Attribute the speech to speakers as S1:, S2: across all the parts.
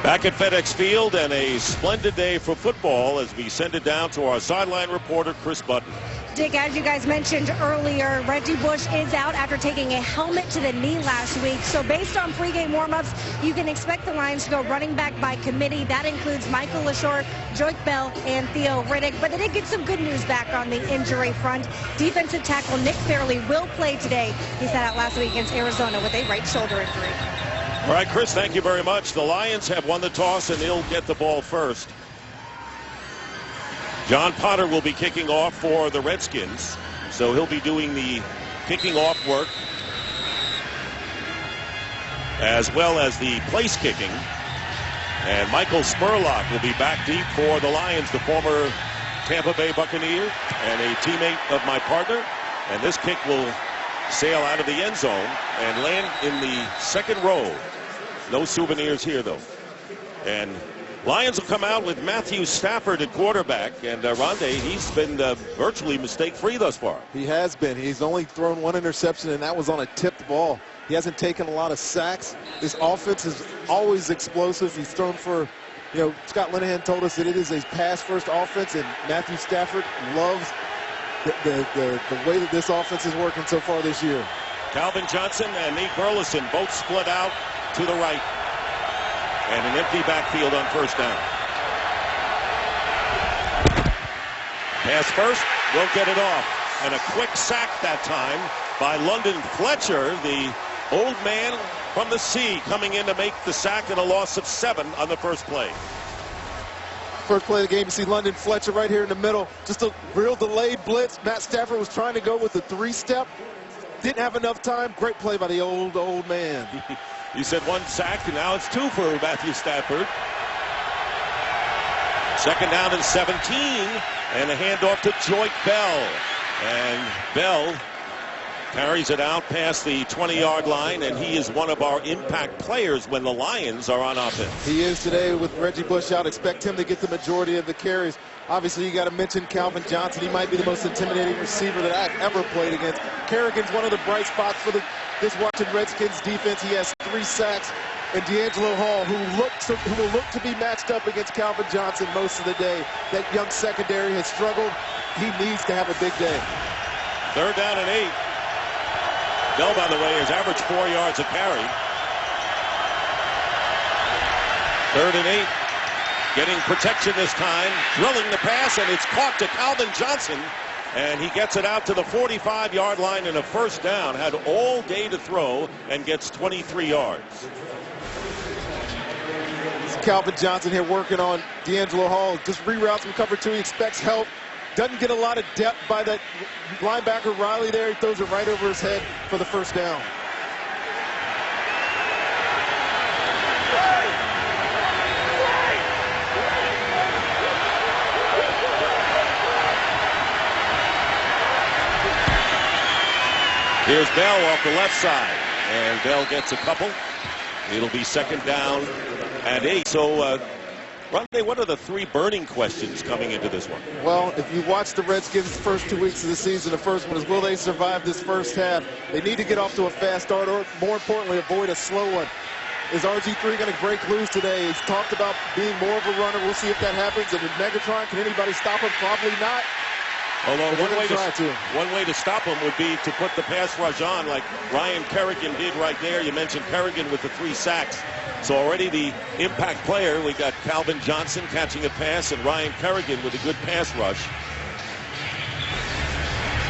S1: Back at FedEx Field, and a splendid day for football as we send it down to our sideline reporter, Chris Button.
S2: Dick, as you guys mentioned earlier, Reggie Bush is out after taking a helmet to the knee last week. So based on pregame warmups, you can expect the Lions to go running back by committee. That includes Michael LaShore, Joique Bell, and Theo Riddick. But they did get some good news back on the injury front. Defensive tackle Nick Fairley will play today. He sat out last week against Arizona with a right shoulder injury.
S1: All right, Chris, thank you very much. The Lions have won the toss, and they'll get the ball first. John Potter will be kicking off for the Redskins, so he'll be doing the kicking off work as well as the place kicking. And Michael Spurlock will be back deep for the Lions, the former Tampa Bay Buccaneer and a teammate of my partner. And this kick will sail out of the end zone and land in the second row. No souvenirs here, though. And Lions will come out with Matthew Stafford at quarterback. And Rondé, he's been virtually mistake-free thus far.
S3: He has been. He's only thrown one interception, and that was on a tipped ball. He hasn't taken a lot of sacks. This offense is always explosive. He's thrown for, Scott Linehan told us that it is a pass-first offense, and Matthew Stafford loves the way that this offense is working so far this year.
S1: Calvin Johnson and Nate Burleson both split out to the right. And an empty backfield on first down. Pass first, will get it off. And a quick sack that time by London Fletcher, the old man from the sea, coming in to make the sack, and a loss of 7 on the first play.
S3: First play of the game, you see London Fletcher right here in the middle. Just a real delayed blitz. Matt Stafford was trying to go with the 3-step. Didn't have enough time. Great play by the old man.
S1: You said 1 sack, and now it's 2 for Matthew Stafford. Second down and 17, and a handoff to Joique Bell. And Bell carries it out past the 20-yard line, and he is one of our impact players when the Lions are on offense.
S3: He is today with Reggie Bush out. Expect him to get the majority of the carries. Obviously, you got to mention Calvin Johnson. He might be the most intimidating receiver that I've ever played against. Kerrigan's one of the bright spots for this Washington Redskins defense. He has 3 sacks. And D'Angelo Hall, who will look to be matched up against Calvin Johnson most of the day. That young secondary has struggled. He needs to have a big day.
S1: Third down and 8. Bell, by the way, has averaged 4 yards a carry. Third and 8. Getting protection this time. Drilling the pass, and it's caught to Calvin Johnson. And he gets it out to the 45-yard line in a first down. Had all day to throw and gets 23 yards.
S3: Calvin Johnson here working on D'Angelo Hall. Just reroutes from cover 2. He expects help. Doesn't get a lot of depth by that linebacker Riley there. He throws it right over his head for the first down.
S1: Here's Bell off the left side, and Bell gets a couple. It'll be second down and 8. So, Rondé, what are the 3 burning questions coming into this one?
S3: Well, if you watch the Redskins' first 2 weeks of the season, the first one is, will they survive this first half? They need to get off to a fast start, or more importantly, avoid a slow one. Is RG3 going to break loose today? He's talked about being more of a runner. We'll see if that happens. And with Megatron, can anybody stop him? Probably not.
S1: Although one way to stop him would be to put the pass rush on like Ryan Kerrigan did right there. You mentioned Kerrigan with the 3 sacks. So already the impact player, we got Calvin Johnson catching a pass and Ryan Kerrigan with a good pass rush.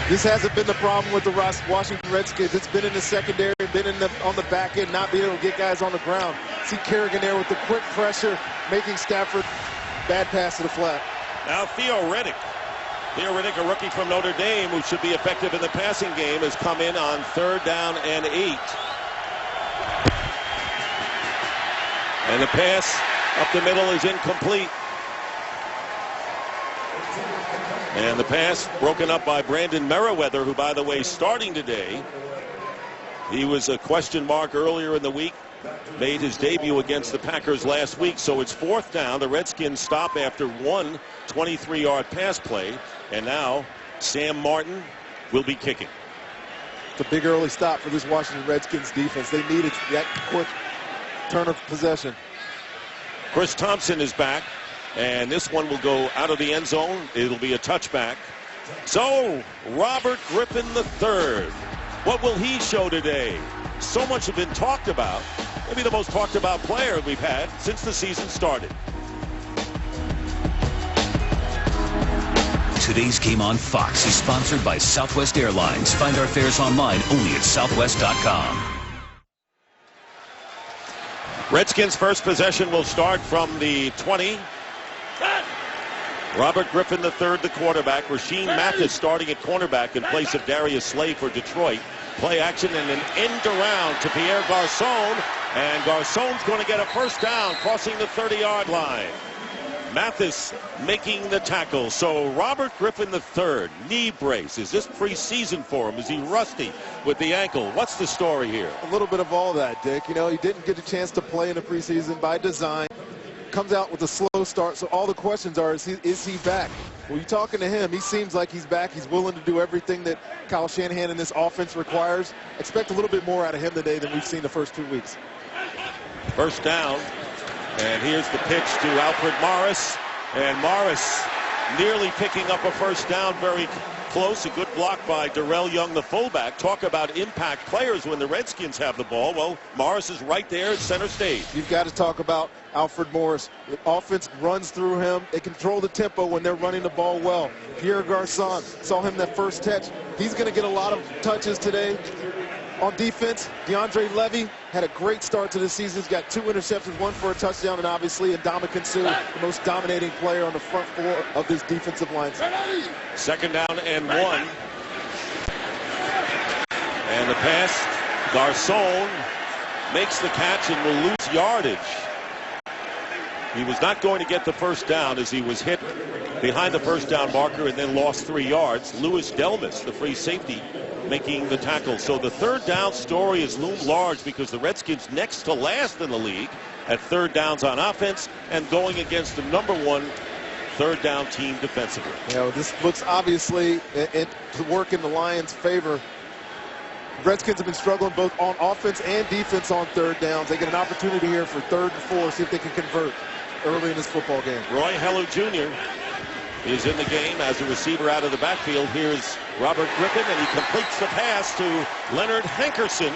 S3: This hasn't been the problem with the Washington Redskins. It's been in the secondary, been on the back end, not being able to get guys on the ground. See Kerrigan there with the quick pressure, making Stafford bad pass to the flat.
S1: Now Theo Riddick. Theo Riddick, a rookie from Notre Dame who should be effective in the passing game, has come in on third down and 8. And the pass up the middle is incomplete. And the pass broken up by Brandon Merriweather, who, by the way, starting today. He was a question mark earlier in the week. Made his debut against the Packers last week. So it's fourth down. The Redskins stop after one 23-yard pass play. And now Sam Martin will be kicking.
S3: It's a big early stop for this Washington Redskins defense. They needed that quick turn of possession.
S1: Chris Thompson is back, and this one will go out of the end zone. It'll be a touchback. So, Robert Griffin III, what will he show today? So much has been talked about. Maybe the most talked about player we've had since the season started.
S4: Today's game on Fox is sponsored by Southwest Airlines. Find our fares online only at southwest.com.
S1: Redskins' first possession will start from the 20. Robert Griffin III, the quarterback. Rasheem Mathis starting at cornerback in place of Darius Slay for Detroit. Play action and an end around to Pierre Garçon. And Garçon's going to get a first down, crossing the 30-yard line. Mathis making the tackle. So Robert Griffin III, knee brace. Is this preseason for him? Is he rusty with the ankle? What's the story here?
S3: A little bit of all that, Dick. You know, he didn't get a chance to play in the preseason by design. Comes out with a slow start, so all the questions are, is he back? Well, you're talking to him, he seems like he's back. He's willing to do everything that Kyle Shanahan and this offense requires. Expect a little bit more out of him today than we've seen the first 2 weeks.
S1: First down, and here's the pitch to Alfred Morris, and Morris nearly picking up a first down, very close. A good block by Darrell Young, the fullback. Talk about impact players when the Redskins have the ball. Well, Morris is right there at center stage.
S3: You've got to talk about Alfred Morris. The offense runs through him. They control the tempo when they're running the ball well. Pierre Garçon, saw him that first catch. He's going to get a lot of touches today. On defense, DeAndre Levy had a great start to the season. He's got 2 interceptions, 1 for a touchdown, and obviously Ndamukong Suh, the most dominating player on the front four of this defensive line.
S1: Second down and 1. And the pass, Garçon makes the catch and will lose yardage. He was not going to get the first down as he was hit behind the first down marker and then lost 3 yards. Louis Delmas, the free safety, making the tackle. So the third down story is loomed large because the Redskins next to last in the league at third downs on offense and going against the #1 third down team defensively.
S3: You know, this looks obviously to work in the Lions' favor. Redskins have been struggling both on offense and defense on third downs. They get an opportunity here for 3rd and 4, see if they can convert early in this football game.
S1: Roy Hello Jr. is in the game as a receiver out of the backfield. Here's Robert Griffin, and he completes the pass to Leonard Hankerson,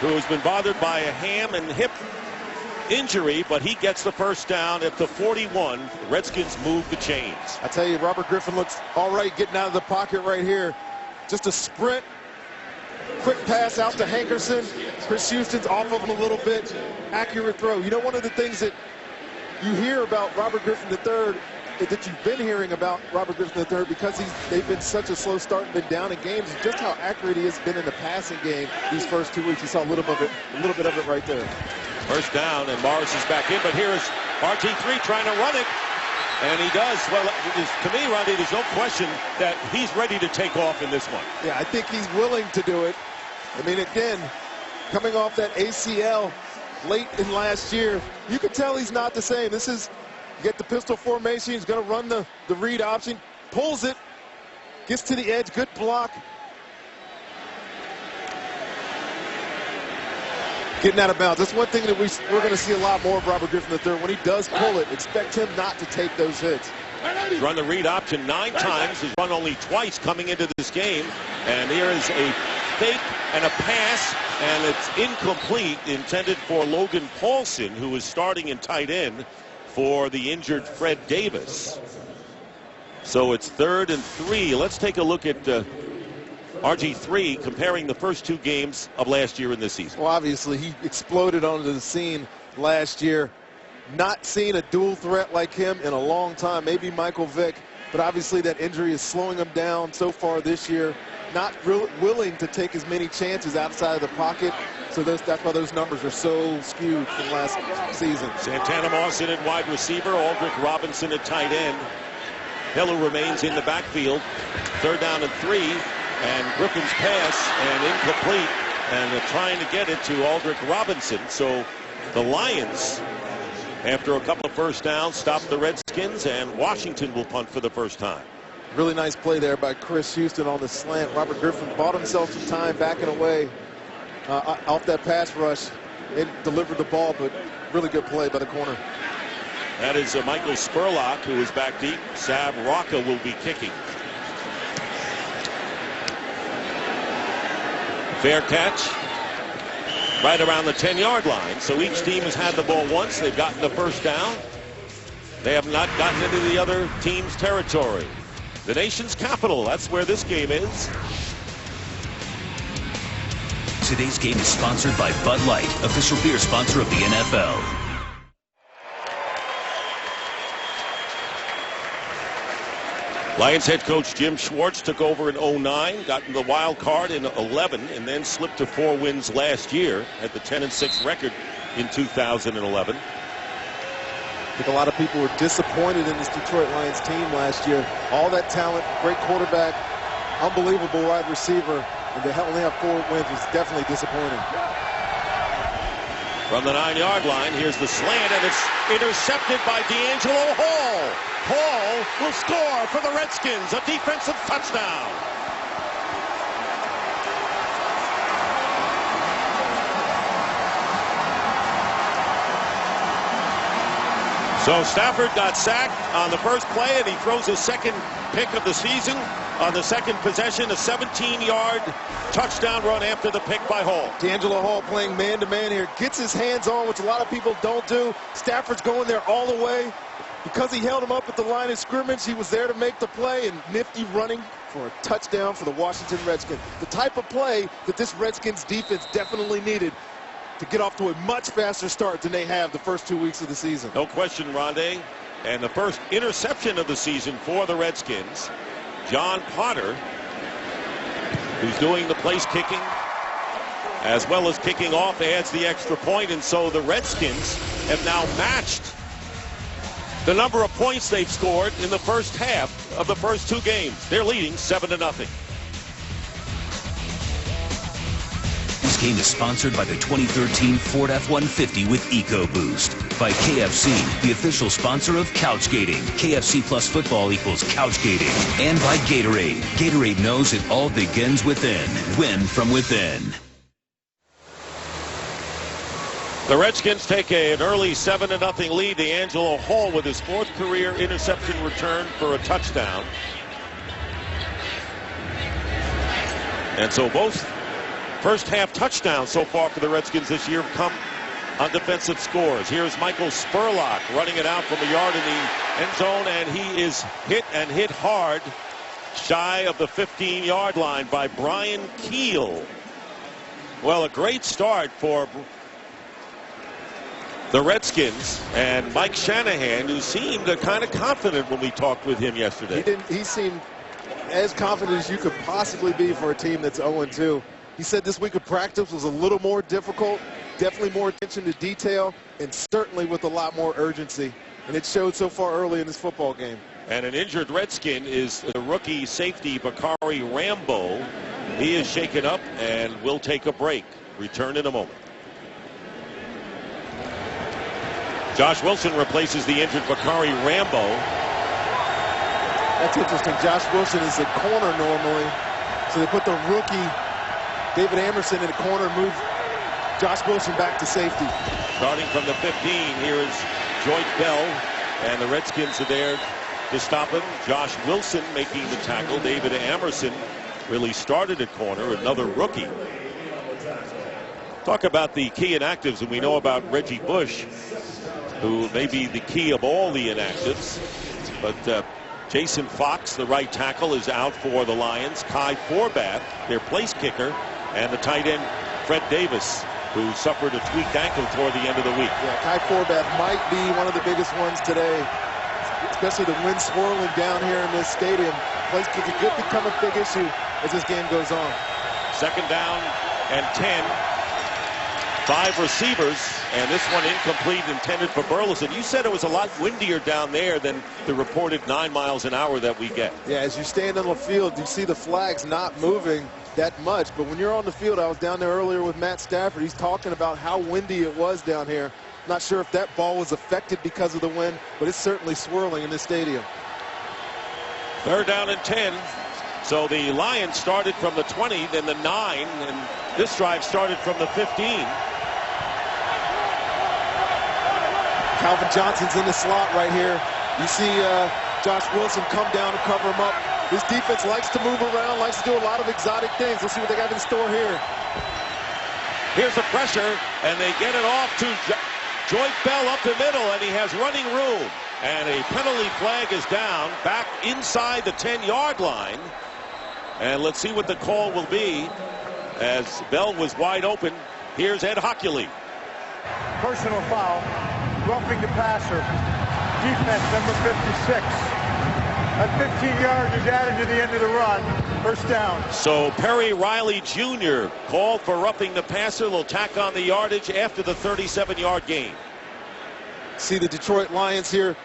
S1: who has been bothered by a ham and hip injury, but he gets the first down at the 41. The Redskins move the chains.
S3: I tell you, Robert Griffin looks all right getting out of the pocket right here. Just a sprint, quick pass out to Hankerson. Chris Houston's off of him a little bit. Accurate throw. You know, one of the things that you hear about Robert Griffin III, that you've been hearing about Robert Griffin III, because they've been such a slow start and been down in games, just how accurate he has been in the passing game these first 2 weeks. You saw a little bit of it right there.
S1: First down, and Morris is back in, but here is RG3 trying to run it, and he does. Well, to me, Randy, there's no question that he's ready to take off in this one.
S3: Yeah, I think he's willing to do it. I mean, again, coming off that ACL late in last year, you could tell he's not the same. This is, you get the pistol formation, he's going to run the read option, pulls it, gets to the edge, good block. Getting out of bounds. That's one thing that we're going to see a lot more of Robert Griffin III. When he does pull it, expect him not to take those hits.
S1: He's run the read option 9 times. He's run only twice coming into this game. And here is a fake and a pass, and it's incomplete, intended for Logan Paulson, who is starting in tight end for the injured Fred Davis. So it's 3rd and 3. Let's take a look at RG3 comparing the first 2 games of last year and this season.
S3: Well, obviously, he exploded onto the scene last year. Not seen a dual threat like him in a long time, maybe Michael Vick, but obviously that injury is slowing him down so far this year. Not willing to take as many chances outside of the pocket, so that's why those numbers are so skewed from last season.
S1: Santana Moss in at wide receiver, Aldrick Robinson at tight end. Hello remains in the backfield. 3rd down and 3, and Griffin's pass and incomplete, and they're trying to get it to Aldrick Robinson. So the Lions, after a couple of first downs, stop the Redskins, and Washington will punt for the first time.
S3: Really nice play there by Chris Houston on the slant. Robert Griffin bought himself some time backing away off that pass rush and delivered the ball, but really good play by the corner.
S1: That is Michael Spurlock, who is back deep. Sav Rocca will be kicking. Fair catch right around the 10-yard line. So each team has had the ball once. They've gotten the first down. They have not gotten into the other team's territory. The nation's capital, that's where this game is.
S4: Today's game is sponsored by Bud Light, official beer sponsor of the NFL.
S1: Lions head coach Jim Schwartz took over in 09, got in the wild card in 11, and then slipped to 4 wins last year at the 10-6 record in 2011.
S3: I think a lot of people were disappointed in this Detroit Lions team last year. All that talent, great quarterback, unbelievable wide receiver, and to only have 4 wins was definitely disappointing.
S1: From the 9-yard line, here's the slant, and it's intercepted by D'Angelo Hall. Hall will score for the Redskins, a defensive touchdown. So Stafford got sacked on the first play, and he throws his second pick of the season on the second possession, a 17-yard touchdown run after the pick by Hall.
S3: D'Angelo Hall playing man-to-man here, gets his hands on, which a lot of people don't do. Stafford's going there all the way. Because he held him up at the line of scrimmage, he was there to make the play, and nifty running for a touchdown for the Washington Redskins. The type of play that this Redskins defense definitely needed to get off to a much faster start than they have the first 2 weeks of the season.
S1: No question, Rondé. And the first interception of the season for the Redskins, John Potter, who's doing the place kicking as well as kicking off, adds the extra point, and so the Redskins have now matched the number of points they've scored in the first half of the first 2 games. They're leading 7-0.
S4: This game is sponsored by the 2013 Ford F-150 with EcoBoost. By KFC, the official sponsor of Couchgating. KFC plus football equals Couchgating. And by Gatorade. Gatorade knows it all begins within. Win from within.
S1: The Redskins take an early 7-0 lead. D'Angelo Hall with his 4th career interception return for a touchdown. And so both first half touchdowns so far for the Redskins this year have come on defensive scores. Here's Michael Spurlock running it out from a yard in the end zone, and he is hit and hit hard shy of the 15-yard line by Brian Keel. Well, a great start for the Redskins, and Mike Shanahan, who seemed kind of confident when we talked with him yesterday.
S3: He seemed as confident as you could possibly be for a team that's 0-2. He said this week of practice was a little more difficult, definitely more attention to detail, and certainly with a lot more urgency. And it showed so far early in this football game.
S1: And an injured Redskin is the rookie safety Bakari Rambo. He is shaken up and will take a break. Return in a moment. Josh Wilson replaces the injured Bakari Rambo.
S3: That's interesting. Josh Wilson is a corner normally. So they put the rookie David Amerson in the corner and move Josh Wilson back to safety.
S1: Starting from the 15, here is Joyce Bell, and the Redskins are there to stop him. Josh Wilson making the tackle. David Amerson really started at corner, another rookie. Talk about the key inactives, and we know about Reggie Bush, who may be the key of all the inactives. But Jason Fox, the right tackle, is out for the Lions. Kai Forbath, their place kicker, and the tight end Fred Davis, who suffered a tweaked ankle toward the end of the week.
S3: Yeah, Kai Forbath might be one of the biggest ones today, especially the wind swirling down here in this stadium. Place kicking could become a big issue as this game goes on.
S1: 2nd down and 10. 5 receivers, and this one incomplete, intended for Burleson. You said it was a lot windier down there than the reported 9 miles an hour that we get.
S3: Yeah, as you stand on the field, you see the flags not moving that much. But when you're on the field, I was down there earlier with Matt Stafford. He's talking about how windy it was down here. Not sure if that ball was affected because of the wind, but it's certainly swirling in this stadium.
S1: 3rd down and 10. So the Lions started from the 20, then the 9, and this drive started from the 15.
S3: Calvin Johnson's in the slot right here. You see Josh Wilson come down and cover him up. This defense likes to move around, likes to do a lot of exotic things. Let's see what they got in store here.
S1: Here's the pressure, and they get it off to Joyce Bell up the middle, and he has running room. And a penalty flag is down, back inside the 10-yard line. And let's see what the call will be, as Bell was wide open. Here's Ed Hockley.
S5: Personal foul, roughing the passer. Defense, number 56. At 15 yards is added to the end of the run. First down.
S1: So Perry Riley Jr. called for roughing the passer. They'll tack on the yardage after the 37-yard gain.
S3: See the Detroit Lions here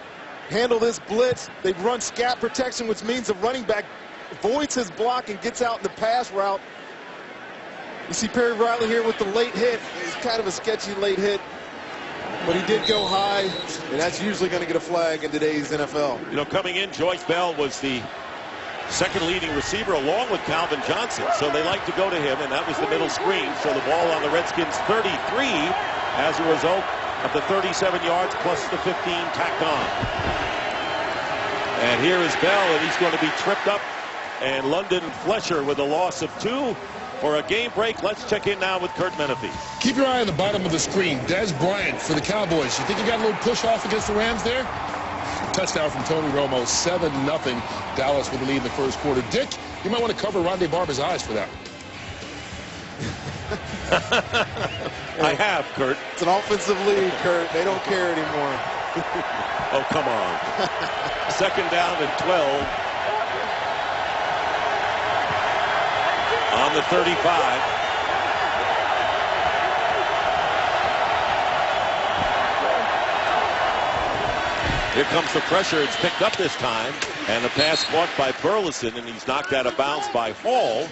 S3: handle this blitz. They run scat protection, which means the running back avoids his block and gets out in the pass route. You see Perry Riley here with the late hit. It's kind of a sketchy late hit, but he did go high, and that's usually going to get a flag in today's NFL.
S1: You know, coming in, Joyce Bell was the second leading receiver along with Calvin Johnson, so they like to go to him, and that was the middle screen. So the ball on the Redskins 33 as a result of the 37 yards plus the 15 tacked on. And here is Bell, and he's going to be tripped up, and London Fletcher with a loss of 2 for a game break. Let's check in now with Kurt Menefee.
S6: Keep your eye on the bottom of the screen. Des Bryant for the Cowboys. You think he got a little push off against the Rams there? Touchdown from Tony Romo, 7-0. Dallas with the lead in the first quarter. Dick, you might want to cover Rondé Barber's eyes for that.
S1: I have, Kurt.
S3: It's an offensive lead, Kurt. They don't care anymore.
S1: Oh, come on. Second down and 12. On the 35. Here comes the pressure. It's picked up this time. And the pass caught by Burleson, and he's knocked out of bounds by Hall.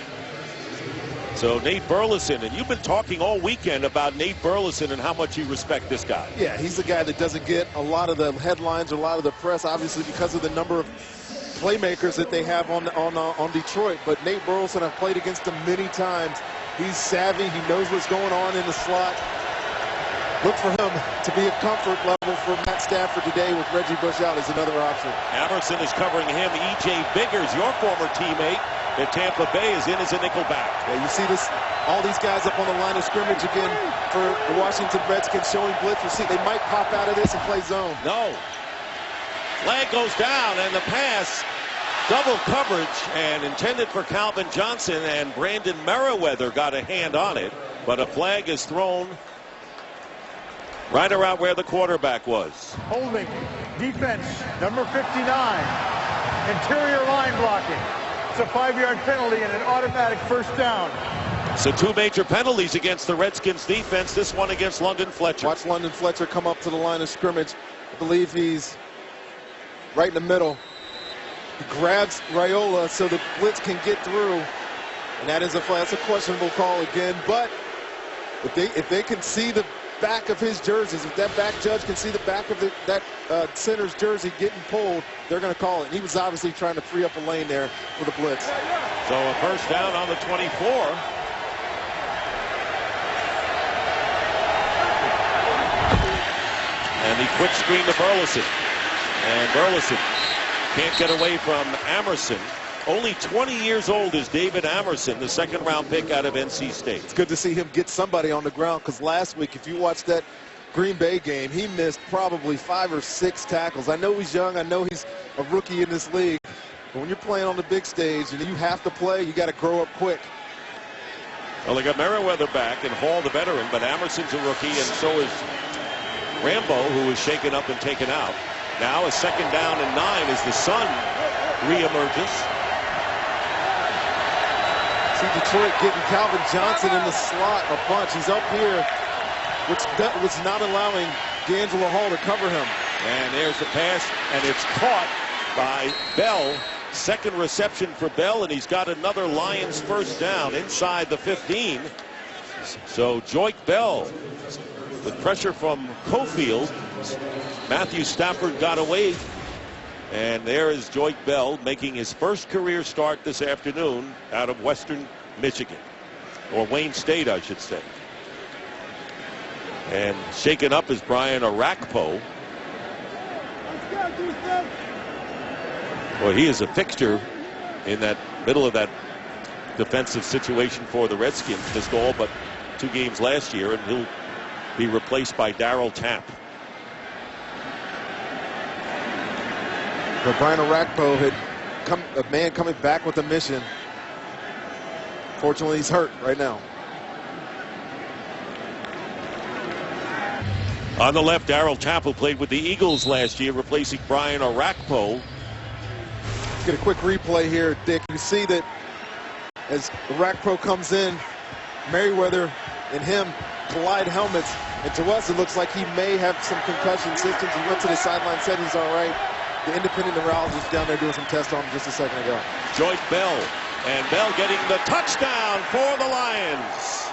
S1: So Nate Burleson, and you've been talking all weekend about Nate Burleson and how much you respect this guy.
S3: Yeah, he's the guy that doesn't get a lot of the headlines or a lot of the press, obviously because of the number of playmakers that they have on Detroit. But Nate Burleson, I've played against him many times. He's savvy. He knows what's going on in the slot. Look for him to be a comfort level for Matt Stafford today with Reggie Bush out as another option.
S1: Emerson is covering him. E.J. Biggers, your former teammate at Tampa Bay, is in as a nickelback.
S3: Yeah, you see this, all these guys up on the line of scrimmage again for the Washington Redskins showing blitz. You see, they might pop out of this and play zone.
S1: No. Flag goes down, and the pass, double coverage, and intended for Calvin Johnson, and Brandon Merriweather got a hand on it, but a flag is thrown right around where the quarterback was.
S5: Holding. Defense, number 59. Interior line blocking. It's a 5-yard penalty and an automatic first down.
S1: So 2 major penalties against the Redskins defense. This one against London Fletcher.
S3: Watch London Fletcher come up to the line of scrimmage. I believe he's right in the middle. He grabs Raiola so the blitz can get through. And that is that's a questionable call again. But if they can see the back of his jerseys, if that back judge can see the back of that center's jersey getting pulled, they're going to call it. And he was obviously trying to free up a lane there for the blitz.
S1: So a first down on the 24. And the quick screen to Burleson. And Burleson can't get away from Amerson. Only 20 years old is David Amerson, the second-round pick out of NC State.
S3: It's good to see him get somebody on the ground, because last week, if you watched that Green Bay game, he missed probably 5 or 6 tackles. I know he's young. I know he's a rookie in this league. But when you're playing on the big stage and you have to play, you got to grow up quick.
S1: Well, they got Merriweather back and Hall, the veteran, but Amerson's a rookie, and so is Rambo, who was shaken up and taken out. Now a second down and 9 as the sun reemerges.
S3: See Detroit getting Calvin Johnson in the slot a bunch. He's up here, which was not allowing D'Angelo Hall to cover him.
S1: And there's the pass, and it's caught by Bell. Second reception for Bell, and he's got another Lions first down inside the 15. So Joyce Bell with pressure from Cofield. Matthew Stafford got away. And there is Joyce Bell making his first career start this afternoon out of Western Michigan. Or Wayne State, I should say. And shaken up is Brian Arakpo. Well, he is a fixture in that middle of that defensive situation for the Redskins. Missed all but 2 games last year, and he'll be replaced by Darryl Tapp.
S3: But Brian Orakpo had a man coming back with a mission. Fortunately, he's hurt right now.
S1: On the left, Darryl Tapp, who played with the Eagles last year, replacing Brian Orakpo.
S3: Let's get a quick replay here, Dick. You see that as Orakpo comes in, Merriweather and him collide helmets. And to us, it looks like he may have some concussion symptoms. He went to the sideline, said he's all right. The independent neurologist down there doing some tests on him just a second ago.
S1: Joyce Bell, and Bell getting the touchdown for the Lions.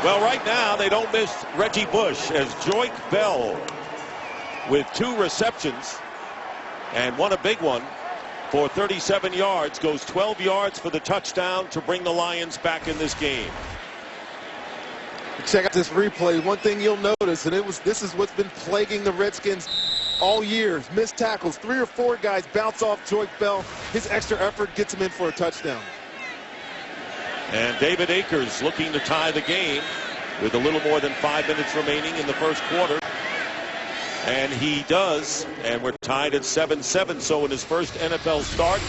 S1: Well, right now they don't miss Reggie Bush, as Joyce Bell with 2 receptions and one a big one for 37 yards, goes 12 yards for the touchdown to bring the Lions back in this game.
S3: Check out this replay. One thing you'll notice, and this is what's been plaguing the Redskins all year. Missed tackles. 3 or 4 guys bounce off Joyce Bell. His extra effort gets him in for a touchdown.
S1: And David Akers looking to tie the game with a little more than 5 minutes remaining in the first quarter. And he does, and we're tied at 7-7. So in his first NFL start,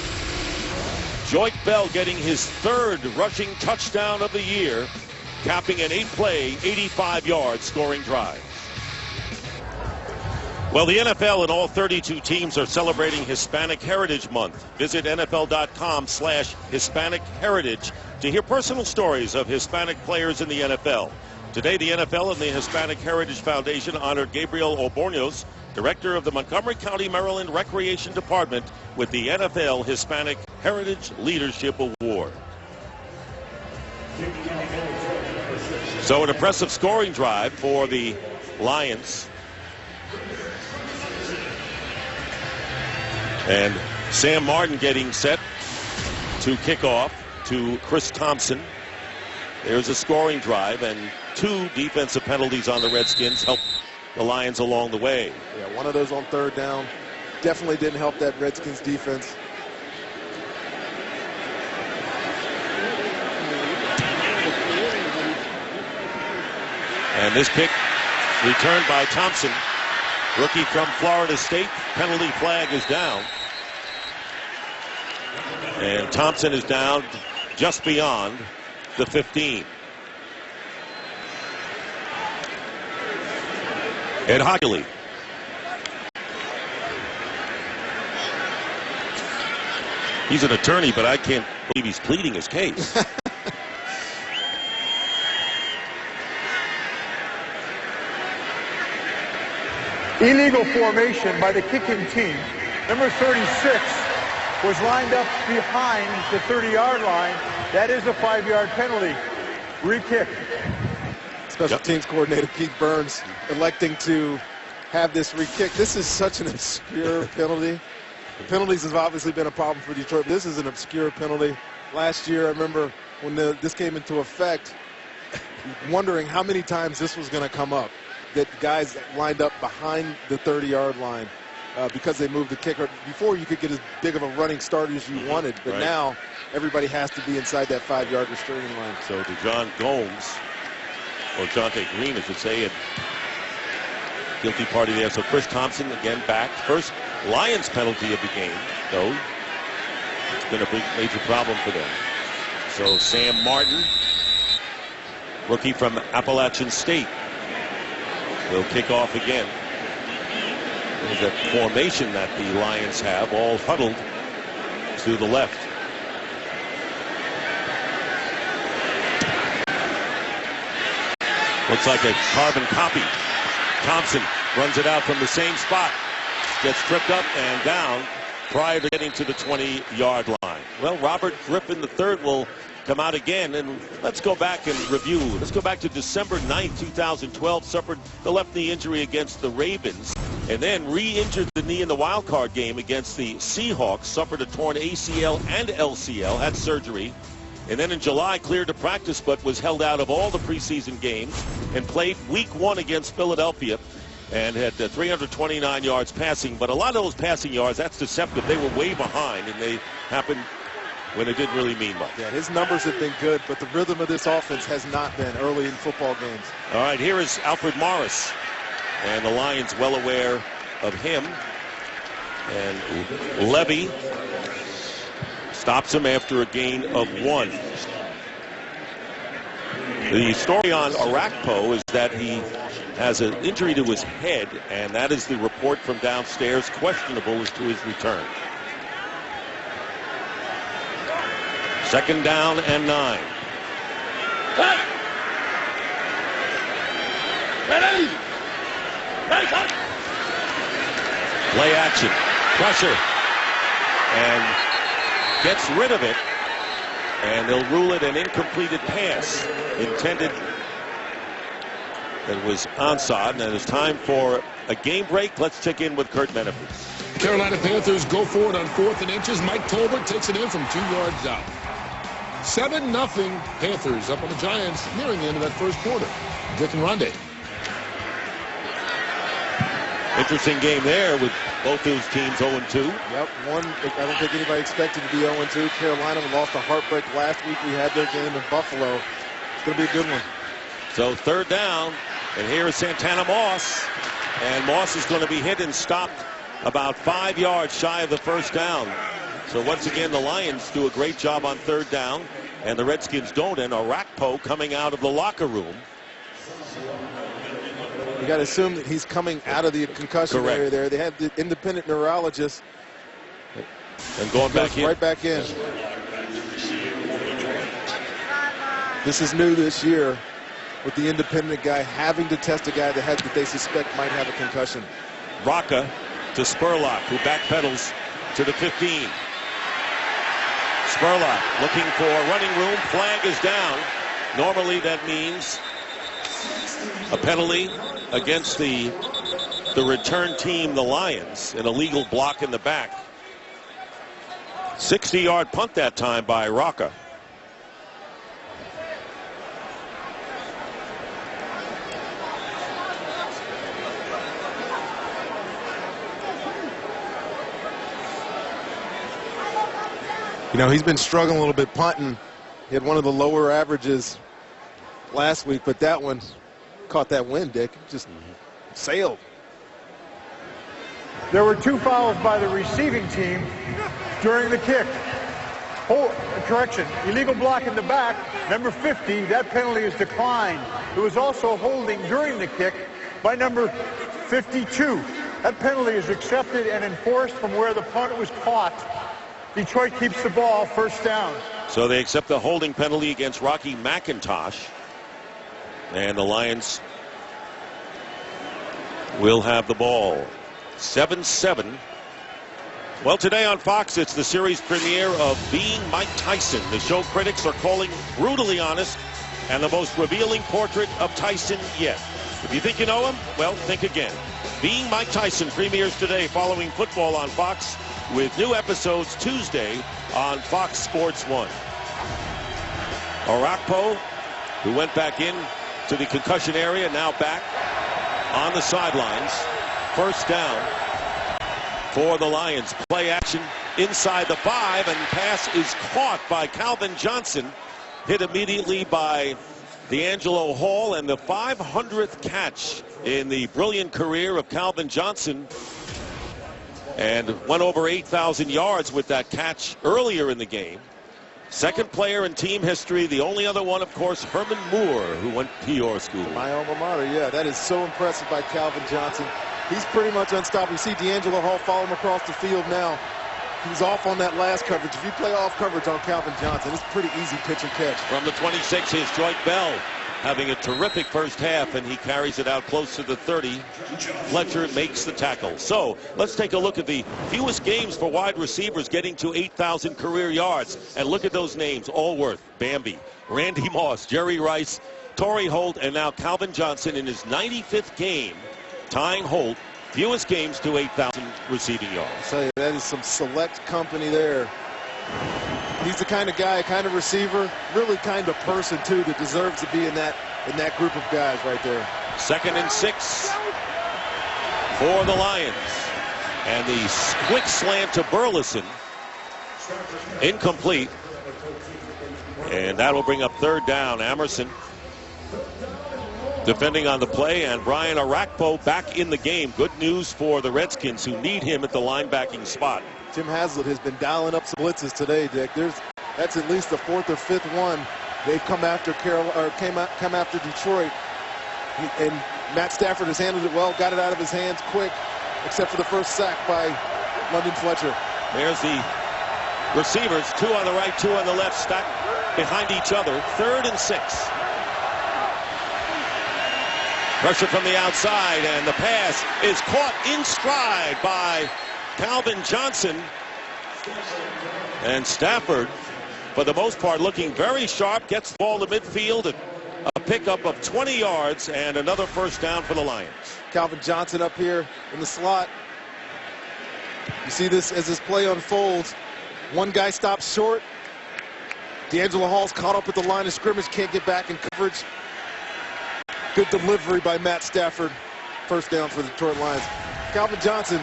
S1: Joyce Bell getting his 3rd rushing touchdown of the year, capping an 8-play, 85-yard scoring drive. Well, the NFL and all 32 teams are celebrating Hispanic Heritage Month. Visit NFL.com/Hispanic Heritage to hear personal stories of Hispanic players in the NFL. Today, the NFL and the Hispanic Heritage Foundation honored Gabriel Albornoz, director of the Montgomery County, Maryland Recreation Department, with the NFL Hispanic Heritage Leadership Award. So an impressive scoring drive for the Lions. And Sam Martin getting set to kick off to Chris Thompson. There's a scoring drive, and 2 defensive penalties on the Redskins helped the Lions along the way.
S3: Yeah, one of those on 3rd down definitely didn't help that Redskins defense.
S1: And this pick returned by Thompson, rookie from Florida State. Penalty flag is down. And Thompson is down just beyond the 15. Ed Hockley. He's an attorney, but I can't believe he's pleading his case.
S5: Illegal formation by the kicking team. Number 36 was lined up behind the 30-yard line. That is a 5-yard penalty. Re-kick.
S3: Special teams coordinator Keith Burns electing to have this re-kick. This is such an obscure penalty. The penalties have obviously been a problem for Detroit. This is an obscure penalty. Last year, I remember when this came into effect, wondering how many times this was going to come up, that guys lined up behind the 30-yard line because they moved the kicker. Before, you could get as big of a running start as you wanted, but
S1: right.
S3: Now everybody has to be inside that 5-yard restraining line.
S1: So DeJon Gomes, or Jonte Green, I should say, and guilty party there. So Chris Thompson again back. First Lions penalty of the game, though. It's been a big major problem for them. So Sam Martin, rookie from Appalachian State, will kick off again. There's that formation that the Lions have, all huddled to the left. Looks like a carbon copy. Thompson runs it out from the same spot. Gets tripped up and down prior to getting to the 20-yard line. Well, Robert Griffin III will come out again, and let's go back and review. Let's go back to December 9th, 2012. Suffered the left knee injury against the Ravens, and then re-injured the knee in the wild card game against the Seahawks. Suffered a torn ACL and LCL, had surgery, and then in July cleared to practice but was held out of all the preseason games and played week 1 against Philadelphia. and had 329 yards passing. But a lot of those passing yards, that's deceptive. They were way behind, and they happened when it didn't really mean much.
S3: Yeah, his numbers have been good, but the rhythm of this offense has not been early in football games.
S1: All right, here is Alfred Morris, and the Lions well aware of him. And Levy stops him after a gain of 1. The story on Orakpo is that he has an injury to his head, and that is the report from downstairs, questionable as to his return. 2nd down and 9. Play action, pressure, and gets rid of it, and they'll rule it an incompleted pass intended. That was onside, and it's time for a game break. Let's check in with Kurt Menefee.
S6: Carolina Panthers go for it on 4th and inches. Mike Tolbert takes it in from 2 yards out. 7-0 Panthers up on the Giants nearing the end of that first quarter. Dick and Rondé.
S3: Interesting game there with both those teams 0-2. Yep, I don't think anybody expected to be 0-2. Carolina lost a heartbreak last week. We had their game in Buffalo. It's going to be a good one.
S1: So 3rd down, and here is Santana Moss. And Moss is going to be hit and stopped about 5 yards shy of the 1st down. So once again, the Lions do a great job on 3rd down, and the Redskins don't. And Orakpo coming out of the locker room.
S3: You got to assume that he's coming out of the concussion area there. They had the independent neurologist.
S1: And going back in.
S3: Right back in. This is new this year with the independent guy having to test a guy that they suspect might have a concussion.
S1: Rocca to Spurlock, who backpedals to the 15. Spurlock looking for running room. Flag is down. Normally that means a penalty against the return team, the Lions, an illegal block in the back. 60-yard punt that time by Rocca.
S3: You know, he's been struggling a little bit punting. He had one of the lower averages last week, but that one caught that wind, Dick. Just sailed.
S5: There were 2 fouls by the receiving team during the kick. Correction, illegal block in the back, number 50, that penalty is declined. There was also holding during the kick by number 52. That penalty is accepted and enforced from where the punt was caught. Detroit keeps the ball, 1st down.
S1: So they accept the holding penalty against Rocky McIntosh. And the Lions will have the ball. 7-7. Well, today on Fox, it's the series premiere of Being Mike Tyson. The show critics are calling brutally honest and the most revealing portrait of Tyson yet. If you think you know him, well, think again. Being Mike Tyson premieres today following football on Fox, with new episodes Tuesday on Fox Sports 1. Orakpo, who went back in to the concussion area, now back on the sidelines. 1st down for the Lions. Play action inside the 5, and pass is caught by Calvin Johnson. Hit immediately by D'Angelo Hall, and the 500th catch in the brilliant career of Calvin Johnson. And went over 8,000 yards with that catch earlier in the game. 2nd player in team history. The only other one, of course, Herman Moore, who went to your school.
S3: My alma mater, yeah. That is so impressive by Calvin Johnson. He's pretty much unstoppable. You see D'Angelo Hall follow him across the field now. He's off on that last coverage. If you play off coverage on Calvin Johnson, it's pretty easy pitch and catch.
S1: From the 26, here's Joyce Bell, having a terrific 1st half, and he carries it out close to the 30. Fletcher makes the tackle. So let's take a look at the fewest games for wide receivers getting to 8,000 career yards. And look at those names: Allworth, Bambi, Randy Moss, Jerry Rice, Torrey Holt, and now Calvin Johnson in his 95th game, tying Holt. Fewest games to 8,000 receiving yards.
S3: I'll tell you, that is some select company there. He's the kind of guy, kind of receiver, really kind of person, too, that deserves to be in that group of guys right there.
S1: 2nd and 6. for the Lions. And the quick slant to Burleson. Incomplete. And that will bring up third down. Amerson defending on the play, and Brian Arakpo back in the game. Good news for the Redskins, who need him at the linebacking spot.
S3: Tim Haslett has been dialing up some blitzes today, Dick. That's at least the fourth or fifth one they've come after come after Detroit. And Matt Stafford has handled it well, got it out of his hands quick, except for the first sack by London Fletcher.
S1: There's the receivers, two on the right, two on the left, stacked behind each other. 3rd and 6. Pressure from the outside, and the pass is caught in stride by Calvin Johnson. And Stafford, for the most part, looking very sharp, gets the ball to midfield. A pickup of 20 yards and another first down for the Lions.
S3: Calvin Johnson up here in the slot. You see this as this play unfolds. One guy stops short. D'Angelo Hall's caught up at the line of scrimmage, can't get back in coverage. Good delivery by Matt Stafford. First down for the Detroit Lions. Calvin Johnson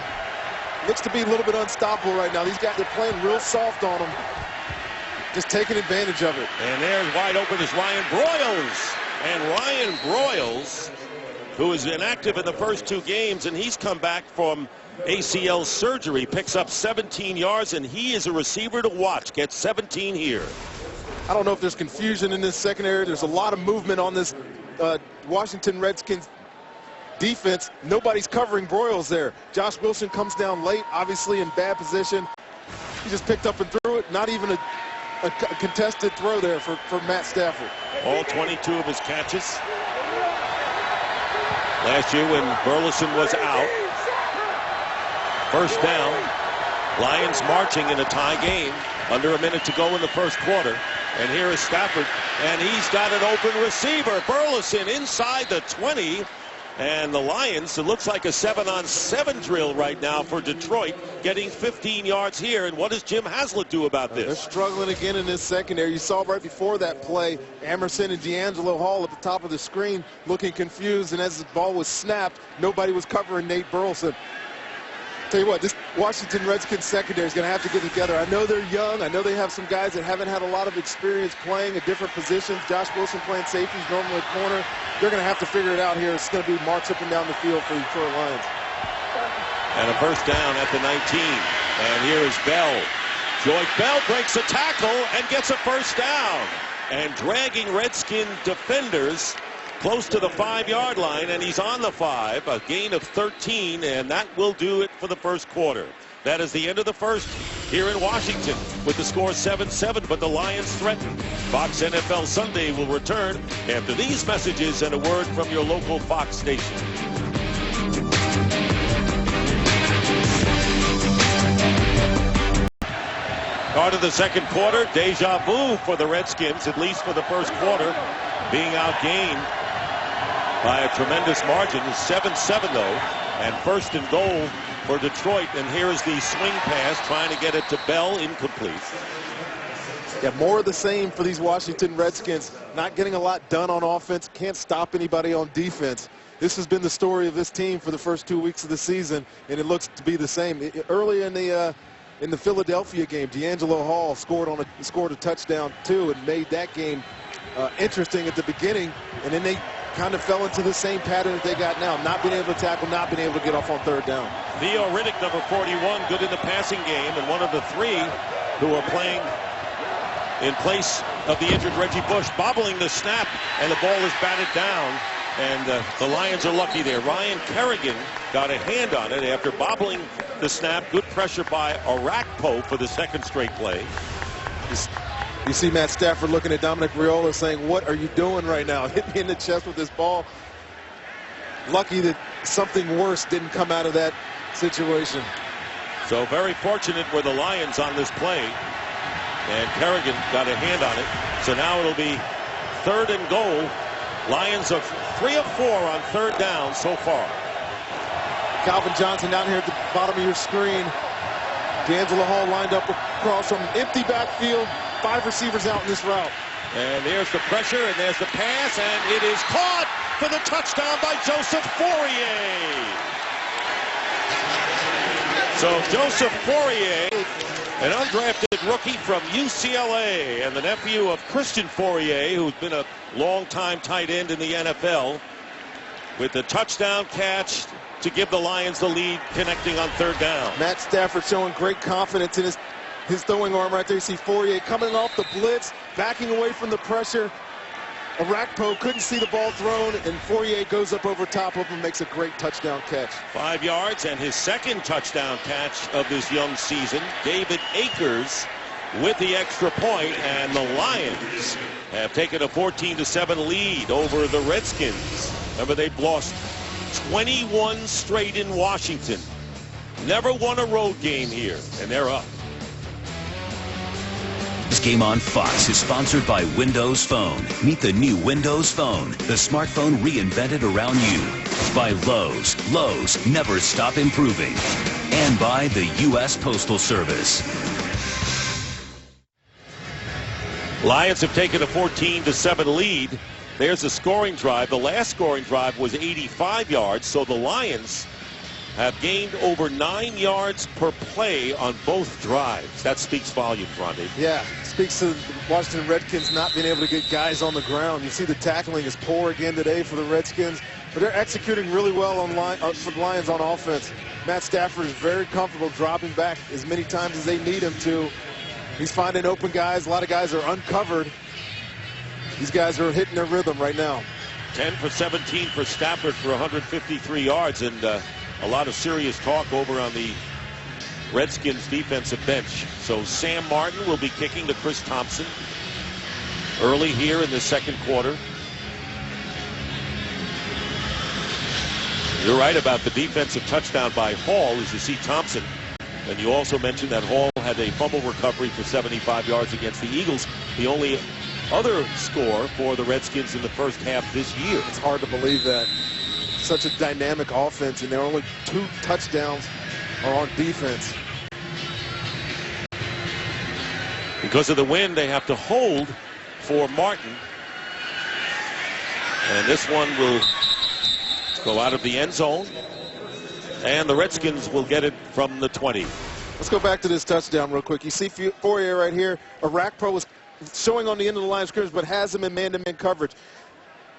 S3: looks to be a little bit unstoppable right now. These guys, they're playing real soft on him. Just taking advantage of it.
S1: And there's wide open is Ryan Broyles. And Ryan Broyles, who is inactive in the first 2 games, and he's come back from ACL surgery, picks up 17 yards, and he is a receiver to watch. Gets 17 here.
S3: I don't know if there's confusion in this secondary. There's a lot of movement on this Washington Redskins defense. Nobody's covering Broyles there. Josh Wilson comes down late, obviously in bad position. He just picked up and threw it. Not even a contested throw there for Matt Stafford.
S1: All 22 of his catches. Last year when Burleson was out. First down. Lions marching in a tie game. Under a minute to go in the first quarter. And here is Stafford, and he's got an open receiver. Burleson inside the 20. And the Lions, it looks like a 7-on-7 drill right now for Detroit, getting 15 yards here. And what does Jim Haslett do about this?
S3: They're struggling again in this secondary. You saw right before that play, Amerson and D'Angelo Hall at the top of the screen looking confused. And as the ball was snapped, nobody was covering Nate Burleson. Tell you what, this Washington Redskins secondary is going to have to get together. I know they're young. I know they have some guys that haven't had a lot of experience playing at different positions. Josh Wilson playing safeties, normally corner. They're going to have to figure it out here. It's going to be march up and down the field for the Detroit Lions.
S1: And a first down at the 19. And here is Bell. Joy Bell breaks a tackle and gets a first down. And dragging Redskin defenders close to the 5-yard line, and he's on the 5, a gain of 13, and that will do it for the first quarter. That is the end of the first here in Washington with the score 7-7, but the Lions threaten. Fox NFL Sunday will return after these messages and a word from your local Fox station. Start of the second quarter, deja vu for the Redskins, at least for the first quarter, being outgained by a tremendous margin. 7-7 though, and first and goal for Detroit. And here is the swing pass, trying to get it to Bell, incomplete.
S3: Yeah, more of the same for these Washington Redskins. Not getting a lot done on offense, can't stop anybody on defense. This has been the story of this team for the first 2 weeks of the season, and it looks to be the same. Early in the Philadelphia game, D'Angelo Hall scored a touchdown too, and made that game interesting at the beginning, and then they kind of fell into the same pattern that they got now, not being able to tackle, not being able to get off on third down.
S1: Theo Riddick, number 41, good in the passing game, and one of the 3 who are playing in place of the injured Reggie Bush, bobbling the snap, and the ball is batted down, and the Lions are lucky there. Ryan Kerrigan got a hand on it after bobbling the snap. Good pressure by Arakpo for the second straight play.
S3: You see Matt Stafford looking at Dominic Riola saying, "What are you doing right now? Hit me in the chest with this ball." Lucky that something worse didn't come out of that situation.
S1: So very fortunate were the Lions on this play. And Kerrigan got a hand on it. So now it'll be 3rd and goal. Lions are 3 of 4 on third down so far.
S3: Calvin Johnson down here at the bottom of your screen. D'Angelo Hall lined up across from empty backfield. 5 receivers out in this route.
S1: And there's the pressure, and there's the pass, and it is caught for the touchdown by Joseph Fourier. So Joseph Fourier, an undrafted rookie from UCLA, and the nephew of Christian Fourier, who's been a long-time tight end in the NFL, with the touchdown catch to give the Lions the lead, connecting on third down.
S3: Matt Stafford showing great confidence in his throwing arm right there. You see Fourier coming off the blitz, backing away from the pressure. Arakpo couldn't see the ball thrown, and Fourier goes up over top of him, makes a great touchdown catch.
S1: 5 yards, and his second touchdown catch of this young season. David Akers with the extra point, and the Lions have taken a 14-7 lead over the Redskins. Remember, they've lost 21 straight in Washington. Never won a road game here, and they're up.
S4: This game on Fox is sponsored by Windows Phone. Meet the new Windows Phone, the smartphone reinvented around you. By Lowe's. Lowe's, never stop improving. And by the U.S. Postal Service.
S1: Lions have taken a 14-7 lead. There's a scoring drive. The last scoring drive was 85 yards, so the Lions have gained over 9 yards per play on both drives. That speaks volumes, Rondé.
S3: Yeah, speaks to the Washington Redskins not being able to get guys on the ground. You see the tackling is poor again today for the Redskins, but they're executing really well for the Lions on offense. Matt Stafford is very comfortable dropping back as many times as they need him to. He's finding open guys. A lot of guys are uncovered. These guys are hitting their rhythm right now.
S1: 10 for 17 for Stafford for 153 yards, and a lot of serious talk over on the Redskins defensive bench. So Sam Martin will be kicking to Chris Thompson early here in the second quarter. You're right about the defensive touchdown by Hall, as you see Thompson. And you also mentioned that Hall had a fumble recovery for 75 yards against the Eagles. The only other score for the Redskins in the first half this year.
S3: It's hard to believe that. Such a dynamic offense, and there are only 2 touchdowns are on defense.
S1: Because of the wind, they have to hold for Martin. And this one will go out of the end zone. And the Redskins will get it from the 20.
S3: Let's go back to this touchdown real quick. You see Fourier right here. Arakpo was showing on the end of the line of scrimmage, but has him in man-to-man coverage.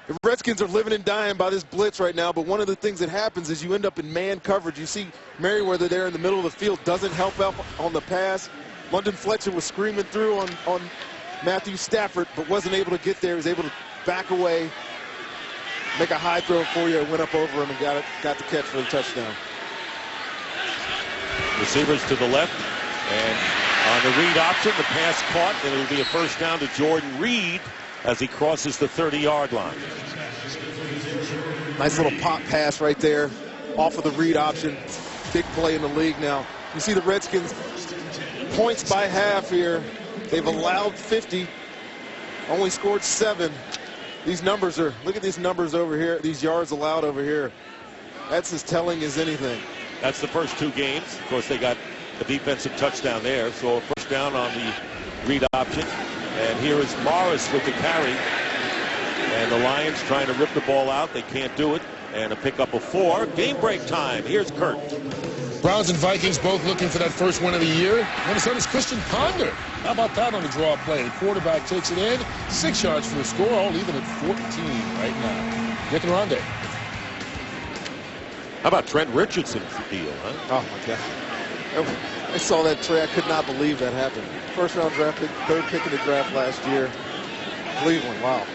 S3: The Redskins are living and dying by this blitz right now, but one of the things that happens is you end up in man coverage. You see Merriweather there in the middle of the field doesn't help out on the pass. London Fletcher was screaming through on Matthew Stafford, but wasn't able to get there. He was able to back away, make a high throw for you, went up over him and got the catch for the touchdown.
S1: Receivers to the left, and on the read option, the pass caught, and it'll be a first down to Jordan Reed as he crosses the 30-yard line.
S3: Nice little pop pass right there off of the read option. Big play in the league now. You see the Redskins points by half here. They've allowed 50, only scored 7. These numbers are, look at these numbers over here, these yards allowed over here. That's as telling as anything.
S1: That's the first 2 games. Of course, they got a defensive touchdown there, so a first down on the read option. And here is Morris with the carry. And the Lions trying to rip the ball out. They can't do it. And a pickup of 4. Game break time. Here's Kurt.
S6: Browns and Vikings both looking for that first win of the year. Minnesota's Christian Ponder. How about that on the draw play? The quarterback takes it in. 6 yards for the score, all even at 14 right now. Nick and Rondé.
S1: How about Trent Richardson's deal, huh?
S3: Oh, my God. I saw that trade. I could not believe that happened. First round draft pick, 3rd pick in the draft last year. Cleveland, wow.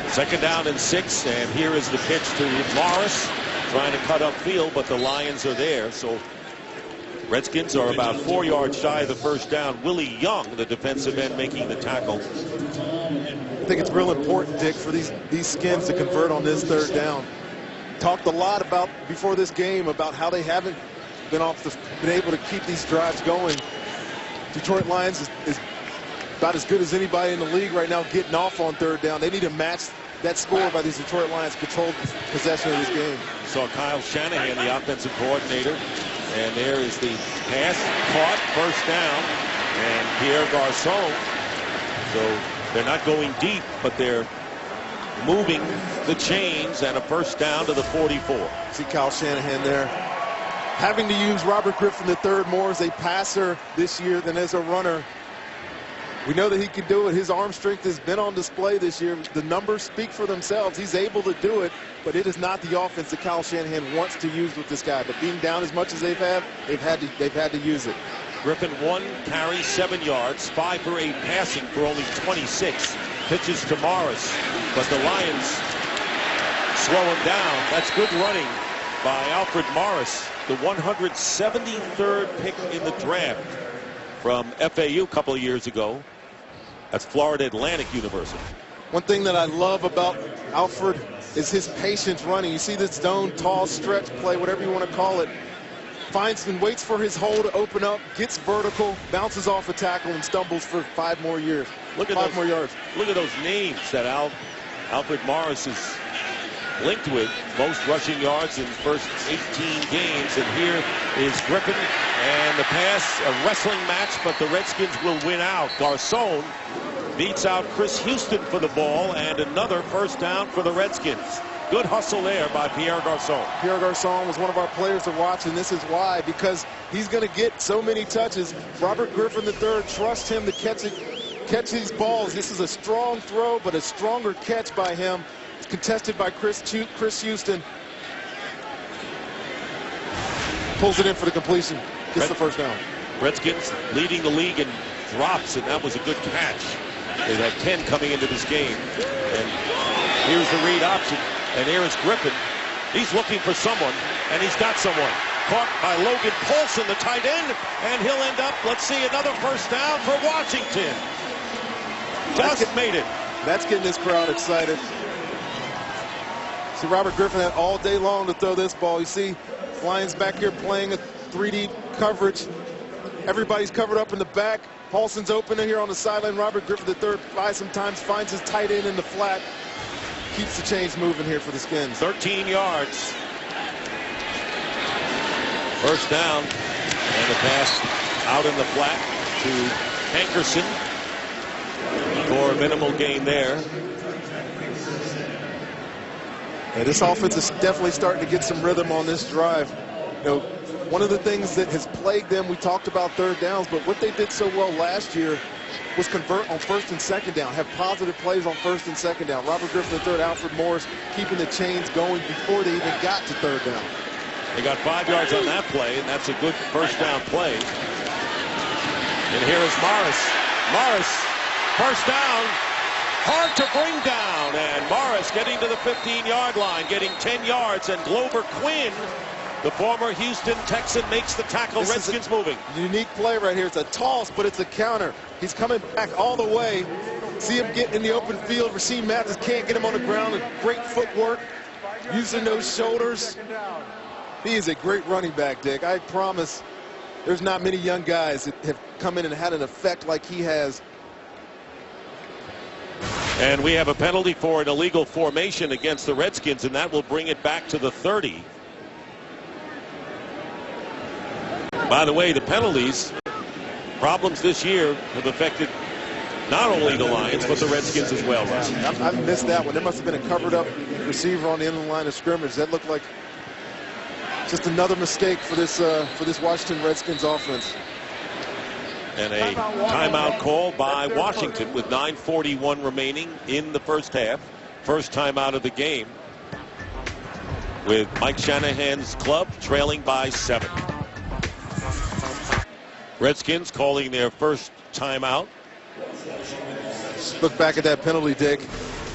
S1: Second down and 6, and here is the pitch to Morris, trying to cut upfield, but the Lions are there. So Redskins are about 4 yards shy of the first down. Willie Young, the defensive end, making the tackle.
S3: I think it's real important, Dick, for these Skins to convert on this 3rd down. Talked a lot about before this game about how they haven't been able to keep these drives going. Detroit Lions is about as good as anybody in the league right now getting off on 3rd down. They need to match that score by these Detroit Lions controlled possession of this game.
S1: Saw Kyle Shanahan, the offensive coordinator, and there is the pass caught, first down, and Pierre Garçon. So they're not going deep, but they're moving the chains, and a first down to the 44.
S3: See Kyle Shanahan there. having to use Robert Griffin III more as a passer this year than as a runner. We know that he can do it. His arm strength has been on display this year. The numbers speak for themselves. He's able to do it, but it is not the offense that Kyle Shanahan wants to use with this guy. But being down as much as they've had to use it.
S1: Griffin 1 carry, 7 yards, 5 for 8 passing for only 26. Pitches to Morris, but the Lions slow him down. That's good running by Alfred Morris, the 173rd pick in the draft from FAU a couple of years ago. That's Florida Atlantic University.
S3: One thing that I love about Alfred is his patience running. You see this zone, tall stretch play, whatever you want to call it. Finds and waits for his hole to open up, gets vertical, bounces off a tackle, and stumbles for 5 more years.
S1: Look at
S3: 5 more yards.
S1: Look at those names that Alfred Morris is linked with. Most rushing yards in the first 18 games. And here is Griffin. And the pass, a wrestling match, but the Redskins will win out. Garcon beats out Chris Houston for the ball, and another first down for the Redskins. Good hustle there by Pierre Garcon.
S3: Pierre Garcon was one of our players to watch, and this is why, because he's going to get so many touches. Robert Griffin III trusts him to catch these balls. This is a strong throw, but a stronger catch by him. It's contested by Chris Houston. Pulls it in for the completion. Gets the first down.
S1: Redskins leading the league in drops, and that was a good catch. They had 10 coming into this game. And here's the read option. And here is Griffin. He's looking for someone, and he's got someone. Caught by Logan Paulson, the tight end, and he'll end up, let's see, another first down for Washington. Just made it.
S3: That's getting this crowd excited. See, Robert Griffin had all day long to throw this ball. You see Lions back here playing a 3D coverage. Everybody's covered up in the back. Paulson's open here on the sideline. Robert Griffin III sometimes finds his tight end in the flat. Keeps the chains moving here for the Skins.
S1: 13 yards. First down. And the pass out in the flat to Hankerson for a minimal gain there.
S3: And this offense is definitely starting to get some rhythm on this drive. You know, one of the things that has plagued them, we talked about third downs, but what they did so well last year was convert on first and second down, have positive plays on first and second down. Robert Griffin III, Alfred Morris keeping the chains going before they even got to third down.
S1: They got 5 yards on that play, and that's a good first down play. And here is Morris. Morris, first down, hard to bring down, and Morris getting to the 15-yard line, getting 10 yards, and Glover Quinn, the former Houston Texan, makes the tackle. Redskins moving.
S3: Unique play right here. It's a toss, but it's a counter. He's coming back all the way. See him get in the open field. Rasheed Mathis can't get him on the ground. Great footwork, using those shoulders. He is a great running back, Dick. I promise there's not many young guys that have come in and had an effect like he has.
S1: And we have a penalty for an illegal formation against the Redskins, and that will bring it back to the 30. By the way, the penalties, problems this year have affected not only the Lions, but the Redskins as well.
S3: I missed that one. There must have been a covered up receiver on the end of the line of scrimmage. That looked like just another mistake for this Washington Redskins offense.
S1: And a timeout call by Washington with 9:41 remaining in the first half. First timeout of the game, with Mike Shanahan's club trailing by 7. Redskins calling their first timeout.
S3: Look back at that penalty, Dick.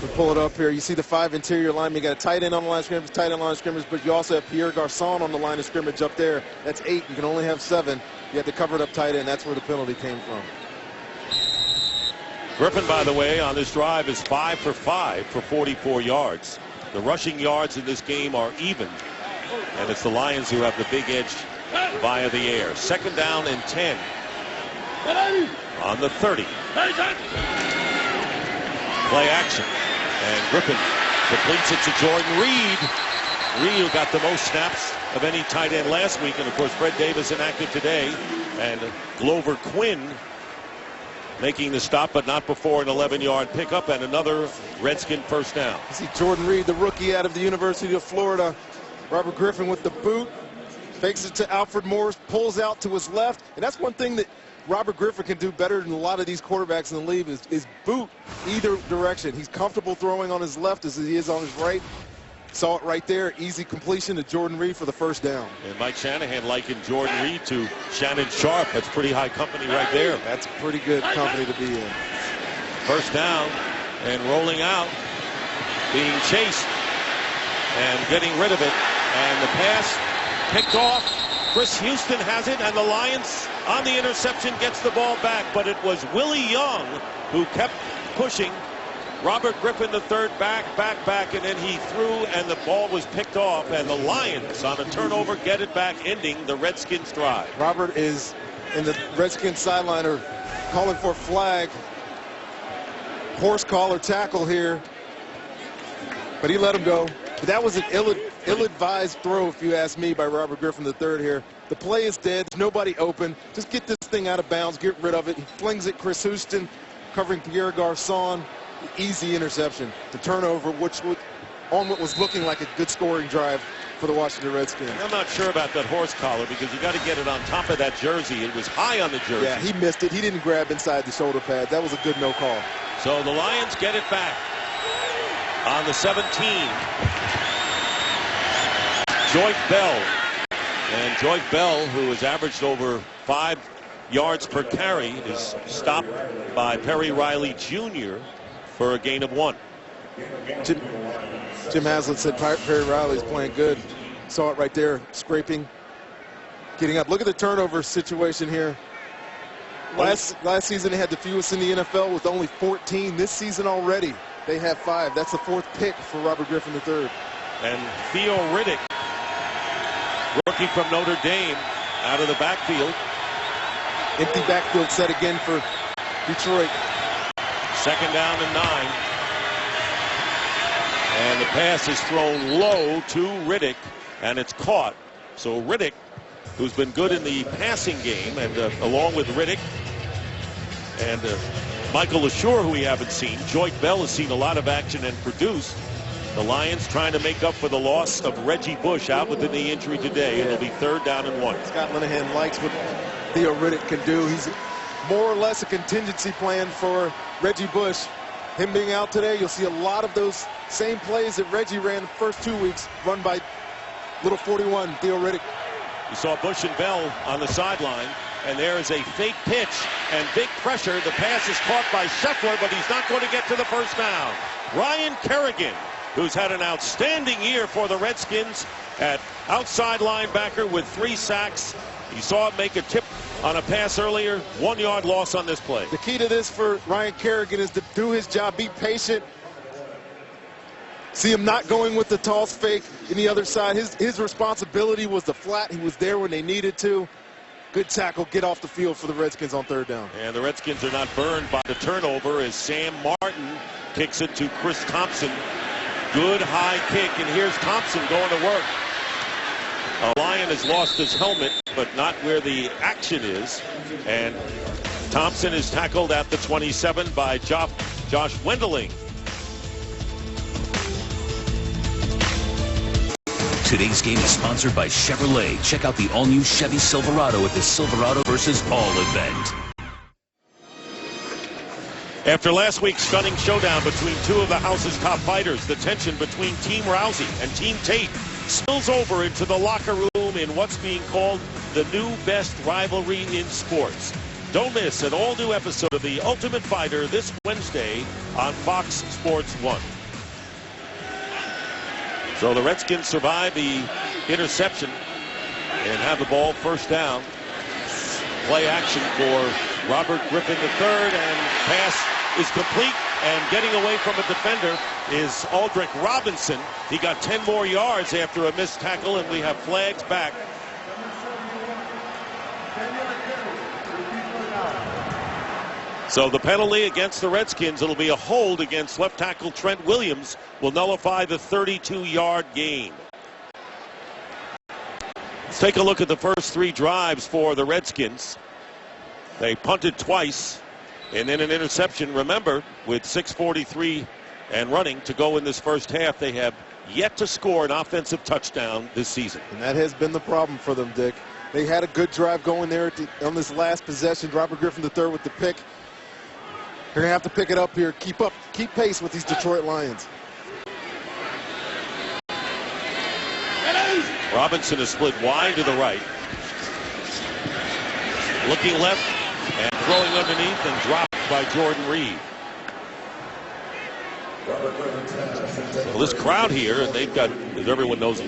S3: We pull it up here. You see the 5 interior linemen. You got a tight end on the line of scrimmage, tight end line of scrimmage, but you also have Pierre Garcon on the line of scrimmage up there. That's 8. You can only have 7. You have to cover it up tight end. That's where the penalty came from.
S1: Griffin, by the way, on this drive is 5 for 5 for 44 yards. The rushing yards in this game are even, and it's the Lions who have the big edge via the air. Second down and 10 on the 30. Play action, and Griffin completes it to Jordan Reed. Reed got the most snaps of any tight end last week, and of course Fred Davis inactive today, and Glover Quinn making the stop, but not before an 11-yard pickup and another Redskin first down.
S3: You see Jordan Reed, the rookie out of the University of Florida. Robert Griffin with the boot. fakes it to Alfred Morris, pulls out to his left, and that's one thing that Robert Griffin can do better than a lot of these quarterbacks in the league is boot either direction. He's comfortable throwing on his left as he is on his right. Saw it right there. Easy completion to Jordan Reed for the first down.
S1: And Mike Shanahan likened Jordan Reed to Shannon Sharp. That's pretty high company right there.
S3: That's pretty good company to be in.
S1: First down and rolling out, being chased and getting rid of it. And the pass picked off. Chris Houston has it, and the Lions on the interception gets the ball back. But it was Willie Young who kept pushing Robert Griffin III back, and then he threw, and the ball was picked off, and the Lions on a turnover get it back, ending the Redskins drive.
S3: Robert is in the Redskins sideline are calling for a flag. Horse collar tackle here, but he let him go. But that was an ill-advised throw, if you ask me, by Robert Griffin III here. The play is dead. There's nobody open. Just get this thing out of bounds. Get rid of it. He flings it. Chris Houston covering Pierre Garçon. Easy interception. The turnover, on what was looking like a good scoring drive for the Washington Redskins.
S1: I'm not sure about that horse collar because you got to get it on top of that jersey. It was high on the jersey.
S3: Yeah, he missed it. He didn't grab inside the shoulder pad. That was a good no call.
S1: So the Lions get it back on the 17. Joyce Bell. And Joyce Bell, who has averaged over 5 yards per carry, is stopped by Perry Riley Jr. for a gain of 1.
S3: Jim Haslett said Perry Riley's playing good. Saw it right there, scraping, getting up. Look at the turnover situation here. Last season they had the fewest in the NFL with only 14. This season already they have 5. That's the 4th pick for Robert Griffin III.
S1: And Theo Riddick, rookie from Notre Dame, out of the backfield.
S3: Empty backfield set again for Detroit.
S1: 2nd down and 9. And the pass is thrown low to Riddick, and it's caught. So Riddick, who's been good in the passing game, and along with Riddick and Michael LaSure, who we haven't seen, Joyce Bell has seen a lot of action and produced. The Lions trying to make up for the loss of Reggie Bush out with the knee injury today. It'll be 3rd down and 1.
S3: Scott Linehan likes what Theo Riddick can do. He's more or less a contingency plan for Reggie Bush. Him being out today, you'll see a lot of those same plays that Reggie ran the first 2 weeks run by little 41, Theo Riddick.
S1: You saw Bush and Bell on the sideline, and there is a fake pitch and big pressure. The pass is caught by Scheffler, but he's not going to get to the first down. Ryan Kerrigan, who's had an outstanding year for the Redskins at outside linebacker with 3 sacks. You saw him make a tip on a pass earlier. 1-yard loss on this play.
S3: The key to this for Ryan Kerrigan is to do his job, be patient. See him not going with the toss fake in the other side. His responsibility was the flat. He was there when they needed to. Good tackle, get off the field for the Redskins on 3rd down.
S1: And the Redskins are not burned by the turnover as Sam Martin kicks it to Chris Thompson. Good high kick, and here's Thompson going to work. A Lion has lost his helmet, but not where the action is. And Thompson is tackled at the 27 by Josh Wendeling.
S4: Today's game is sponsored by Chevrolet. Check out the all-new Chevy Silverado at the Silverado versus All event.
S1: After last week's stunning showdown between 2 of the house's top fighters, the tension between Team Rousey and Team Tate spills over into the locker room in what's being called the new best rivalry in sports. Don't miss an all-new episode of The Ultimate Fighter this Wednesday on Fox Sports 1. So the Redskins survive the interception and have the ball 1st down. Play action for Robert Griffin III, and pass is complete, and getting away from a defender is Aldrick Robinson. He got 10 more yards after a missed tackle, and we have flags back. So the penalty against the Redskins, it'll be a hold against left tackle Trent Williams, will nullify the 32-yard gain. Let's take a look at the first 3 drives for the Redskins. They punted twice and then an interception. Remember, with 6:43 and running to go in this first half, they have yet to score an offensive touchdown this season.
S3: And that has been the problem for them, Dick. They had a good drive going there on this last possession. Robert Griffin III with the pick. They're going to have to pick it up here. Keep pace with these Detroit Lions.
S1: Robinson is split wide to the right. Looking left and throwing underneath and dropped by Jordan Reed. Well, this crowd here, and they've got, as everyone knows,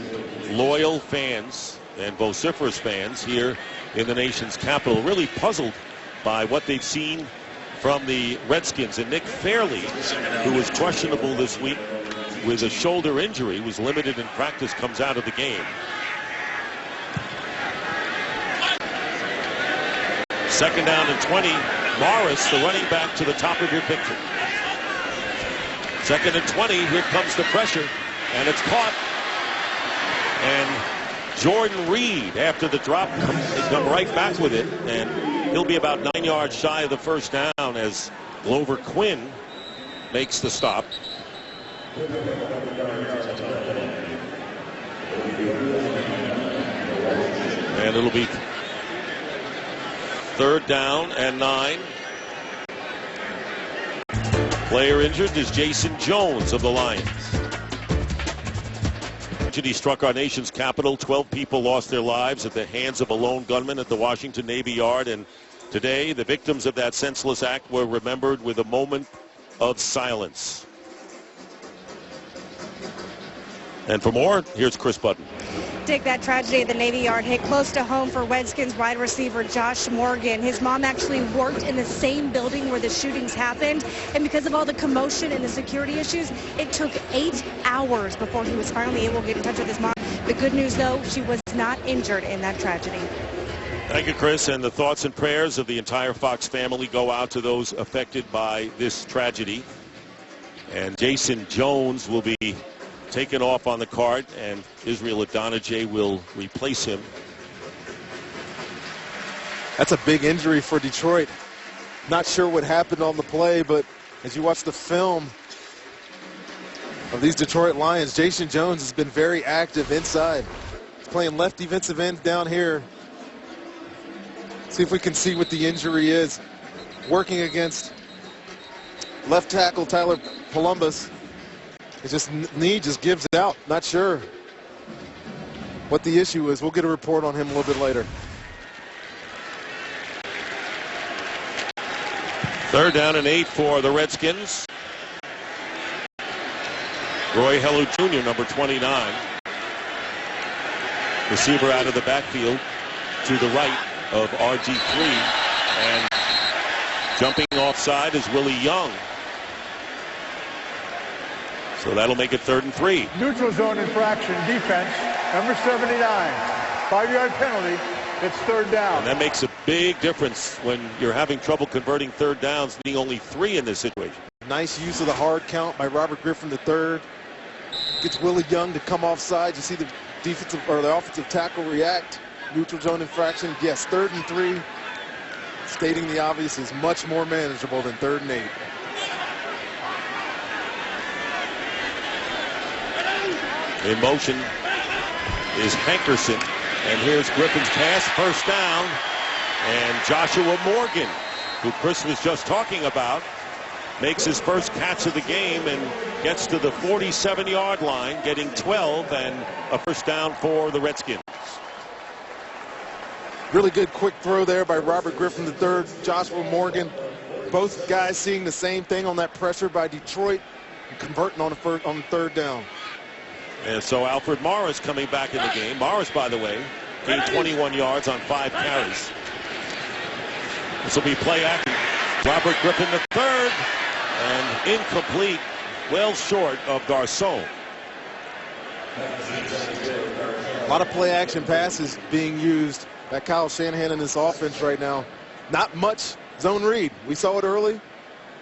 S1: loyal fans and vociferous fans here in the nation's capital, really puzzled by what they've seen from the Redskins. And Nick Fairley, who was questionable this week with a shoulder injury, was limited in practice, comes out of the game. Second down and 20. Morris, the running back, to the top of your picture. Second and 20. Here comes the pressure, and it's caught. And Jordan Reed, after the drop, come right back with it, and he'll be about 9 yards shy of the first down as Glover Quinn makes the stop. And it'll be third down and 9. Player injured is Jason Jones of the Lions. Tragedy struck our nation's capital. 12 people lost their lives at the hands of a lone gunman at the Washington Navy Yard. And today, the victims of that senseless act were remembered with a moment of silence. And for more, here's Chris Button.
S2: Dick, that tragedy at the Navy Yard hit close to home for Redskins wide receiver Josh Morgan. His mom actually worked in the same building where the shootings happened, and because of all the commotion and the security issues, it took 8 hours before he was finally able to get in touch with his mom. The good news, though, she was not injured in that tragedy.
S1: Thank you, Chris, and the thoughts and prayers of the entire Fox family go out to those affected by this tragedy. And Jason Jones will be taken off on the cart, and Israel Adonijah will replace him.
S3: That's a big injury for Detroit. Not sure what happened on the play, but as you watch the film of these Detroit Lions, Jason Jones has been very active inside. He's playing left defensive end down here. See if we can see what the injury is. Working against left tackle Tyler Columbus. It's just knee just gives out. Not sure what the issue is. We'll get a report on him a little bit later.
S1: Third down and 8 for the Redskins. Roy Hellu Jr., number 29. Receiver out of the backfield to the right of RG3. And jumping offside is Willie Young. So that'll make it 3rd and 3.
S5: Neutral zone infraction, defense, number 79. 5-yard penalty. It's third down.
S1: And that makes a big difference when you're having trouble converting third downs, being only 3 in this situation.
S3: Nice use of the hard count by Robert Griffin III. Gets Willie Young to come offside. You see the defensive or the offensive tackle react. Neutral zone infraction. Yes, 3rd and 3. Stating the obvious is much more manageable than 3rd and 8.
S1: In motion is Hankerson, and here's Griffin's pass, first down, and Joshua Morgan, who Chris was just talking about, makes his first catch of the game and gets to the 47-yard line, getting 12 and a first down for the Redskins.
S3: Really good quick throw there by Robert Griffin III, Joshua Morgan. Both guys seeing the same thing on that pressure by Detroit and converting on the 3rd down.
S1: And so Alfred Morris coming back in the game. Morris, by the way, gained 21 yards on 5 carries. This will be play action. Robert Griffin III, and incomplete, well short of Garcon.
S3: A lot of play action passes being used by Kyle Shanahan in this offense right now. Not much zone read. We saw it early.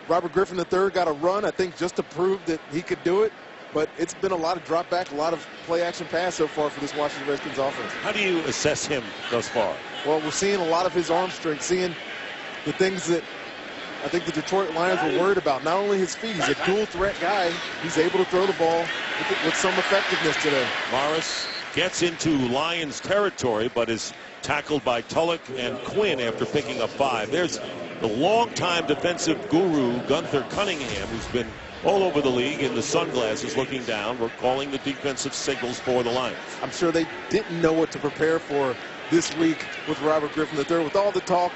S3: Robert Griffin III got a run, I think, just to prove that he could do it. But it's been a lot of drop back, a lot of play action pass so far for this Washington Redskins offense.
S1: How do you assess him thus far?
S3: Well, we're seeing a lot of his arm strength, seeing the things that I think the Detroit Lions were worried about not only his feet, he's a dual threat guy. He's able to throw the ball with some effectiveness today.
S1: Morris gets into Lions territory, but is tackled by Tulloch and Quinn after picking up 5. There's the longtime defensive guru, Gunther Cunningham, who's been all over the league in the sunglasses looking down. We're calling the defensive signals for the Lions.
S3: I'm sure they didn't know what to prepare for this week with Robert Griffin III. With all the talk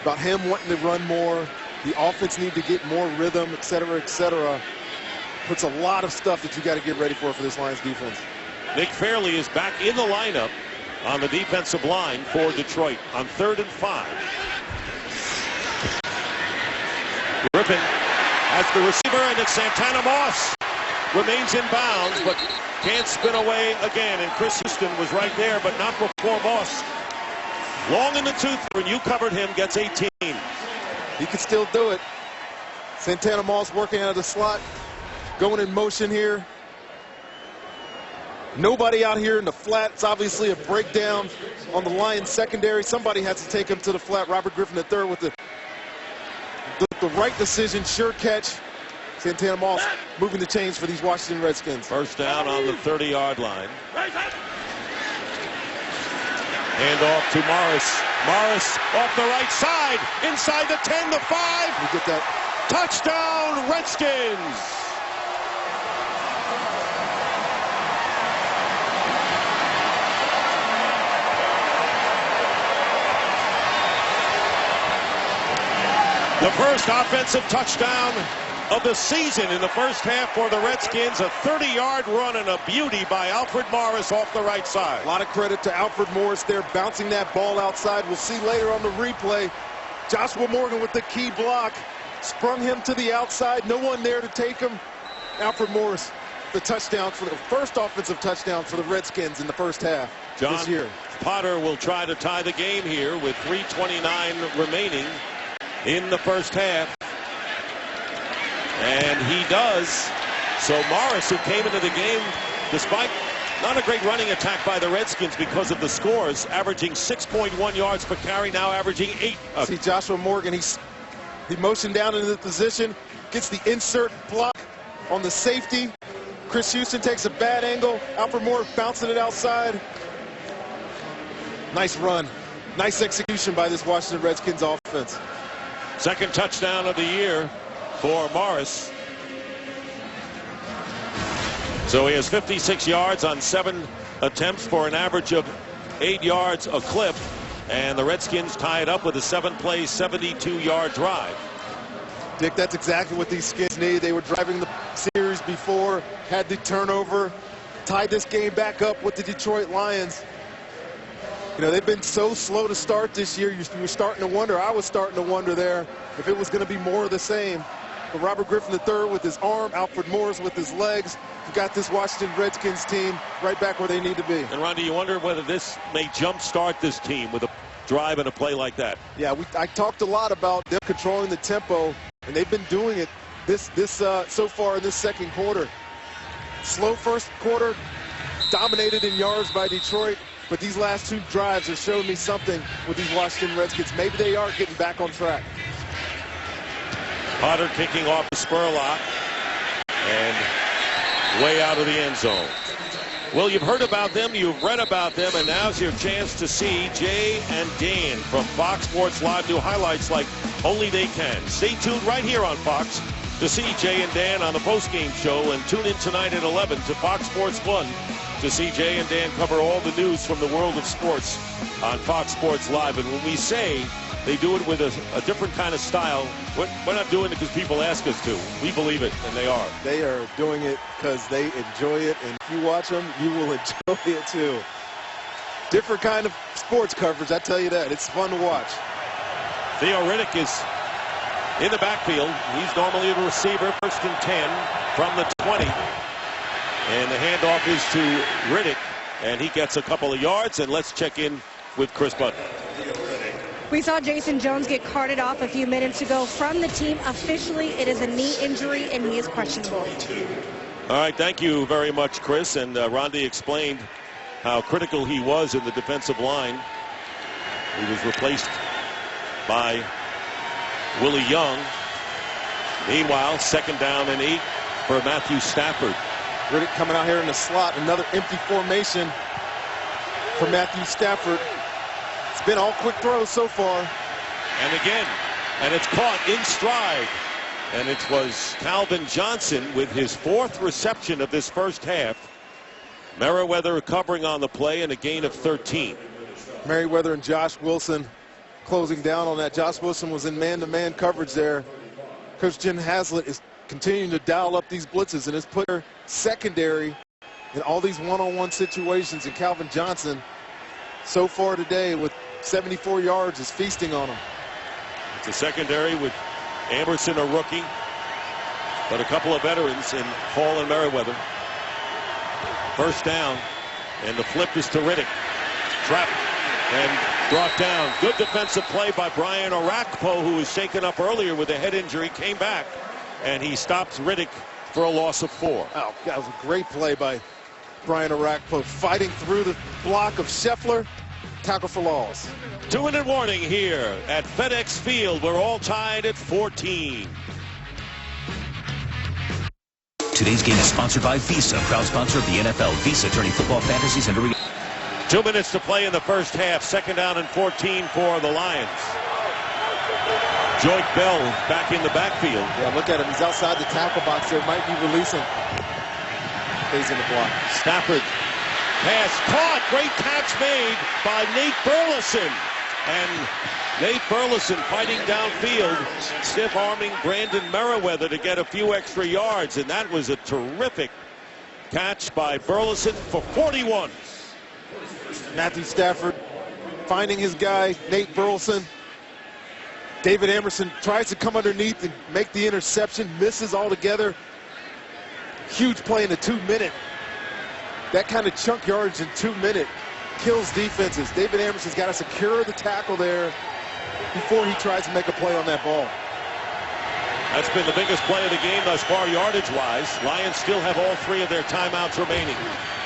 S3: about him wanting to run more, the offense need to get more rhythm, et cetera, puts a lot of stuff that you got to get ready for this Lions defense.
S1: Nick Fairley is back in the lineup on the defensive line for Detroit on 3rd and 5. Griffin has the receiver, and it's Santana Moss. Remains in bounds, but can't spin away again. And Chris Houston was right there, but not before Moss. Long in the tooth, when you covered him, gets 18.
S3: He can still do it. Santana Moss working out of the slot, going in motion here. Nobody out here in the flat. It's obviously a breakdown on the Lions secondary. Somebody has to take him to the flat. Robert Griffin III with the right decision, sure catch. Santana Moss moving the chains for these Washington Redskins.
S1: First down on the 30-yard line. Hand off to Morris. Morris off the right side, inside the 10, the 5.
S3: You get that.
S1: Touchdown, Redskins. The first offensive touchdown of the season in the first half for the Redskins. A 30-yard run and a beauty by Alfred Morris off the right side.
S3: A lot of credit to Alfred Morris there, bouncing that ball outside. We'll see later on the replay. Joshua Morgan with the key block. Sprung him to the outside. No one there to take him. Alfred Morris, the touchdown for the first offensive touchdown for the Redskins in the first half this year.
S1: Potter will try to tie the game here with 3:29 remaining in the first half. And he does. So Morris, who came into the game despite not a great running attack by the Redskins because of the scores, averaging 6.1 yards per carry, now averaging 8.
S3: See Joshua Morgan, he motioned down into the position, gets the insert block on the safety. Chris Houston takes a bad angle. Alfred Morris bouncing it outside. Nice run. Nice execution by this Washington Redskins offense.
S1: Second touchdown of the year for Morris. So he has 56 yards on 7 attempts for an average of 8 yards a clip. And the Redskins tie it up with a 7-play, 72-yard drive.
S3: Dick, that's exactly what these Skins need. They were driving the series before, had the turnover, tied this game back up with the Detroit Lions. You know, they've been so slow to start this year. You were starting to wonder, I was starting to wonder there, if it was going to be more of the same. But Robert Griffin III with his arm, Alfred Morris with his legs, you got this Washington Redskins team right back where they need to be.
S1: And Ronnie, you wonder whether this may jumpstart this team with a drive and a play like that.
S3: Yeah, I talked a lot about them controlling the tempo, and they've been doing it so far in this second quarter. Slow first quarter, dominated in yards by Detroit. But these last 2 drives have shown me something with these Washington Redskins. Maybe they are getting back on track.
S1: Potter kicking off the Spurlock and way out of the end zone. Well, you've heard about them, you've read about them, and now's your chance to see Jay and Dan from Fox Sports Live do highlights like only they can. Stay tuned right here on Fox to see Jay and Dan on the postgame show, and tune in tonight at 11 to Fox Sports 1 to see Jay and Dan cover all the news from the world of sports on Fox Sports Live. And when we say they do it with a different kind of style, we're not doing it because people ask us to. We believe it, and they are.
S3: They are doing it because they enjoy it, and if you watch them, you will enjoy it too. Different kind of sports coverage, I tell you that. It's fun to watch.
S1: Theo Riddick is in the backfield. He's normally the receiver, 1st and 10 from the 20. And the handoff is to Riddick, and he gets a couple of yards. And let's check in with Chris Button.
S2: We saw Jason Jones get carted off a few minutes ago from the team. Officially, it is a knee injury, and he is questionable.
S1: All right, thank you very much, Chris. And Rondi explained how critical he was in the defensive line. He was replaced by Willie Young. Meanwhile, 2nd down and 8 for Matthew Stafford.
S3: Riddick coming out here in the slot. Another empty formation for Matthew Stafford. It's been all quick throws so far.
S1: And again, and it's caught in stride. And it was Calvin Johnson with his 4th reception of this first half. Merriweather covering on the play and a gain of 13.
S3: Merriweather and Josh Wilson closing down on that. Josh Wilson was in man-to-man coverage there. Coach Jen Haslett is continuing to dial up these blitzes and has put her secondary in all these one-on-one situations. And Calvin Johnson, so far today with 74 yards, is feasting on them.
S1: It's a secondary with Amerson, a rookie, but a couple of veterans in Hall and Merriweather. 1st down, and the flip is to Riddick. Trapped and brought down. Good defensive play by Brian Orakpo, who was shaken up earlier with a head injury, came back, and he stops Riddick for a loss of 4.
S3: Oh, that was a great play by Brian Orakpo, fighting through the block of Scheffler. Tackle for loss.
S1: 2-minute warning here at FedEx Field. We're all tied at 14.
S4: Today's game is sponsored by Visa, proud sponsor of the NFL. Visa, turning football fantasies into reality.
S1: 2 minutes to play in the first half. 2nd down and 14 for the Lions. Joyke Bell back in the backfield.
S3: Yeah, look at him. He's outside the tackle box there. Might be releasing. Stays in the block.
S1: Stafford. Pass caught. Great catch made by Nate Burleson. And Nate Burleson fighting downfield, stiff-arming Brandon Merriweather to get a few extra yards. And that was a terrific catch by Burleson for 41.
S3: Matthew Stafford finding his guy, Nate Burleson. David Amerson tries to come underneath and make the interception, misses altogether. Huge play in the 2-minute. That kind of chunk yardage in 2 minutes kills defenses. David Amerson's got to secure the tackle there before he tries to make a play on that ball.
S1: That's been the biggest play of the game thus far, yardage-wise. Lions still have all 3 of their timeouts remaining.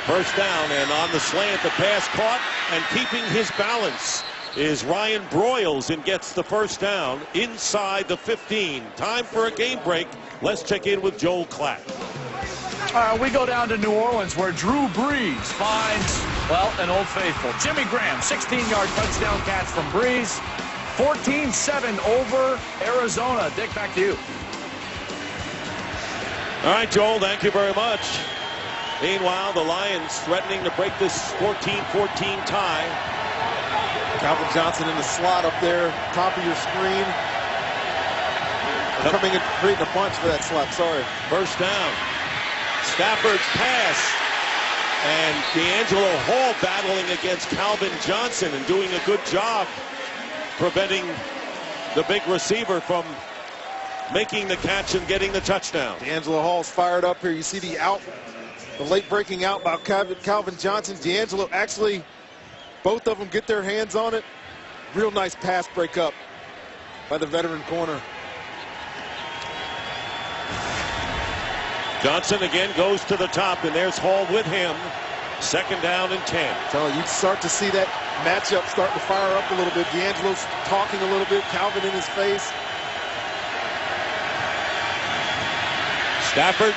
S1: 1st down, and on the slant, the pass caught, and keeping his balance is Ryan Broyles, and gets the 1st down inside the 15. Time for a game break. Let's check in with Joel Klatt.
S7: We go down to New Orleans, where Drew Brees finds, well, an old faithful. Jimmy Graham, 16-yard touchdown catch from Brees. 14-7 over Arizona. Dick, back to you.
S1: All right, Joel, thank you very much. Meanwhile, the Lions threatening to break this 14-14 tie.
S3: Calvin Johnson in the slot up there, top of your screen. Coming and creating a bunch for that slot, sorry.
S1: 1st down. Stafford's pass, and D'Angelo Hall battling against Calvin Johnson and doing a good job preventing the big receiver from making the catch and getting the touchdown.
S3: D'Angelo Hall's fired up here. You see the late breaking out by Calvin Johnson. D'Angelo actually, both of them get their hands on it. Real nice pass break up by the veteran corner.
S1: Johnson again goes to the top, and there's Hall with him. 2nd down and 10.
S3: So you start to see that matchup start to fire up a little bit. D'Angelo's talking a little bit, Calvin in his face.
S1: Stafford's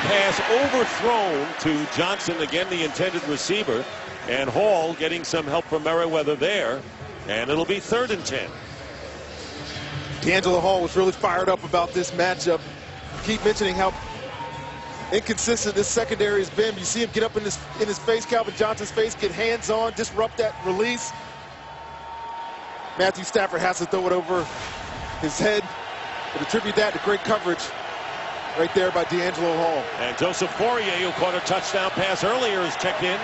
S1: pass overthrown to Johnson, again the intended receiver, and Hall getting some help from Merriweather there, and it'll be 3rd and 10.
S3: D'Angelo Hall was really fired up about this matchup. Keep mentioning how inconsistent this secondary has been. You see him get up in his face, Calvin Johnson's face, get hands on, disrupt that release. Matthew Stafford has to throw it over his head, but attribute that to great coverage right there by D'Angelo Hall.
S1: And Joseph Fourier, who caught a touchdown pass earlier, is checked in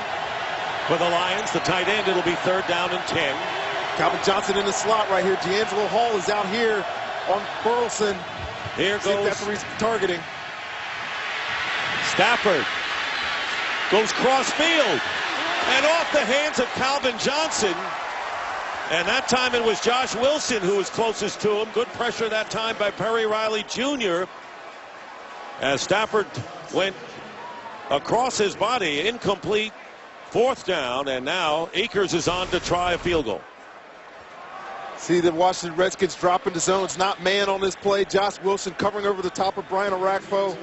S1: for the Lions. The tight end, it'll be 3rd down and 10.
S3: Calvin Johnson in the slot right here. D'Angelo Hall is out here on Burleson.
S1: Here goes.
S3: That's where he's targeting.
S1: Stafford goes cross field and off the hands of Calvin Johnson. And that time it was Josh Wilson who was closest to him. Good pressure that time by Perry Riley Jr. as Stafford went across his body, incomplete. 4th down, and now Akers is on to try a field goal.
S3: See the Washington Redskins drop into zones, not man on this play. Josh Wilson covering over the top of Brian Orakpo.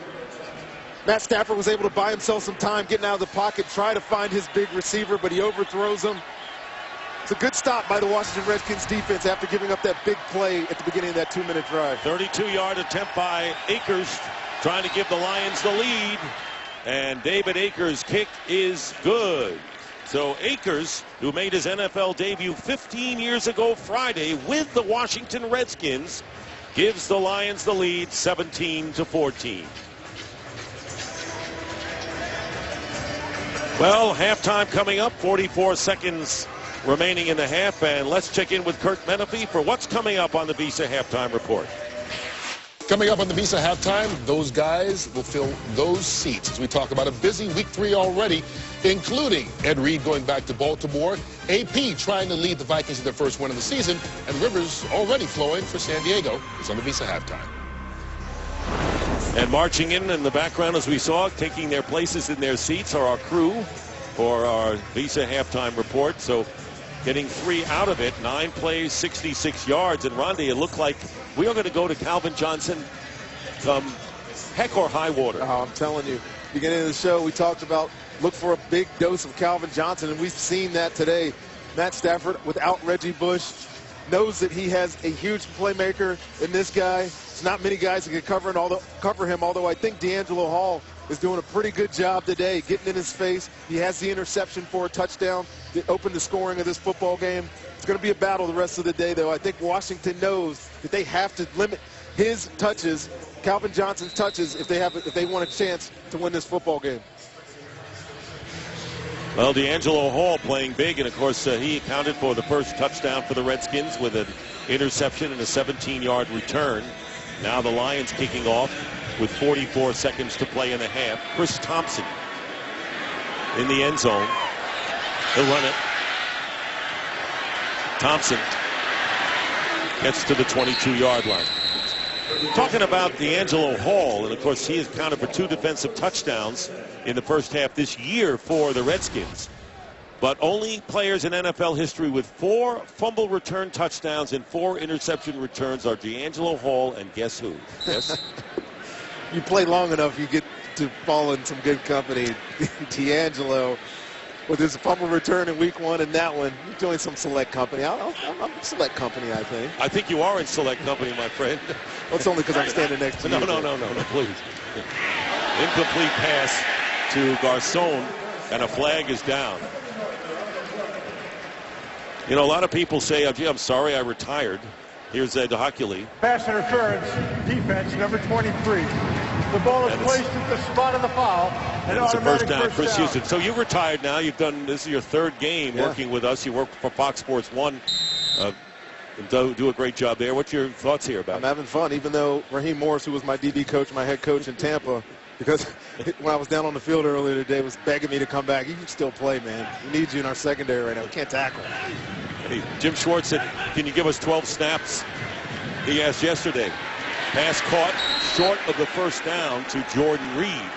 S3: Matt Stafford was able to buy himself some time getting out of the pocket, try to find his big receiver, but he overthrows him. It's a good stop by the Washington Redskins defense after giving up that big play at the beginning of that 2-minute drive.
S1: 32-yard attempt by Akers, trying to give the Lions the lead. And David Akers' kick is good. So Akers, who made his NFL debut 15 years ago Friday with the Washington Redskins, gives the Lions the lead 17-14. Well, halftime coming up, 44 seconds remaining in the half, and let's check in with Kurt Menefee for what's coming up on the Visa Halftime Report.
S6: Coming up on the Visa Halftime, those guys will fill those seats as we talk about a busy week 3 already, including Ed Reed going back to Baltimore, AP trying to lead the Vikings to their first win of the season, and Rivers already flowing for San Diego. It's on the Visa Halftime.
S1: And marching in the background, as we saw, taking their places in their seats, are our crew for our Visa Halftime Report. So getting 3 out of it, 9 plays, 66 yards. And Rondi, it looked like we are going to go to Calvin Johnson come heck or high water.
S3: Oh, I'm telling you, beginning of the show, we talked about look for a big dose of Calvin Johnson, and we've seen that today. Matt Stafford, without Reggie Bush, knows that he has a huge playmaker in this guy. There's not many guys that can cover him, although I think D'Angelo Hall is doing a pretty good job today, getting in his face. He has the interception for a touchdown that opened the scoring of this football game. It's going to be a battle the rest of the day, though. I think Washington knows that they have to limit his touches, Calvin Johnson's touches, if they want a chance to win this football game.
S1: Well, D'Angelo Hall playing big, and of course he accounted for the first touchdown for the Redskins with an interception and a 17-yard return. Now the Lions kicking off with 44 seconds to play in the half. Chris Thompson in the end zone. He'll run it. Thompson gets to the 22-yard line. Talking about D'Angelo Hall, and of course he has accounted for 2 defensive touchdowns in the first half this year for the Redskins. But only players in NFL history with 4 fumble return touchdowns and 4 interception returns are D'Angelo Hall, and guess who? Yes.
S3: You play long enough, you get to fall in some good company. D'Angelo, with his fumble return in week 1 and that one, you join some select company. I'm select company, I think.
S1: I think you are in select company, my friend.
S3: Well, it's only because I'm standing next to you.
S1: No, please. Incomplete pass to Garcon, and a flag is down. You know, a lot of people say, oh, gee, I'm sorry I retired. Here's Ed Hockley.
S5: Pass interference, defense, number 23. The ball is placed at the spot of the foul.
S1: And it's a first down, Chris Houston. So you retired now. You've done, this is your 3rd game working with us. You work for Fox Sports 1. Do a great job there. What's your thoughts here about it?
S3: I'm having fun, even though Raheem Morris, who was my DB coach, my head coach in Tampa, because when I was down on the field earlier today, was begging me to come back. You can still play, man. We need you in our secondary right now. We can't tackle.
S1: Hey, Jim Schwartz said, can you give us 12 snaps? He asked yesterday. Pass caught short of the first down to Jordan Reed.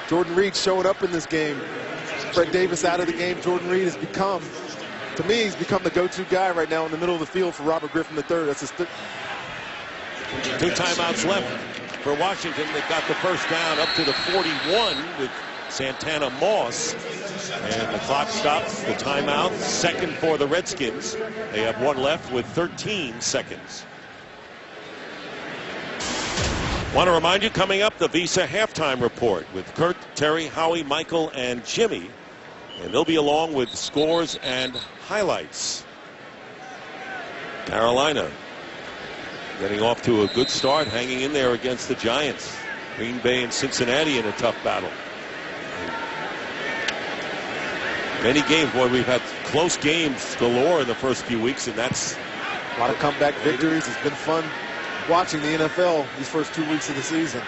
S3: Jordan Reed showing up in this game. Fred Davis out of the game. Jordan Reed has become, to me, he's become the go-to guy right now in the middle of the field for Robert Griffin III. That's his
S1: 2 timeouts left for Washington. They've got the first down up to the 41 with Santana Moss. And the clock stops. The timeout. 2nd for the Redskins. They have 1 left with 13 seconds. Want to remind you, coming up, the Visa Halftime Report with Kurt, Terry, Howie, Michael, and Jimmy. And they'll be along with scores and highlights. Carolina getting off to a good start, hanging in there against the Giants. Green Bay and Cincinnati in a tough battle. Many games, boy, we've had close games galore in the first few weeks, and that's
S3: a lot of comeback victories. It's been fun watching the NFL these first 2 weeks of the season.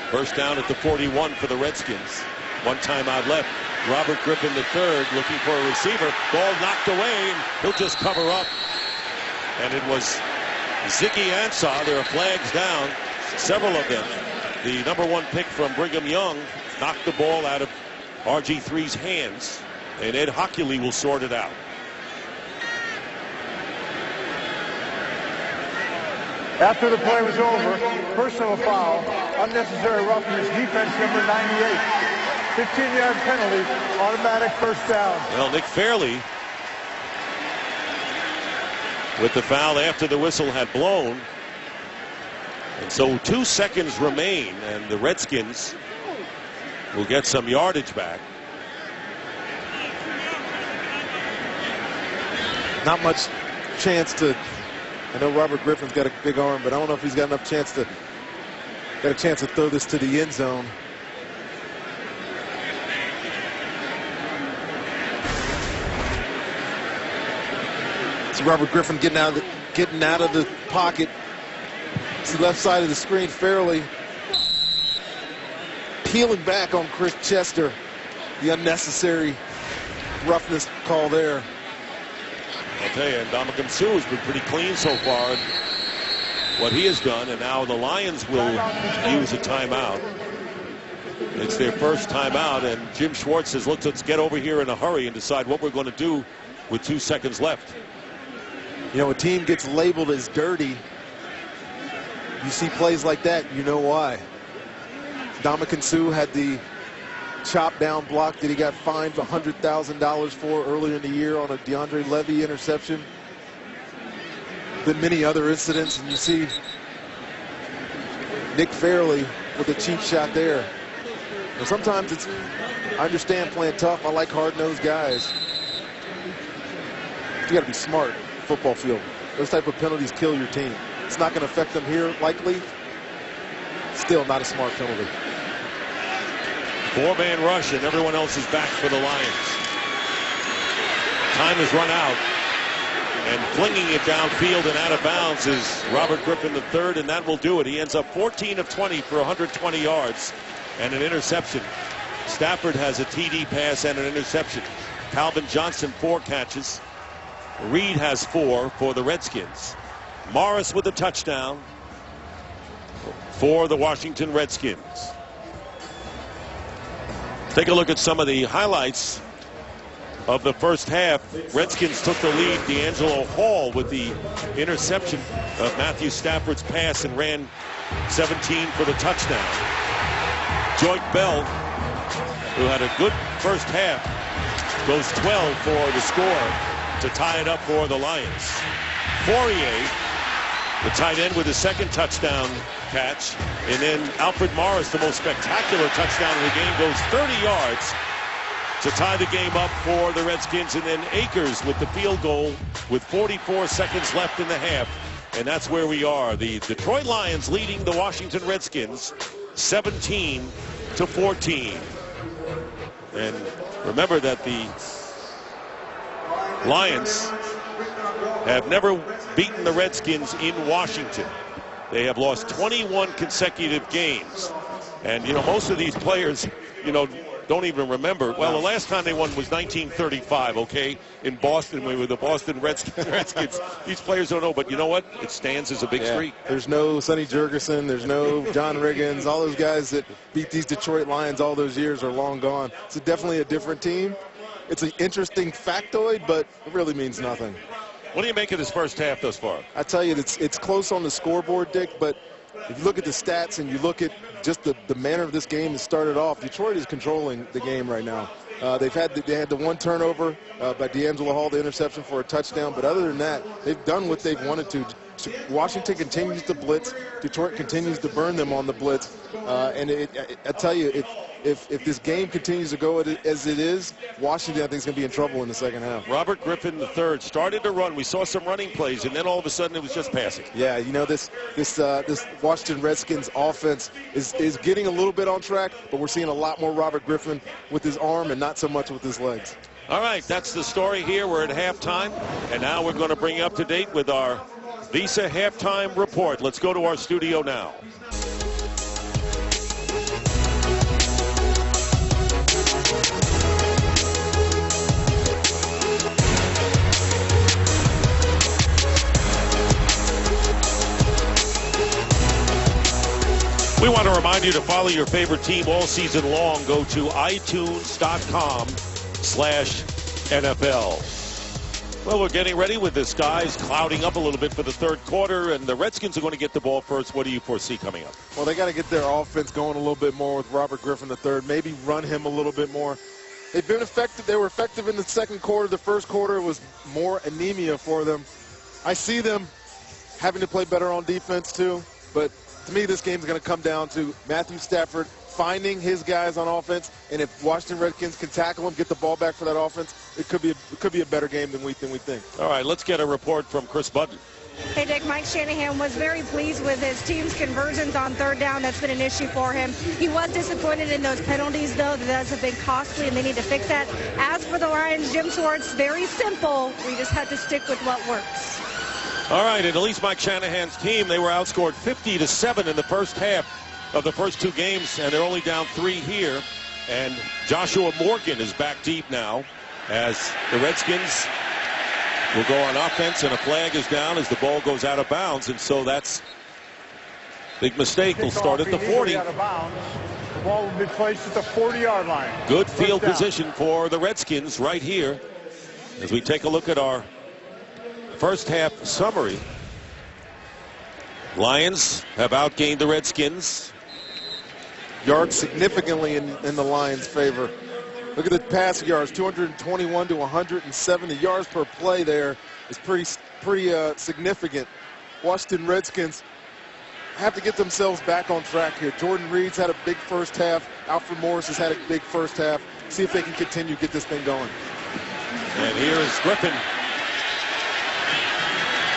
S1: First down at the 41 for the Redskins. 1 timeout left. Robert Griffin III looking for a receiver. Ball knocked away, and he'll just cover up. And it was Ziggy Ansah. There are flags down, several of them. The number 1 pick from Brigham Young knocked the ball out of RG3's hands, and Ed Hockley will sort it out.
S5: After the play was over, personal foul, unnecessary roughness, defense number 98. 15-yard penalty, automatic first down.
S1: Well, Nick Fairley with the foul after the whistle had blown. And so 2 seconds remain, and the Redskins will get some yardage back.
S3: Not much chance to. I know Robert Griffin's got a big arm, but I don't know if he's got enough chance to throw this to the end zone. See Robert Griffin getting out of the pocket. It's the left side of the screen. Fairley peeling back on Chris Chester. The unnecessary roughness call there.
S1: I'll tell you, Ndamukong Suh has been pretty clean so far in what he has done, and now the Lions will use a timeout. It's their first timeout, and Jim Schwartz says, look, let's get over here in a hurry and decide what we're going to do with 2 seconds left.
S3: You know, a team gets labeled as dirty. You see plays like that, you know why. Ndamukong Suh had the chop down block that he got fined $100,000 for earlier in the year on a DeAndre Levy interception. Been many other incidents, and you see Nick Fairley with a cheap shot there. And sometimes I understand playing tough. I like hard-nosed guys. You got to be smart. Football field. Those type of penalties kill your team. It's not going to affect them here, likely. Still not a smart penalty.
S1: 4-man rush, and everyone else is back for the Lions. Time has run out, and flinging it downfield and out of bounds is Robert Griffin III, and that will do it. He ends up 14 of 20 for 120 yards and an interception. Stafford has a TD pass and an interception. Calvin Johnson 4 catches. Reed has 4 for the Redskins. Morris with a touchdown for the Washington Redskins. Take a look at some of the highlights of the first half. Redskins took the lead. D'Angelo Hall with the interception of Matthew Stafford's pass and ran 17 for the touchdown. Joyke Bell, who had a good first half, goes 12 for the score to tie it up for the Lions. Fourier, the tight end, with his second touchdown catch. And then Alfred Morris, the most spectacular touchdown of the game, goes 30 yards to tie the game up for the Redskins. And then Akers with the field goal with 44 seconds left in the half. And that's where we are. The Detroit Lions leading the Washington Redskins 17-14. And remember that the Lions have never beaten the Redskins in Washington. They have lost 21 consecutive games. And, you know, most of these players, you know, don't even remember. Well, the last time they won was 1935, okay, in Boston. We were the Boston Redskins. These players don't know, but you know what? It stands as a big streak.
S3: There's no Sonny Jurgensen. There's no John Riggins. All those guys that beat these Detroit Lions all those years are long gone. It's definitely a different team. It's an interesting factoid, but it really means nothing.
S1: What do you make of this first half thus far?
S3: I tell you, it's close on the scoreboard, Dick, but if you look at the stats and you look at just the manner of this game that started off, Detroit is controlling the game right now. They had the one turnover by D'Angelo Hall, the interception for a touchdown, but other than that, they've done what they've wanted to. Washington continues to blitz. Detroit continues to burn them on the blitz. And I tell you, if this game continues to go as it is, Washington, I think, is going to be in trouble in the second half.
S1: Robert Griffin III started to run. We saw some running plays, and then all of a sudden it was just passing.
S3: Yeah, you know, this Washington Redskins offense is getting a little bit on track, but we're seeing a lot more Robert Griffin with his arm and not so much with his legs.
S1: All right, that's the story here. We're at halftime, and now we're going to bring you up to date with our Visa halftime report. Let's go to our studio now. We want to remind you to follow your favorite team all season long. Go to iTunes.com/NFL. Well, we're getting ready with the skies clouding up a little bit for the third quarter, and the Redskins are going to get the ball first. What do you foresee coming up?
S3: Well, they got to get their offense going a little bit more with Robert Griffin III. Maybe run him a little bit more. They've been effective. They were effective in the second quarter. The first quarter was more anemia for them. I see them having to play better on defense too, but to me this game's going to come down to Matthew Stafford finding his guys on offense, and if Washington Redskins can tackle him, get the ball back for that offense, it could be a better game than we think.
S1: All right, let's get a report from Chris Button.
S2: Hey, Dick, Mike Shanahan was very pleased with his team's conversions on third down. That's been an issue for him. He was disappointed in those penalties, though. Those have been costly, and they need to fix that. As for the Lions, Jim Schwartz, very simple. We just had to stick with what works.
S1: All right, and at least Mike Shanahan's team, they were outscored 50-7 in the first half of the first two games, and they're only down 3 here. And Joshua Morgan is back deep now as the Redskins will go on offense, and a flag is down as the ball goes out of bounds, and so that's a big mistake. Will start at the 40.
S5: Out of bounds. The ball will be placed at the 40-yard line.
S1: Good field position for the Redskins right here as we take a look at our first half summary. Lions have outgained the Redskins.
S3: Yards significantly in the Lions' favor. Look at the passing yards, 221 to 107. The yards per play there is pretty significant. Washington Redskins have to get themselves back on track here. Jordan Reed's had a big first half. Alfred Morris has had a big first half. See if they can continue to get this thing going.
S1: And here is Griffin.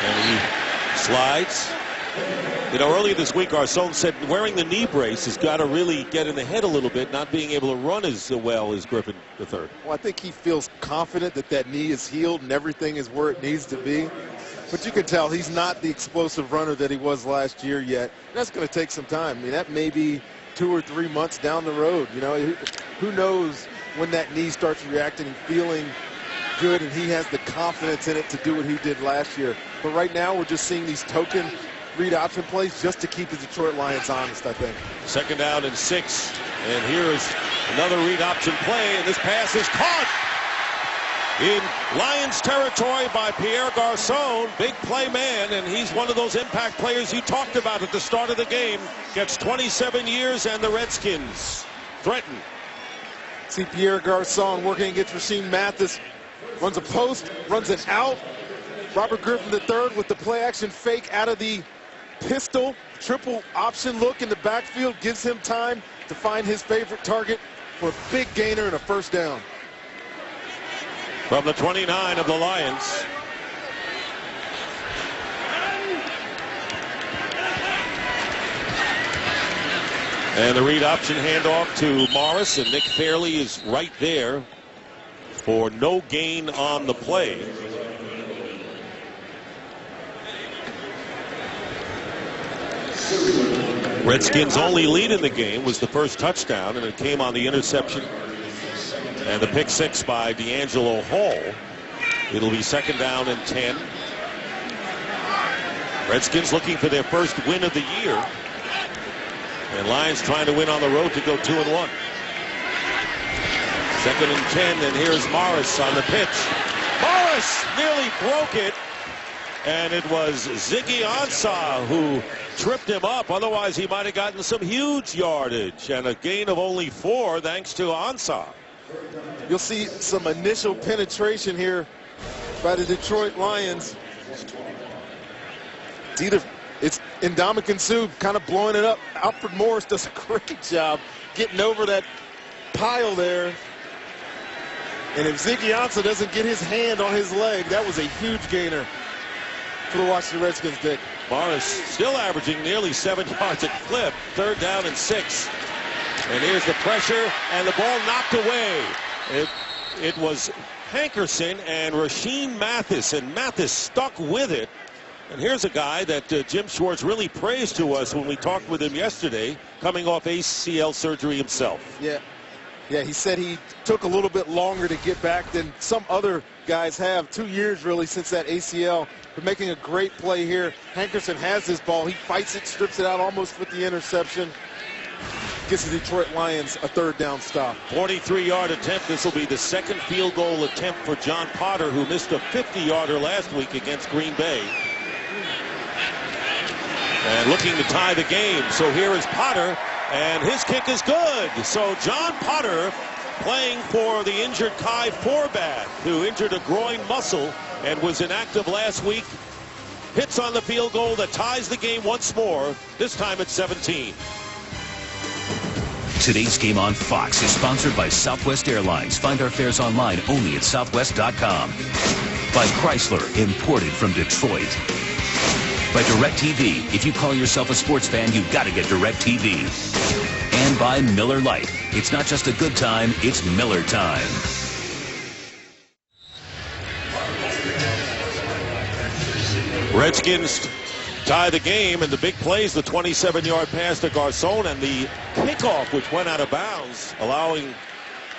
S1: And he slides. You know, earlier this week, Arcone said wearing the knee brace has got to really get in the head a little bit, not being able to run as well as Griffin III.
S3: Well, I think he feels confident that that knee is healed and everything is where it needs to be. But you can tell he's not the explosive runner that he was last year yet. That's going to take some time. I mean, that may be 2 or 3 months down the road. You know, who knows when that knee starts reacting and feeling good and he has the confidence in it to do what he did last year. But right now we're just seeing these token read option plays just to keep the Detroit Lions honest, I think.
S1: Second down and 6. And here is another read option play, and this pass is caught in Lions territory by Pierre Garçon. Big play man, and he's one of those impact players you talked about at the start of the game. Gets 27 years, and the Redskins threaten.
S3: See Pierre Garçon working against Rasheem Mathis. Runs a post, runs it out. Robert Griffin III with the play action fake out of the pistol. Triple option look in the backfield gives him time to find his favorite target for a big gainer and a first down.
S1: From the 29 of the Lions. And the read option handoff to Morris, and Nick Fairley is right there for no gain on the play. Redskins' only lead in the game was the first touchdown, and it came on the interception and the pick 6 by D'Angelo Hall. It'll be second down and 10. Redskins looking for their first win of the year, and Lions trying to win on the road to go 2-1. Second and 10, and here's Morris on the pitch. Morris nearly broke it, and it was Ziggy Ansah who tripped him up. Otherwise, he might have gotten some huge yardage, and a gain of only 4 thanks to Ansah.
S3: You'll see some initial penetration here by the Detroit Lions. It's Ndamukong Suh kind of blowing it up. Alfred Morris does a great job getting over that pile there. And if Ziggy Ansah doesn't get his hand on his leg, that was a huge gainer for the Washington Redskins, Dick.
S1: Morris still averaging nearly 7 yards a clip. Third down and 6. And here's the pressure, and the ball knocked away. It was Hankerson and Rasheem Mathis, and Mathis stuck with it. And here's a guy that Jim Schwartz really praised to us when we talked with him yesterday, coming off ACL surgery himself.
S3: Yeah, he said he took a little bit longer to get back than some other guys have. 2 years, really, since that ACL. But making a great play here. Hankerson has this ball. He fights it, strips it out almost with the interception. gets the Detroit Lions a third down stop.
S1: 43-yard attempt. This will be the second field goal attempt for John Potter, who missed a 50-yarder last week against Green Bay. And looking to tie the game. So here is Potter, and his kick is good. So John Potter, playing for the injured Kai Forbath, who injured a groin muscle and was inactive last week, hits on the field goal that ties the game once more, this time at 17.
S4: Today's game on Fox is sponsored by Southwest Airlines. Find our fares online only at southwest.com. By Chrysler, imported from Detroit. By DirecTV. If you call yourself a sports fan, you've got to get DirecTV. And by Miller Lite. It's not just a good time, it's Miller time.
S1: Redskins tie the game, and the big plays, the 27-yard pass to Garcon and the kickoff, which went out of bounds, allowing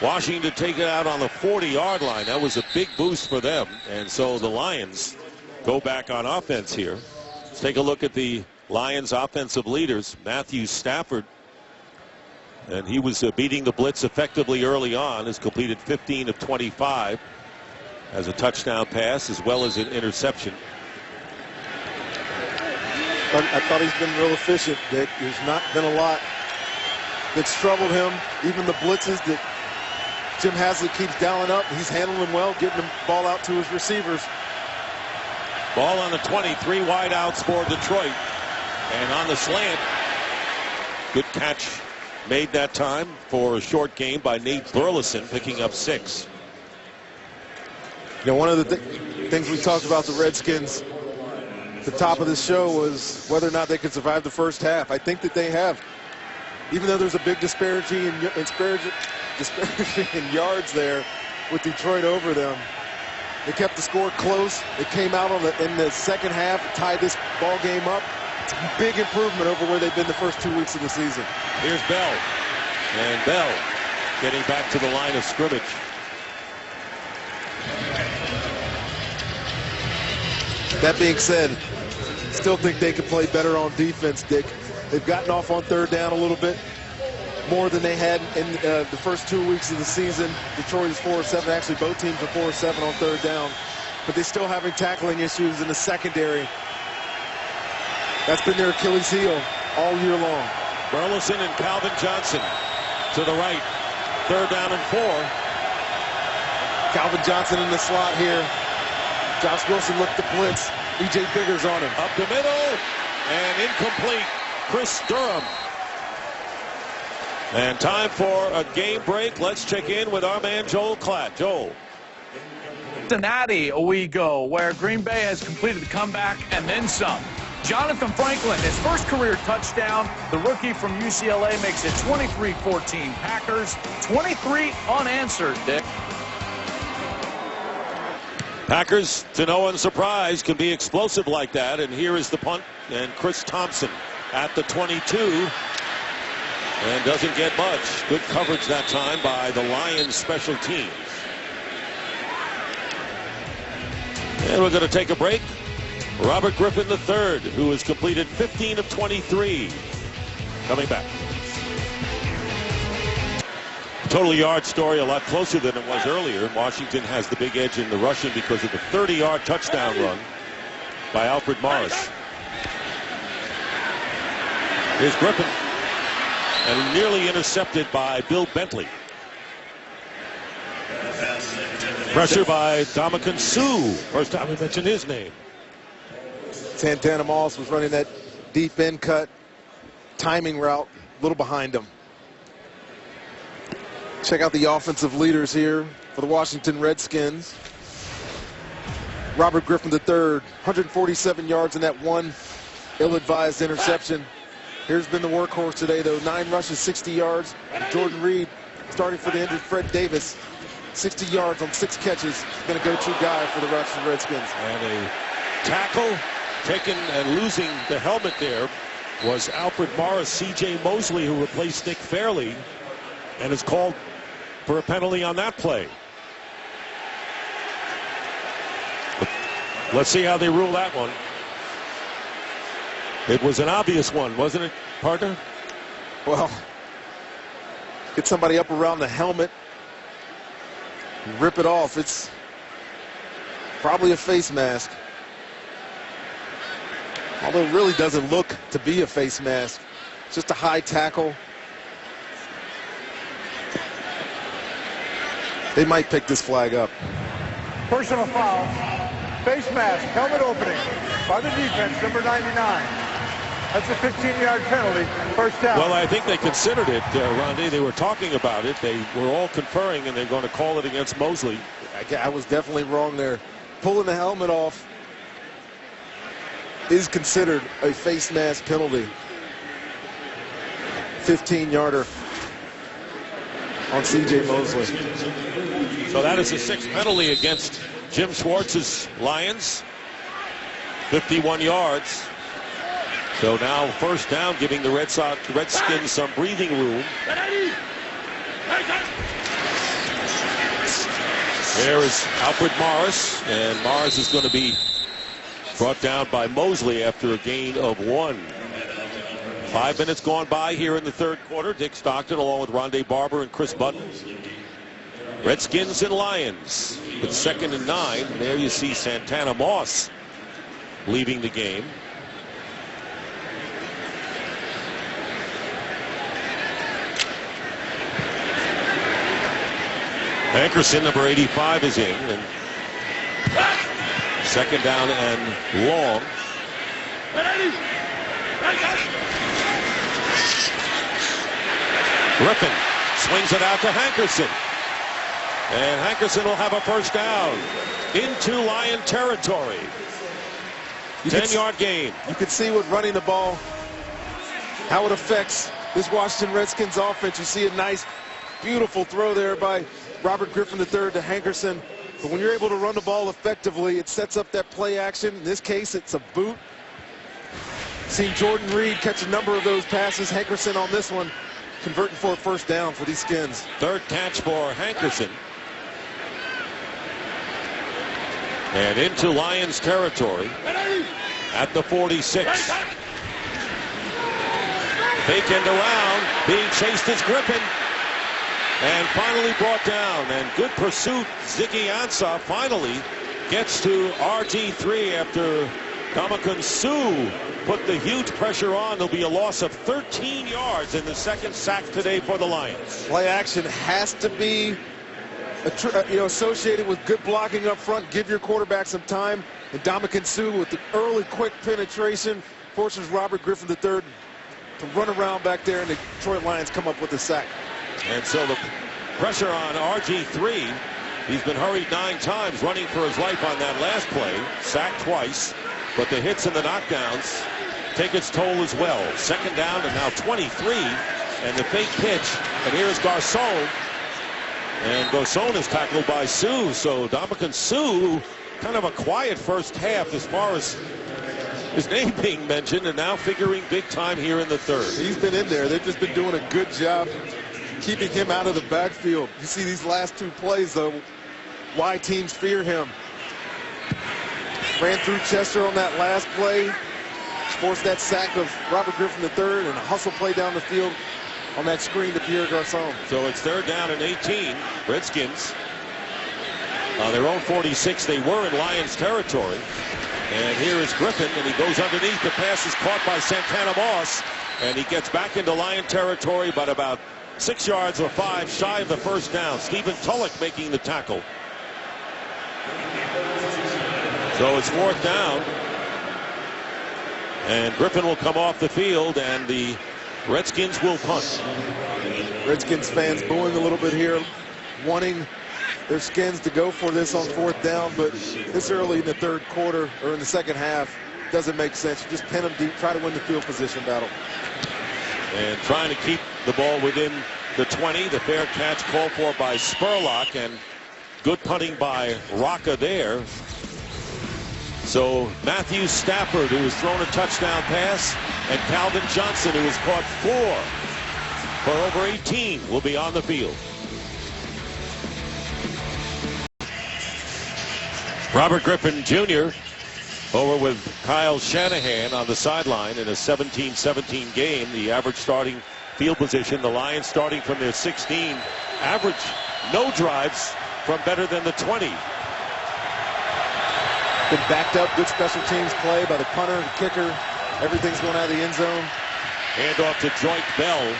S1: Washington to take it out on the 40-yard line. That was a big boost for them, and so the Lions go back on offense here. Let's take a look at the Lions offensive leaders. Matthew Stafford, and he was beating the blitz effectively early on, has completed 15 of 25 as a touchdown pass as well as an interception.
S3: I thought he's been real efficient, Dick. There's not been a lot that's troubled him. Even the blitzes that Jim Haslett keeps dialing up, he's handling them well, getting the ball out to his receivers.
S1: Ball on the 23, wide outs for Detroit. And on the slant, good catch made that time for a short gain by Nate Burleson, picking up 6.
S3: You know, one of the things we talked about the Redskins at the top of the show was whether or not they could survive the first half. I think that they have. Even though there's a big disparity in yards there with Detroit over them, they kept the score close. It came out in the second half, tied this ball game up. It's a big improvement over where they've been the first 2 weeks of the season.
S1: Here's Bell. And Bell getting back to the line of scrimmage.
S3: That being said, still think they could play better on defense, Dick. They've gotten off on third down a little bit more than they had in the first 2 weeks of the season. Detroit is 4-7. Actually, both teams are 4-7 on third down. But they're still having tackling issues in the secondary. That's been their Achilles heel all year long.
S1: Burleson and Calvin Johnson to the right. Third down and 4.
S3: Calvin Johnson in the slot here. Josh Wilson looked to blitz. E.J. Bigger's on him.
S1: Up the middle and incomplete. Chris Durham. And time for a game break. Let's check in with our man Joel Klatt. Joel.
S7: Cincinnati we go, where Green Bay has completed the comeback and then some. Jonathan Franklin, his first career touchdown. The rookie from UCLA makes it 23-14 Packers. 23 unanswered, Dick.
S1: Packers, to no one's surprise, can be explosive like that. And here is the punt. And Chris Thompson at the 22. And doesn't get much. Good coverage that time by the Lions special teams. And we're going to take a break. Robert Griffin III, who has completed 15 of 23. Coming back. Total yard story a lot closer than it was earlier. Washington has the big edge in the rushing because of the 30-yard touchdown run by Alfred Morris. Here's Griffin. And nearly intercepted by Bill Bentley. Pressure by Dominican Sue. First time we mentioned his name.
S3: Santana Moss was running that deep end cut timing route, a little behind him. Check out the offensive leaders here for the Washington Redskins. Robert Griffin III, 147 yards in that one ill-advised interception. Here's been the workhorse today, though. 9 rushes, 60 yards. Jordan Reed, starting for the injured Fred Davis, 60 yards on 6 catches. He's been a go-to guy for the Washington Redskins.
S1: And a tackle taken and losing the helmet there was Alfred Morris. C.J. Mosley, who replaced Nick Fairley, and is called for a penalty on that play. Let's see how they rule that one. It was an obvious one, wasn't it, partner?
S3: Well, get somebody up around the helmet and rip it off. It's probably a face mask. Although it really doesn't look to be a face mask. It's just a high tackle. They might pick this flag up.
S5: Personal foul, face mask, helmet opening by the defense, number 99. That's a 15-yard penalty, first down.
S1: Well, I think they considered it, Rondi. They were talking about it. They were all conferring, and they're going to call it against Mosley.
S3: I was definitely wrong there. Pulling the helmet off is considered a face mask penalty. 15-yarder on C.J. Mosley.
S1: So that is the 6th penalty against Jim Schwartz's Lions. 51 yards. So now first down, giving the Redskins some breathing room. There is Alfred Morris, and Morris is going to be brought down by Mosley after a gain of 1. 5 minutes gone by here in the third quarter. Dick Stockton along with Rondé Barber and Chris Button. Redskins and Lions with 2nd and 9. And there you see Santana Moss leaving the game. Hankerson, number 85, is in. And 2nd down and long. Griffin swings it out to Hankerson. And Hankerson will have a first down into Lion territory. 10-yard gain.
S3: You can see with running the ball how it affects this Washington Redskins offense. You see a nice, beautiful throw there by Robert Griffin III to Hankerson. But when you're able to run the ball effectively, it sets up that play action. In this case, it's a boot. Seen Jordan Reed catch a number of those passes. Hankerson on this one, converting for a first down for these Skins.
S1: 3rd catch for Hankerson. And into Lions territory at the 46. Fake end around, being chased is Griffin. And finally brought down. And good pursuit. Ziggy Ansah finally gets to RG3 after Ndamukong Suh put the huge pressure on. There'll be a loss of 13 yards in the 2nd sack today for the Lions.
S3: Play action has to be associated with good blocking up front. Give your quarterback some time. And Ndamukong Suh with the early quick penetration forces Robert Griffin III to run around back there, and the Detroit Lions come up with the sack.
S1: And so the pressure on RG3. He's been hurried 9 times, running for his life on that last play. Sacked twice, but the hits and the knockdowns take its toll as well. 2nd down and now 23, and the fake pitch. And here's Garcon. And Garcon is tackled by Suh. So Ndamukong Suh, kind of a quiet first half as far as his name being mentioned, and now figuring big time here in the 3rd.
S3: He's been in there. They've just been doing a good job keeping him out of the backfield. You see these last 2 plays, though, why teams fear him. Ran through Chester on that last play, forced that sack of Robert Griffin III, and a hustle play down the field on that screen to Pierre Garcon.
S1: So it's 3rd down and 18. Redskins on their own 46. They were in Lions territory. And here is Griffin, and he goes underneath. The pass is caught by Santana Moss, and he gets back into Lion territory, but about 6 yards or 5 shy of the first down. Stephen Tulloch making the tackle. So it's 4th down. And Griffin will come off the field, and the Redskins will punt.
S3: Redskins fans booing a little bit here, wanting their Skins to go for this on 4th down, but this early in the 3rd quarter, or in the 2nd half, doesn't make sense. You just pin them deep, try to win the field position battle.
S1: And trying to keep the ball within the 20. The fair catch called for by Spurlock, and good punting by Rocca there. So Matthew Stafford, who has thrown a touchdown pass, and Calvin Johnson, who has caught 4 for over 18, will be on the field. Robert Griffin Jr. over with Kyle Shanahan on the sideline in a 17-17 game. The average starting field position. The Lions starting from their 16, average no drives from better than the 20.
S3: Been backed up, good special teams play by the punter, the kicker. Everything's going out of the end zone.
S1: Hand off to Joyce Bell.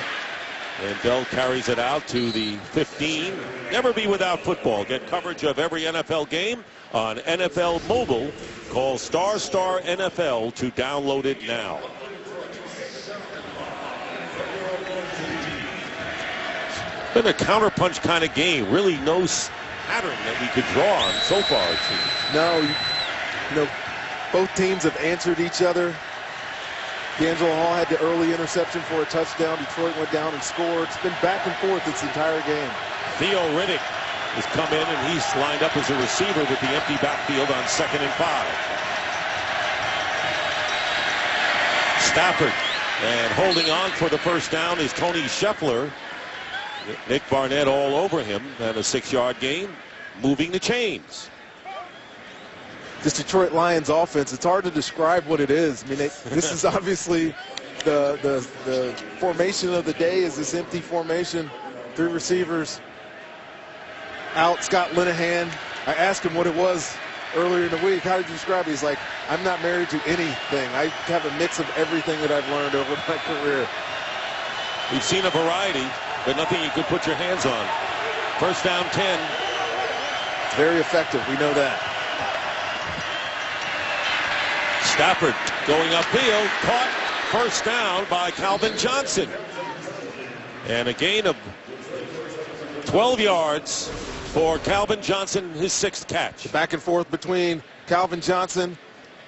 S1: And Bell carries it out to the 15. Never be without football. Get coverage of every NFL game on NFL Mobile. Call ** NFL to download it now. Been a counterpunch kind of game. Really no pattern that we could draw on so far, it seems.
S3: No, you know, both teams have answered each other. D'Angelo Hall had the early interception for a touchdown. Detroit went down and scored. It's been back and forth this entire game.
S1: Theo Riddick has come in, and he's lined up as a receiver with the empty backfield on 2nd and 5. Stafford, and holding on for the first down is Tony Scheffler. Nick Barnett all over him, and a 6-yard gain, moving the chains.
S3: This Detroit Lions offense, it's hard to describe what it is. I mean, this is obviously the formation of the day is this empty formation. 3 receivers out. Scott Linehan, I asked him what it was earlier in the week. How did you describe it? He's like, I'm not married to anything. I have a mix of everything that I've learned over my career.
S1: We've seen a variety, but nothing you could put your hands on. First down 10.
S3: It's very effective. We know that.
S1: Stafford going upfield, caught, first down by Calvin Johnson. And a gain of 12 yards for Calvin Johnson, his 6th catch.
S3: Back and forth between Calvin Johnson,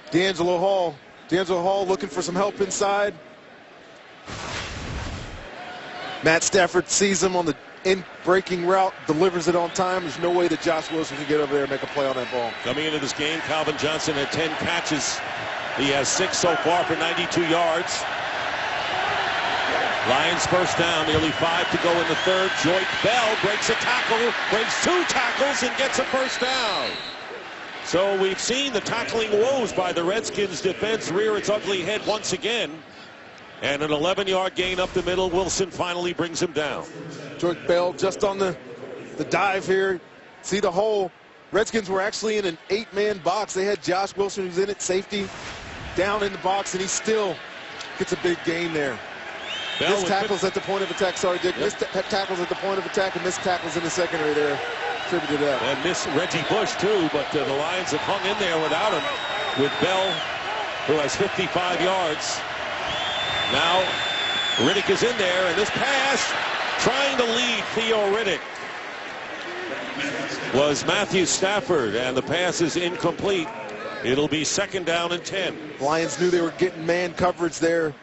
S3: D'Angelo Hall. D'Angelo Hall looking for some help inside. Matt Stafford sees him on the in-breaking route, delivers it on time. There's no way that Josh Wilson can get over there and make a play on that ball.
S1: Coming into this game, Calvin Johnson had 10 catches. He has 6 so far for 92 yards. Lions first down, nearly 5 to go in the 3rd. Joyce Bell breaks a tackle, breaks 2 tackles, and gets a first down. So we've seen the tackling woes by the Redskins defense rear its ugly head once again. And an 11-yard gain up the middle. Wilson finally brings him down.
S3: Joyce Bell just on the dive here. See the hole. Redskins were actually in an 8-man box. They had Josh Wilson, who's in at safety, down in the box, and he still gets a big gain there. Missed tackles at the point of attack. Sorry, Dick. Yep. Missed tackles at the point of attack and missed tackles in the secondary there. Attributed that.
S1: And miss Reggie Bush, too, but the Lions have hung in there without him, with Bell, who has 55 yards. Now, Riddick is in there, and this pass, trying to lead Theo Riddick, was Matthew Stafford, and the pass is incomplete. It'll be 2nd down and 10.
S3: Lions knew they were getting man coverage there.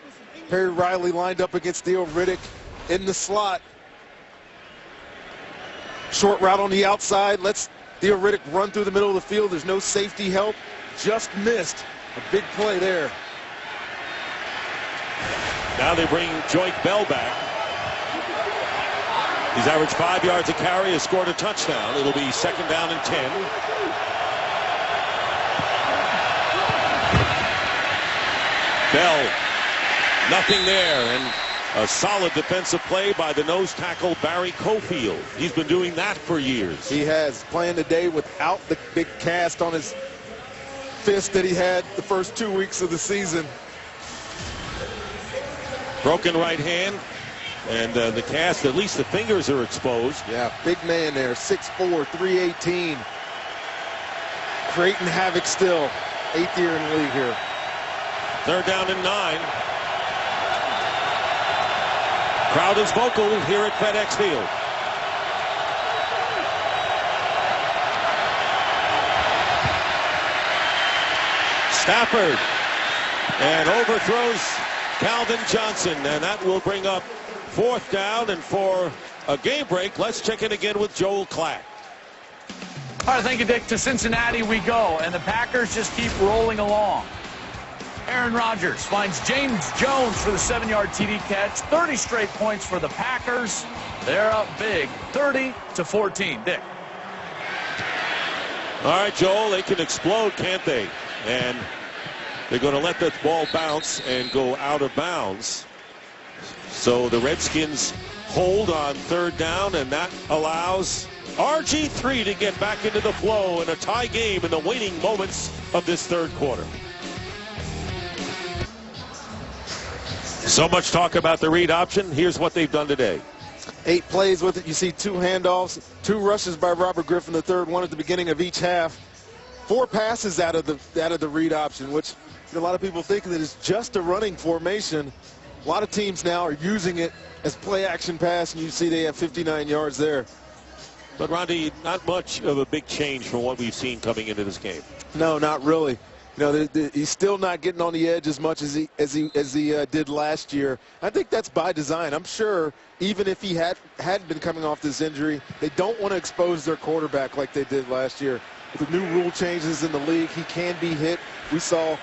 S3: Perry Riley lined up against Theo Riddick in the slot. Short route on the outside. Lets Theo Riddick run through the middle of the field. There's no safety help. Just missed a big play there.
S1: Now they bring Joyce Bell back. He's averaged 5 yards a carry, has scored a touchdown. It'll be 2nd down and 10. Bell, nothing there, and a solid defensive play by the nose tackle Barry Cofield. He's been doing that for years.
S3: He has, playing today without the big cast on his fist that he had the first 2 weeks of the season.
S1: Broken right hand, and the cast, at least the fingers are exposed.
S3: Yeah, big man there, 6'4", 318. Creating havoc still. 8th year in the league here.
S1: 3rd down and 9. Crowd is vocal here at FedEx Field. Stafford, and overthrows Calvin Johnson, and that will bring up 4th down. And for a game break, let's check in again with Joel Klatt.
S7: All right, thank you, Dick. To Cincinnati we go, and the Packers just keep rolling along. Aaron Rodgers finds James Jones for the 7-yard TD catch. 30 straight points for the Packers. They're up big, 30-14. Dick.
S1: All right, Joel, they can explode, can't they? And they're going to let that ball bounce and go out of bounds. So the Redskins hold on third down, and that allows RG3 to get back into the flow in a tie game in the waning moments of this third quarter. So much talk about the read option. Here's what they've done today.
S3: 8 plays with it. You see 2 handoffs, 2 rushes by Robert Griffin III, one at the beginning of each half. 4 passes out of the read option, which a lot of people think that it's just a running formation. A lot of teams now are using it as play action pass, and you see they have 59 yards there.
S1: But Rondy, not much of a big change from what we've seen coming into this game.
S3: No, not really. You know, he's still not getting on the edge as much as he did last year. I think that's by design. I'm sure even if he hadn't been coming off this injury, they don't want to expose their quarterback like they did last year. With the new rule changes in the league, he can be hit. We saw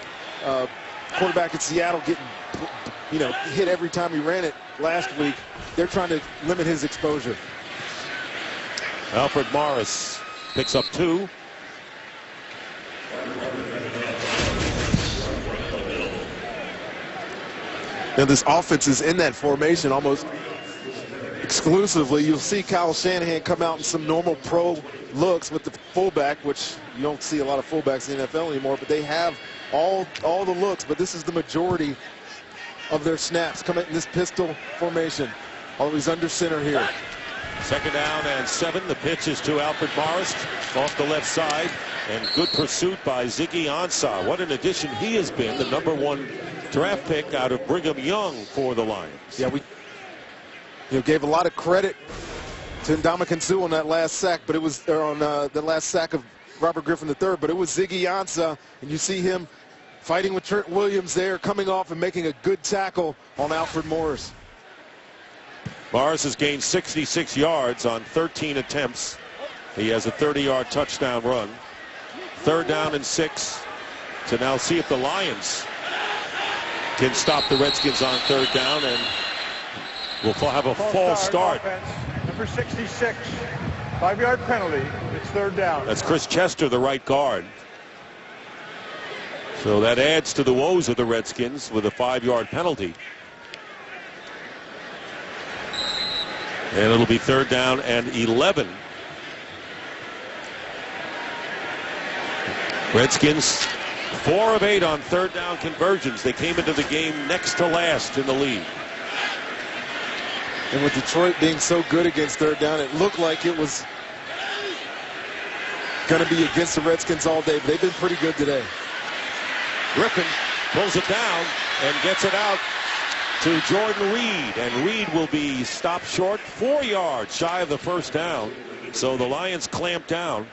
S3: quarterback in Seattle getting, hit every time he ran it last week. They're trying to limit his exposure.
S1: Alfred Morris picks up 2.
S3: Now this offense is in that formation almost exclusively. You'll see Kyle Shanahan come out in some normal pro looks with the fullback, which you don't see a lot of fullbacks in the NFL anymore, but they have all the looks, but this is the majority of their snaps coming in this pistol formation. Always under center here.
S1: 2nd down and 7. The pitch is to Alfred Morris off the left side, and good pursuit by Ziggy Ansah. What an addition he has been, the #1 draft pick out of Brigham Young for the Lions.
S3: Yeah, we gave a lot of credit to Ndamukong Suh on that last sack, but it was on the last sack of Robert Griffin III, but it was Ziggy Ansah, and you see him fighting with Trent Williams there, coming off and making a good tackle on Alfred Morris.
S1: Morris has gained 66 yards on 13 attempts. He has a 30-yard touchdown run. 3rd down and 6 to now see if the Lions can stop the Redskins on 3rd down, and we'll have a false start.
S5: Offense, number 66, 5-yard penalty. It's 3rd down.
S1: That's Chris Chester, the right guard. So that adds to the woes of the Redskins with a 5-yard penalty. And it'll be 3rd down and 11. Redskins 4 of 8 on 3rd down conversions. They came into the game next to last in the league.
S3: And with Detroit being so good against 3rd down, it looked like it was going to be against the Redskins all day, but they've been pretty good today.
S1: Griffin pulls it down and gets it out to Jordan Reed, and Reed will be stopped short, 4 yards shy of the 1st down. So the Lions clamp down.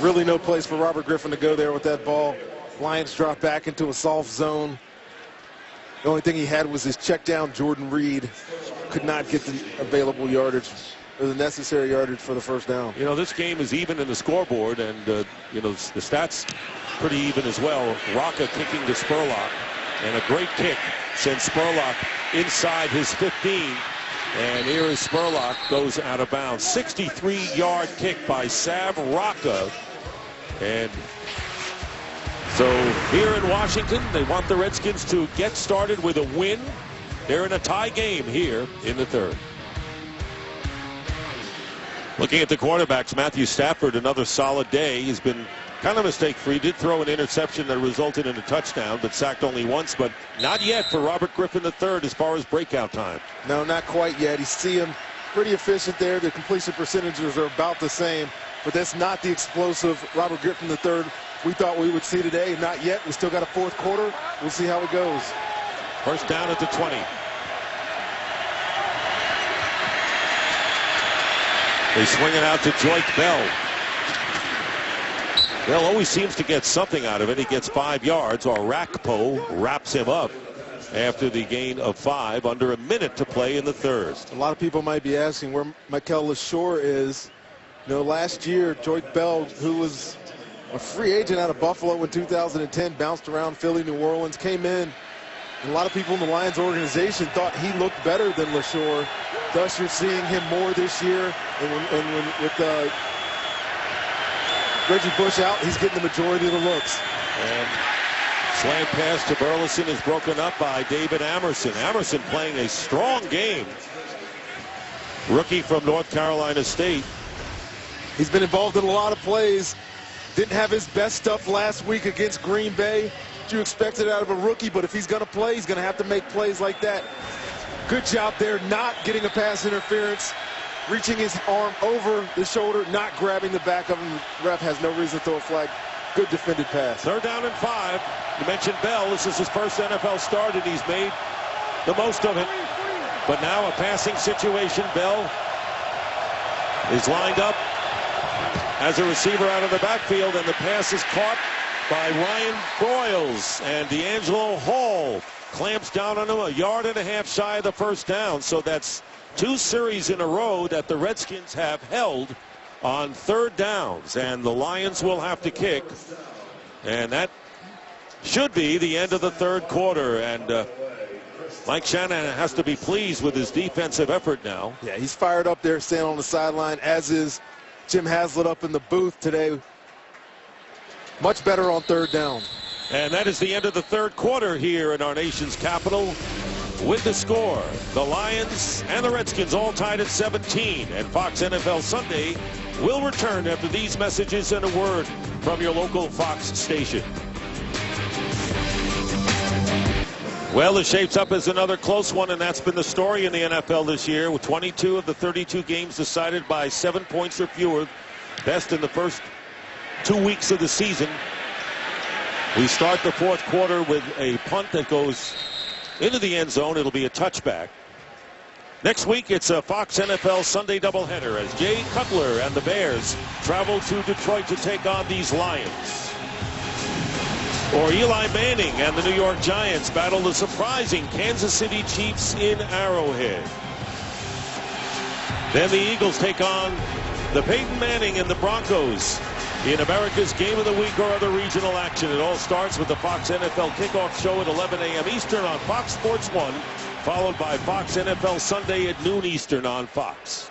S3: Really no place for Robert Griffin to go there with that ball. Lions drop back into a soft zone. The only thing he had was his check down. Jordan Reed could not get the available yardage or the necessary yardage for the 1st down.
S1: You know, this game is even in the scoreboard, and the stats pretty even as well. Rocca kicking to Spurlock, and a great kick sends Spurlock inside his 15, and here is Spurlock, goes out of bounds. 63-yard kick by Sav Rocca. And so here in Washington, they want the Redskins to get started with a win. They're in a tie game here in the 3rd. Looking at the quarterbacks, Matthew Stafford, another solid day. He's been kind of mistake-free. Did throw an interception that resulted in a touchdown, but sacked only once. But not yet for Robert Griffin III as far as breakout time.
S3: No, not quite yet. You see him pretty efficient there. The completion percentages are about the same, but that's not the explosive Robert Griffin III we thought we would see today. Not yet. We still got a 4th quarter. We'll see how it goes.
S1: 1st down at the 20. They swing it out to Joyke Bell. Bell always seems to get something out of it. He gets 5 yards, or Rakpo wraps him up after the gain of 5, under a minute to play in the 3rd.
S3: A lot of people might be asking where Mikel LaShore is. Last year, Joyke Bell, who was a free agent out of Buffalo in 2010, bounced around Philly, New Orleans, came in. And a lot of people in the Lions organization thought he looked better than LaShore. Thus, you're seeing him more this year. And with Reggie Bush out, he's getting the majority of the looks.
S1: And Slant pass to Burleson is broken up by David Amerson. Amerson playing a strong game. Rookie from North Carolina State.
S3: He's been involved in a lot of plays. Didn't have his best stuff last week against Green Bay. You expected out of a rookie, but if he's going to play, he's going to have to make plays like that. Good job there, not getting a pass interference, reaching his arm over the shoulder, not grabbing the back of him. The ref has no reason to throw a flag. Good defended pass.
S1: 3rd down and 5. You mentioned Bell. This is his first NFL start, and he's made the most of it. But now a passing situation. Bell is lined up as a receiver out of the backfield, and the pass is caught by Ryan Broyles, and D'Angelo Hall clamps down on him 1.5 yards shy of the first down. So that's 2 series in a row that the Redskins have held on 3rd downs, and the Lions will have to kick, and that should be the end of the 3rd quarter. And Mike Shanahan has to be pleased with his defensive effort now.
S3: Yeah, he's fired up there, standing on the sideline, as is Jim Haslett up in the booth today. Much better on 3rd down.
S1: And that is the end of the 3rd quarter here in our nation's capital. With the score, the Lions and the Redskins all tied at 17. And Fox NFL Sunday will return after these messages and a word from your local Fox station. Well, it shapes up as another close one, and that's been the story in the NFL this year, with 22 of the 32 games decided by 7 points or fewer. Best in the first 2 weeks of the season. We start the 4th quarter with a punt that goes into the end zone. It'll be a touchback. Next week, it's a Fox NFL Sunday doubleheader as Jay Cutler and the Bears travel to Detroit to take on these Lions. Or Eli Manning and the New York Giants battle the surprising Kansas City Chiefs in Arrowhead. Then the Eagles take on the Peyton Manning and the Broncos in America's Game of the Week or other regional action. It all starts with the Fox NFL Kickoff Show at 11 a.m. Eastern on Fox Sports 1, followed by Fox NFL Sunday at noon Eastern on Fox.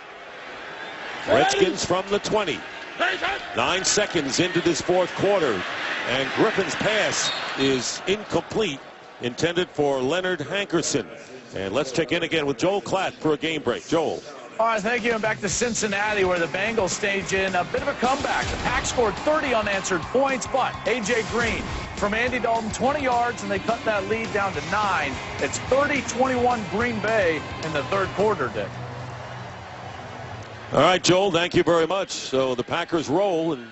S1: Redskins from the 20. 9 seconds into this 4th quarter, and Griffin's pass is incomplete, intended for Leonard Hankerson. And let's check in again with Joel Klatt for a game break. Joel.
S7: All right, thank you. And back to Cincinnati, where the Bengals stage in a bit of a comeback. The Pack scored 30 unanswered points, but A.J. Green from Andy Dalton, 20 yards, and they cut that lead down to 9. It's 30-21 Green Bay in the 3rd quarter, Dick.
S1: All right, Joel, thank you very much. So the Packers roll, and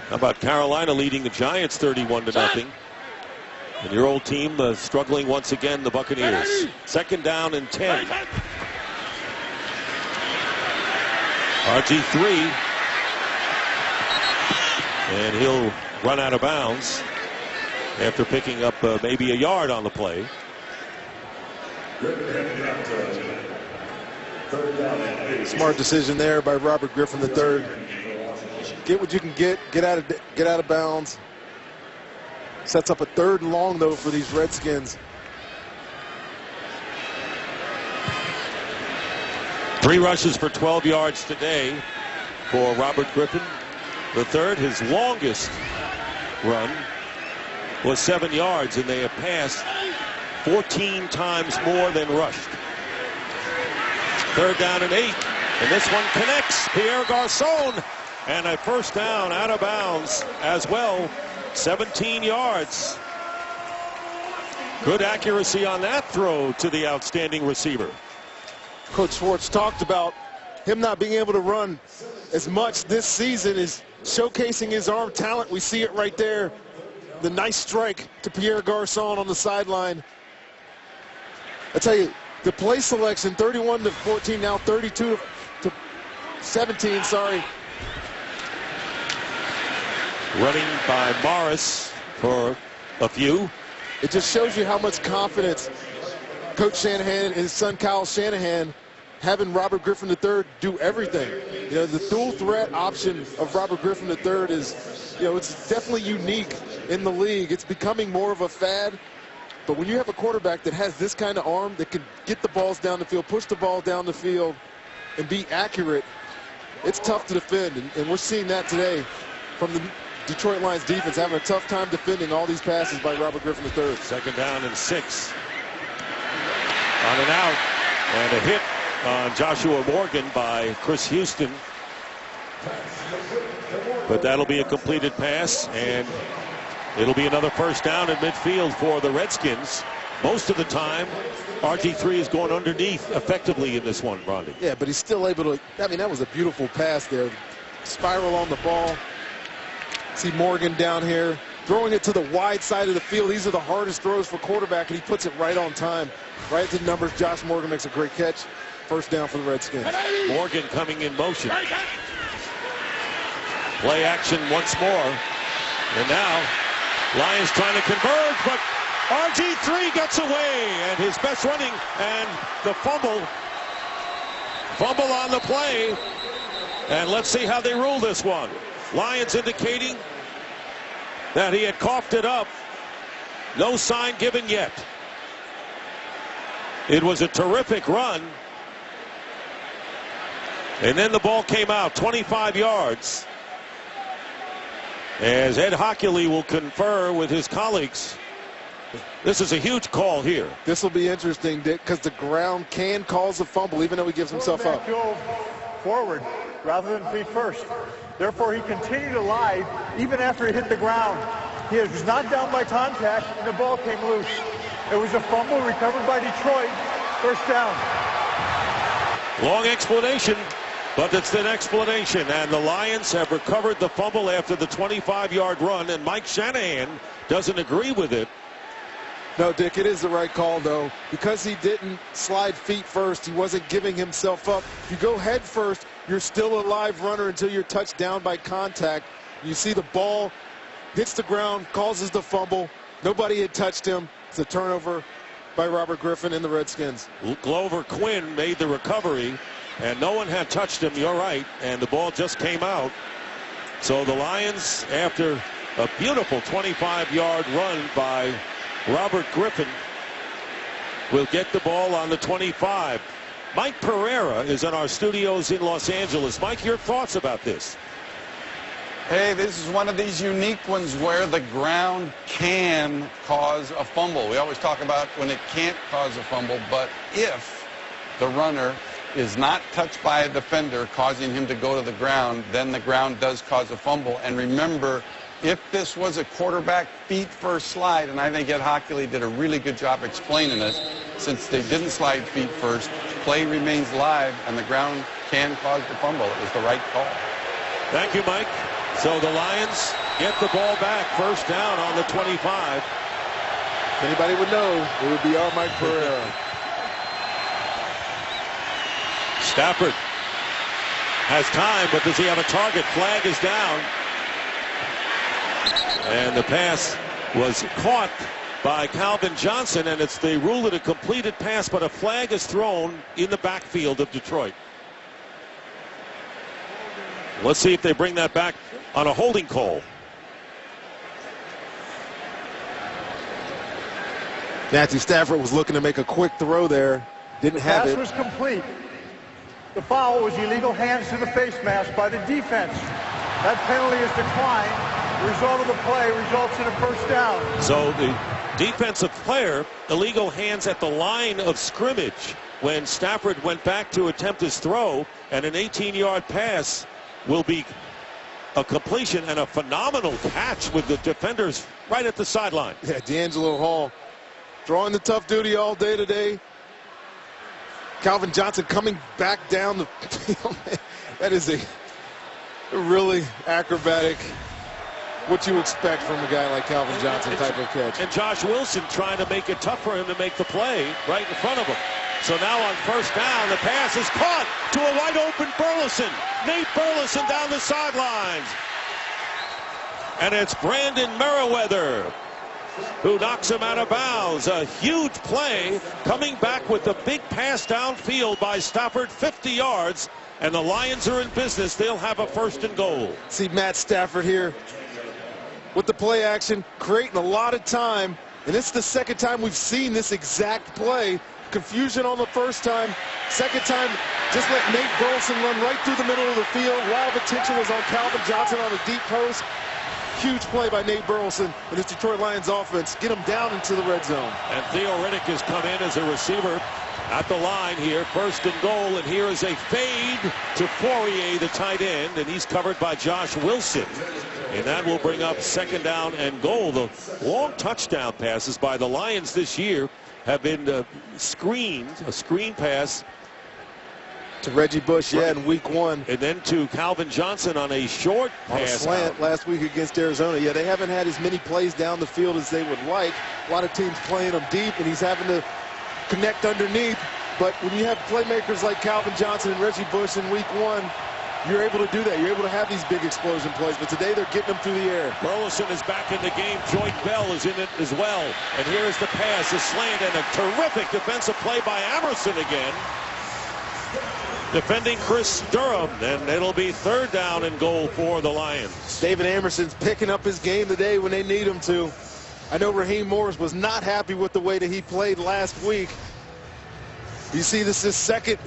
S1: how about Carolina leading the Giants 31-0? And your old team struggling once again, the Buccaneers. 2nd down and 10. RG3, and he'll run out of bounds after picking up maybe a yard on the play.
S3: Smart decision there by Robert Griffin III. Get what you can get out of bounds. Sets up a 3rd and long though for these Redskins.
S1: 3 rushes for 12 yards today for Robert Griffin III. His longest run was 7 yards, and they have passed 14 times more than rushed. 3rd down and 8, and this one connects. Pierre Garçon, and a 1st down out of bounds as well. 17 yards. Good accuracy on that throw to the outstanding receiver.
S3: Coach Schwartz talked about him not being able to run as much this season, is showcasing his arm talent. We see it right there. The nice strike to Pierre Garçon on the sideline. I tell you, the play selection, 31-14, now 32-17, sorry.
S1: Running by Morris for a few.
S3: It just shows you how much confidence Coach Shanahan and his son Kyle Shanahan, having Robert Griffin III do everything. You know, the dual threat option of Robert Griffin III is, you know, it's definitely unique in the league. It's becoming more of a fad. But when you have a quarterback that has this kind of arm that can get the balls down the field, push the ball down the field, and be accurate, it's tough to defend. And we're seeing that today from the Detroit Lions defense having a tough time defending all these passes by Robert Griffin III.
S1: 2nd down and 6. On and out. And a hit on Joshua Morgan by Chris Houston. But that'll be a completed pass, and it'll be another 1st down in midfield for the Redskins. Most of the time, RG3 is going underneath effectively in this one, Rondy.
S3: Yeah, but he's still able to, I mean, that was a beautiful pass there. Spiral on the ball. See Morgan down here, throwing it to the wide side of the field. These are the hardest throws for quarterback, and he puts it right on time. Right to the numbers. Josh Morgan makes a great catch. 1st down for the Redskins.
S1: Morgan coming in motion. Play action once more. And now, Lions trying to converge, but RG3 gets away, and his best running, and the fumble on the play. And let's see how they rule this one. Lions indicating that he had coughed it up. No sign given yet. It was a terrific run. And then the ball came out 25 yards. As Ed Hockley will confer with his colleagues. This is a huge call here.
S3: This will be interesting, Dick, because the ground can cause a fumble, even though he gives himself up.
S5: Go forward rather than feet first. Therefore, he continued to lie even after he hit the ground. He was not down by contact, and the ball came loose. It was a fumble recovered by Detroit. 1st down.
S1: Long explanation, but it's an explanation. And the Lions have recovered the fumble after the 25-yard run, and Mike Shanahan doesn't agree with it.
S3: No, Dick, it is the right call, though. Because he didn't slide feet first, he wasn't giving himself up. If you go head first, you're still a live runner until you're touched down by contact. You see the ball hits the ground, causes the fumble. Nobody had touched him. It's a turnover by Robert Griffin and the Redskins.
S1: Glover Quinn made the recovery, and no one had touched him. You're right, and the ball just came out. So the Lions, after a beautiful 25-yard run by Robert Griffin, will get the ball on the 25. Mike Pereira is in our studios in Los Angeles. Mike, your thoughts about this?
S8: Hey, this is one of these unique ones where the ground can cause a fumble. We always talk about when it can't cause a fumble, but if the runner is not touched by a defender causing him to go to the ground, then the ground does cause a fumble. And remember, if this was a quarterback feet first slide, and I think Ed Hockley did a really good job explaining this, since they didn't slide feet first, play remains live, and the ground can cause the fumble. It was the right call.
S1: Thank you, Mike. So the Lions get the ball back, 1st down on the 25.
S3: If anybody would know, it would be our Mike Pereira.
S1: Stafford has time, but does he have a target? Flag is down. And the pass was caught by Calvin Johnson, and it's they rule it a completed pass, but a flag is thrown in the backfield of Detroit. Let's see if they bring that back on a holding call.
S3: Matthew Stafford was looking to make a quick throw there. Didn't have it.
S5: The pass was complete. The foul was illegal hands to the face mask by the defense. That penalty is declined. The result of the play results in a 1st down.
S1: So the defensive player, illegal hands at the line of scrimmage when Stafford went back to attempt his throw, and an 18-yard pass will be a completion and a phenomenal catch with the defenders right at the sideline.
S3: Yeah, D'Angelo Hall drawing the tough duty all day today. Calvin Johnson coming back down the field. That is a really acrobatic, what you expect from a guy like Calvin Johnson type of catch.
S1: And Josh Wilson trying to make it tough for him to make the play right in front of him. So now on 1st down, the pass is caught to a wide open Burleson. Nate Burleson down the sidelines. And it's Brandon Merriweather who knocks him out of bounds. A huge play coming back with the big pass downfield by Stafford, 50 yards. And the Lions are in business. They'll have a 1st and goal.
S3: See Matt Stafford here with the play action, creating a lot of time. And it's the 2nd time we've seen this exact play. Confusion on the 1st time. 2nd time, just let Nate Burleson run right through the middle of the field. A lot of attention was on Calvin Johnson on the deep post. huge play by Nate Burleson and this Detroit Lions offense. Get him down into the red zone.
S1: And Theo Riddick has come in as a receiver at the line here. 1st and goal, and here is a fade to Fourier, the tight end, and he's covered by Josh Wilson. And that will bring up 2nd down and goal. The long touchdown passes by the Lions this year have been screened, a screen pass
S3: to Reggie Bush, in week 1.
S1: And then to Calvin Johnson on a short pass.
S3: On a slant last week against Arizona. Yeah, they haven't had as many plays down the field as they would like. A lot of teams playing them deep, and he's having to connect underneath. But when you have playmakers like Calvin Johnson and Reggie Bush in week 1, you're able to do that. You're able to have these big explosion plays. But today they're getting them through the air.
S1: Burleson is back in the game. Joint Bell is in it as well. And here is the pass, a slant, and a terrific defensive play by Emerson again. Defending Chris Durham, and it'll be 3rd down and goal for the Lions.
S3: David Emerson's picking up his game today when they need him to. I know Raheem Morris was not happy with the way that he played last week. You see this is 2nd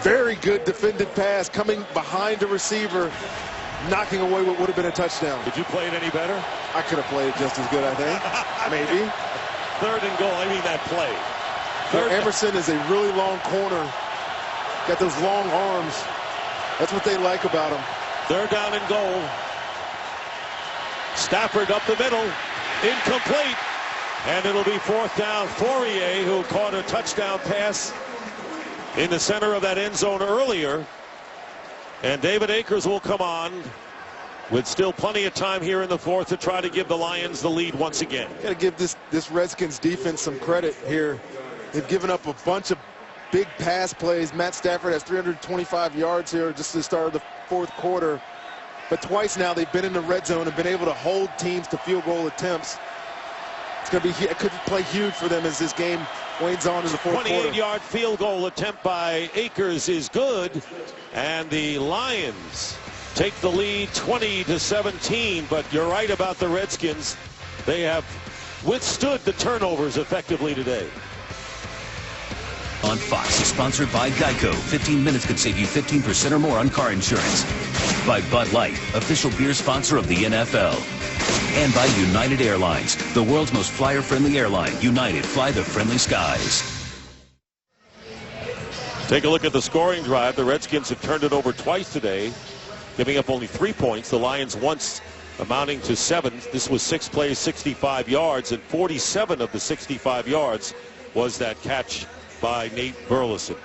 S3: very good defended pass coming behind a receiver, knocking away what would have been a touchdown.
S1: Did you play it any better?
S3: I could have played it just as good, I think. Maybe.
S1: 3rd and goal, I mean that play.
S3: Emerson is a really long corner. Got those long arms. That's what they like about him.
S1: 3rd down and goal. Stafford up the middle. Incomplete. And it'll be 4th down. Fourier, who caught a touchdown pass in the center of that end zone earlier. And David Akers will come on with still plenty of time here in the 4th to try to give the Lions the lead once again.
S3: Got to give this Redskins defense some credit here. They've given up a bunch of big pass plays. Matt Stafford has 325 yards here just to the start of the 4th quarter. But twice now they've been in the red zone and been able to hold teams to field goal attempts. It's going to be, it could play huge for them as this game wanes on in the 4th quarter.
S1: 28-yard field goal attempt by Akers is good. And the Lions take the lead 20-17. But you're right about the Redskins. They have withstood the turnovers effectively today.
S4: On Fox is sponsored by Geico. 15 minutes could save you 15% or more on car insurance. By Bud Light, official beer sponsor of the NFL. And by United Airlines, the world's most flyer-friendly airline. United, fly the friendly skies.
S1: Take a look at the scoring drive. The Redskins have turned it over twice today, giving up only 3 points. The Lions once amounting to 7. This was 6 plays, 65 yards, and 47 of the 65 yards was that catch by Nate Burleson.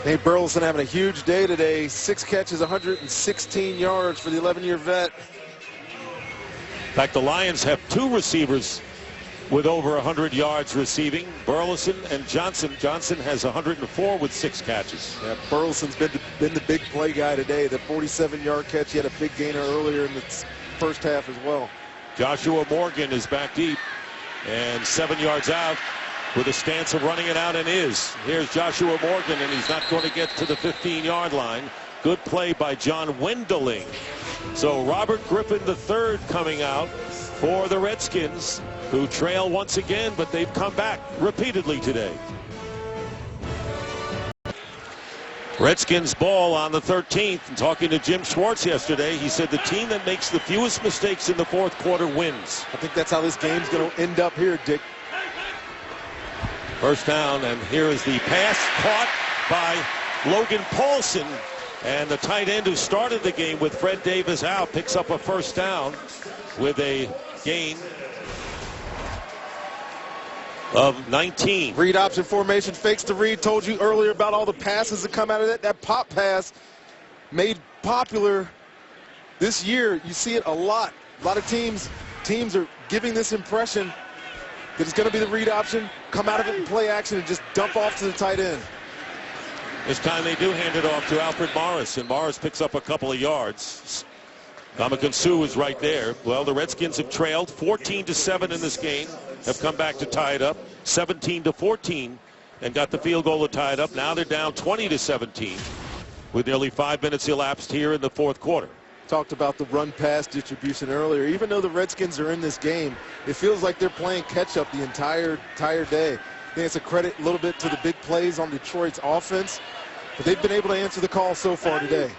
S3: Nate Burleson having a huge day today. 6 catches, 116 yards for the 11-year vet.
S1: In fact, the Lions have 2 receivers with over 100 yards receiving, Burleson and Johnson. Johnson has 104 with 6 catches.
S3: Yeah, Burleson's been the big play guy today. The 47-yard catch, he had a big gainer earlier in the first half as well.
S1: Joshua Morgan is back deep and 7 yards out with a stance of running it out, and is. Here's Joshua Morgan, and he's not going to get to the 15-yard line. Good play by John Wendeling. So Robert Griffin III coming out for the Redskins, who trail once again, but they've come back repeatedly today. Redskins ball on the 13th. And talking to Jim Schwartz yesterday, he said the team that makes the fewest mistakes in the 4th quarter wins.
S3: I think that's how this game's going to end up here, Dick.
S1: 1st down, and here is the pass caught by Logan Paulson. And the tight end who started the game with Fred Davis out picks up a 1st down with a gain of 19.
S3: Read option formation, fakes to read. Told you earlier about all the passes that come out of that. That pop pass made popular this year. You see it a lot. A lot of teams are giving this impression that it's going to be the read option, come out of it in play action, and just dump off to the tight end.
S1: This time they do hand it off to Alfred Morris, and Morris picks up a couple of yards. Ndamukong Suh is right there. Well, the Redskins have trailed 14-7 in this game, have come back to tie it up 17-14, and got the field goal to tie it up. Now they're down 20-17 with nearly 5 minutes elapsed here in the 4th quarter.
S3: Talked about the run-pass distribution earlier. Even though the Redskins are in this game, it feels like they're playing catch-up the entire day. I think it's a credit a little bit to the big plays on Detroit's offense, but they've been able to answer the call so far today.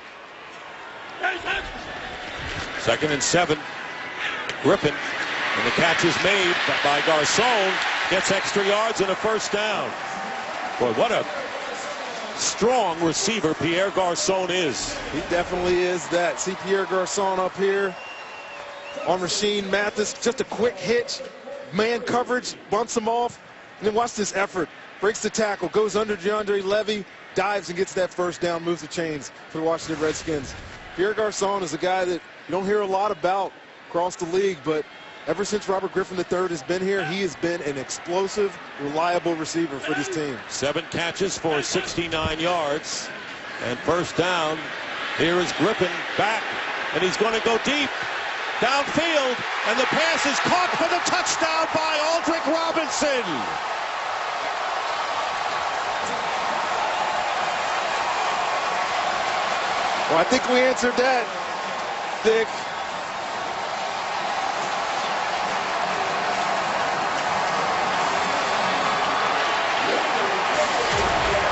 S1: 2nd and 7. Griffin, and the catch is made by Garcon. Gets extra yards and a first down. Boy, what a strong receiver Pierre Garcon is.
S3: He definitely is that. See Pierre Garcon up here on Rasheed Mathis. Just a quick hitch. Man coverage, bumps him off. And then watch this effort. Breaks the tackle, goes under DeAndre Levy, dives and gets that first down, moves the chains for the Washington Redskins. Pierre Garcon is a guy that you don't hear a lot about across the league, but ever since Robert Griffin III has been here, he has been an explosive, reliable receiver for this team.
S1: 7 catches for 69 yards. And first down. Here is Griffin back, and he's going to go deep. Downfield, and the pass is caught for the touchdown by Aldrick Robinson.
S3: Well, I think we answered that, Dick.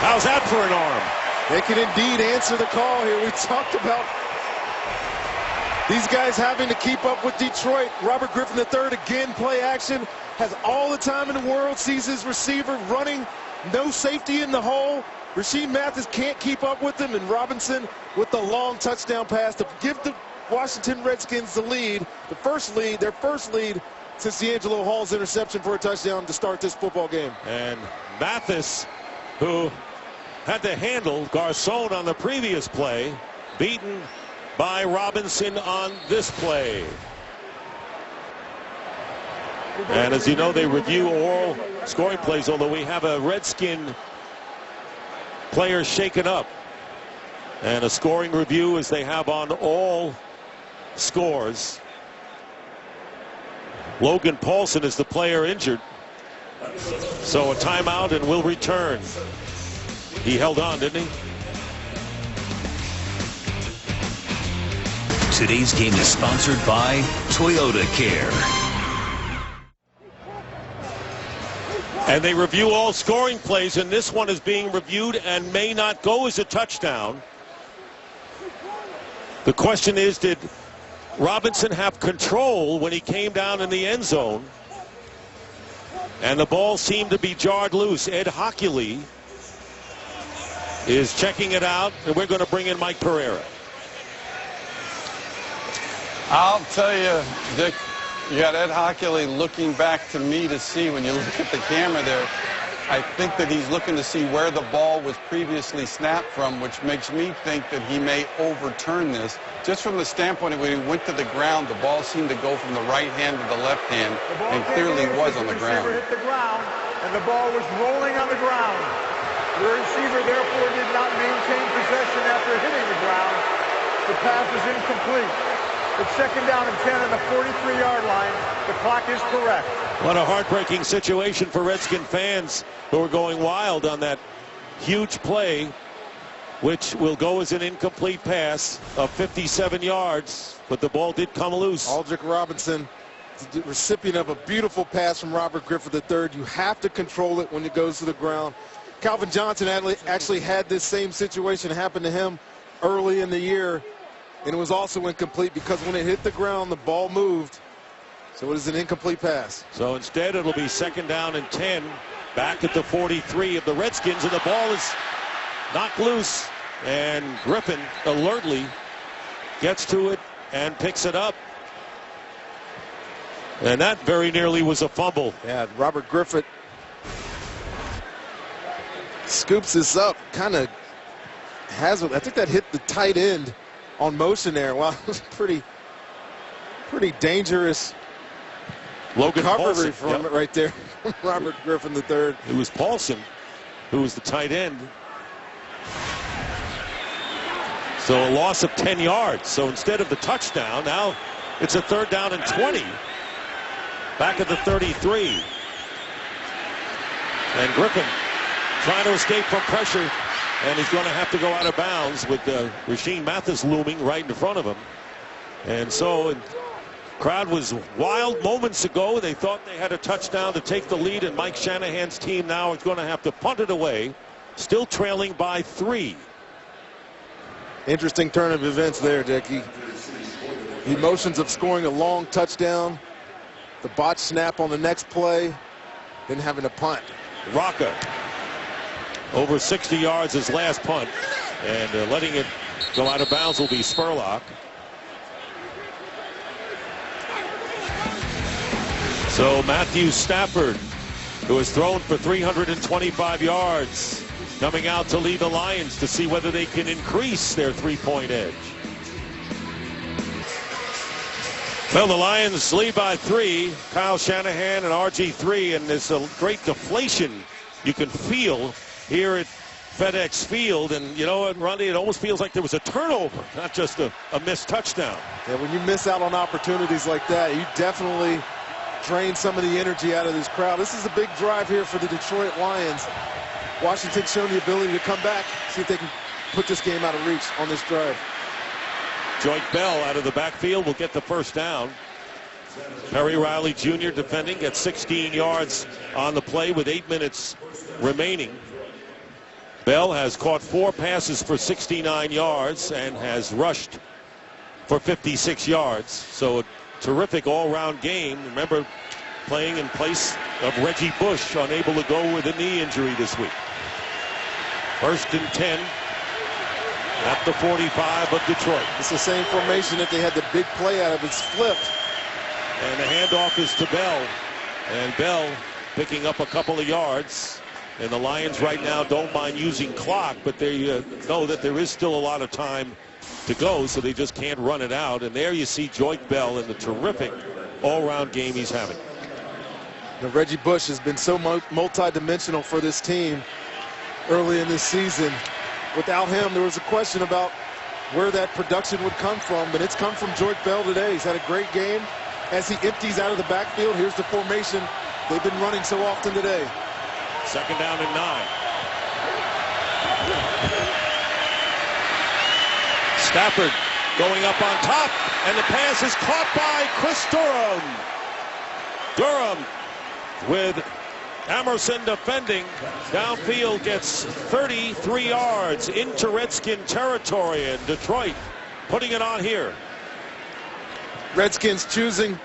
S1: How's that for an arm?
S3: They can indeed answer the call here. We talked about these guys having to keep up with Detroit. Robert Griffin III, again, play action, has all the time in the world, sees his receiver running, no safety in the hole. Rasheed Mathis can't keep up with him, and Robinson with the long touchdown pass to give the Washington Redskins the lead, their first lead since D'Angelo Hall's interception for a touchdown to start this football game.
S1: And Mathis, who had to handle Garcon on the previous play, beaten by Robinson on this play. And as you know, they review all scoring plays, although we have a Redskin player shaken up. And a scoring review as they have on all scores. Logan Paulson is the player injured. So a timeout and will return. He held on, didn't he?
S4: Today's game is sponsored by Toyota Care.
S1: And they review all scoring plays, and this one is being reviewed and may not go as a touchdown. The question is, did Robinson have control when he came down in the end zone? And the ball seemed to be jarred loose. Ed Hockley is checking it out, and we're going to bring in Mike Pereira.
S8: I'll tell you, Dick, you got Ed Hockley looking back to me to see, when you look at the camera there, I think that he's looking to see where the ball was previously snapped from, which makes me think that he may overturn this. Just from the standpoint of when he went to the ground, the ball seemed to go from the right hand to the left hand, and clearly was on the ground.
S5: The receiver hit the ground, and the ball was rolling on the ground. The receiver, therefore, did not maintain possession after hitting the ground. The pass is incomplete. It's 2nd down and 10 on the 43-yard line. The clock is correct.
S1: What a heartbreaking situation for Redskin fans who are going wild on that huge play, which will go as an incomplete pass of 57 yards, but the ball did come loose.
S3: Aldrick Robinson, the recipient of a beautiful pass from Robert Griffin III. You have to control it when it goes to the ground. Calvin Johnson actually had this same situation happen to him early in the year, and it was also incomplete because when it hit the ground, the ball moved. So it is an incomplete pass.
S1: So instead, it'll be 2nd down and 10, back at the 43 of the Redskins, and the ball is knocked loose, and Griffin alertly gets to it and picks it up. And that very nearly was a fumble.
S3: Yeah, Robert Griffin scoops this up, kind of has it. I think that hit the tight end on motion there. Wow, it was pretty dangerous
S1: Logan
S3: recovery
S1: Paulson,
S3: from it right there. Robert Griffin III.
S1: It was Paulson who was the tight end. So a loss of 10 yards. So instead of the touchdown, now it's a 3rd down and 20. Back at the 33. And Griffin trying to escape from pressure, and he's going to have to go out of bounds with Rasheed Mathis looming right in front of him. And so the crowd was wild moments ago. They thought they had a touchdown to take the lead, and Mike Shanahan's team now is going to have to punt it away, still trailing by 3.
S3: Interesting turn of events there, Dickie. The emotions of scoring a long touchdown, the botch snap on the next play, then having to punt.
S1: Rocca over 60 yards his last punt, and letting it go out of bounds will be Spurlock. So Matthew Stafford, who has thrown for 325 yards, coming out to lead the Lions to see whether they can increase their three-point edge. Well, the Lions lead by 3. Kyle Shanahan and RG3, and there's a great deflation you can feel here at FedEx Field. And you know what, Rundy, it almost feels like there was a turnover, not just a missed touchdown.
S3: Yeah, when you miss out on opportunities like that, you definitely drain some of the energy out of this crowd. This is a big drive here for the Detroit Lions. Washington's shown the ability to come back, see if they can put this game out of reach on this drive.
S1: Joyce Bell out of the backfield will get the first down. Perry Riley Jr. defending, gets 16 yards on the play with 8 minutes remaining. Bell has caught 4 passes for 69 yards and has rushed for 56 yards. So a terrific all-round game. Remember, playing in place of Reggie Bush, unable to go with a knee injury this week. 1st and 10 at the 45 of Detroit.
S3: It's the same formation that they had the big play out of. It's flipped.
S1: And the handoff is to Bell. And Bell picking up a couple of yards. And the Lions right now don't mind using clock, but they know that there is still a lot of time to go, so they just can't run it out. And there you see Joyce Bell in the terrific all-round game he's having.
S3: Now, Reggie Bush has been so multi-dimensional for this team early in this season. Without him, there was a question about where that production would come from, but it's come from Joyce Bell today. He's had a great game as he empties out of the backfield. Here's the formation they've been running so often today.
S1: 2nd down and 9. Stafford going up on top, and the pass is caught by Chris Durham. Durham with Emerson defending. Downfield gets 33 yards into Redskin territory, and Detroit putting it on here.
S3: Redskins choosing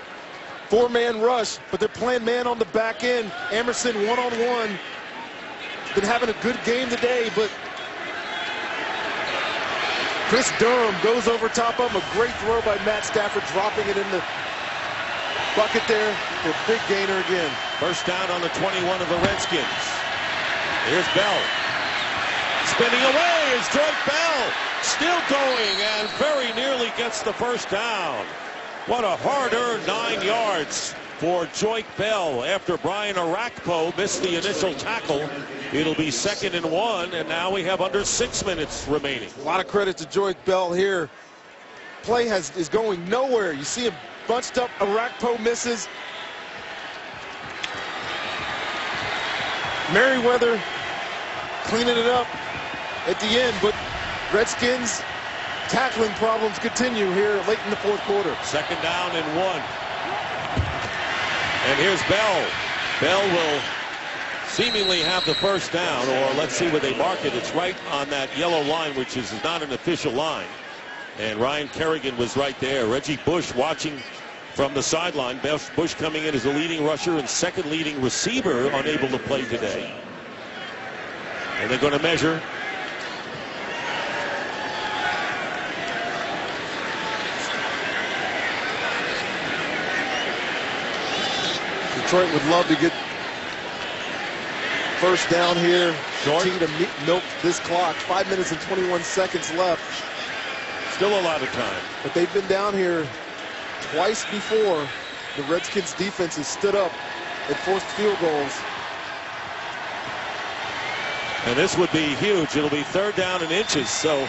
S3: 4-man rush, but they're playing man on the back end. Emerson one-on-one. Been having a good game today, but Chris Durham goes over top of him. A great throw by Matt Stafford, dropping it in the bucket there for a big gainer again.
S1: 1st down on the 21 of the Redskins. Here's Bell. Spinning away is Joyce Bell. Still going and very nearly gets the 1st down. What a hard-earned 9 yards for Joyce Bell after Brian Arakpo missed the initial tackle. It'll be 2nd and 1, and now we have under 6 minutes remaining.
S3: A lot of credit to Joyce Bell here. Play is going nowhere. You see him bunched up. Arakpo misses. Merriweather cleaning it up at the end, but Redskins tackling problems continue here late in the 4th quarter.
S1: 2nd down and 1. And here's Bell. Bell will seemingly have the 1st down, or let's see where they mark it. It's right on that yellow line, which is not an official line. And Ryan Kerrigan was right there. Reggie Bush watching from the sideline. Bush coming in as the leading rusher and 2nd leading receiver, unable to play today. And they're going to measure.
S3: Detroit would love to get 1st down here.
S1: Short.
S3: Team to milk this clock. 5 minutes and 21 seconds left.
S1: Still a lot of time.
S3: But they've been down here twice before. The Redskins defense has stood up and forced field goals.
S1: And this would be huge. It'll be 3rd down and inches. So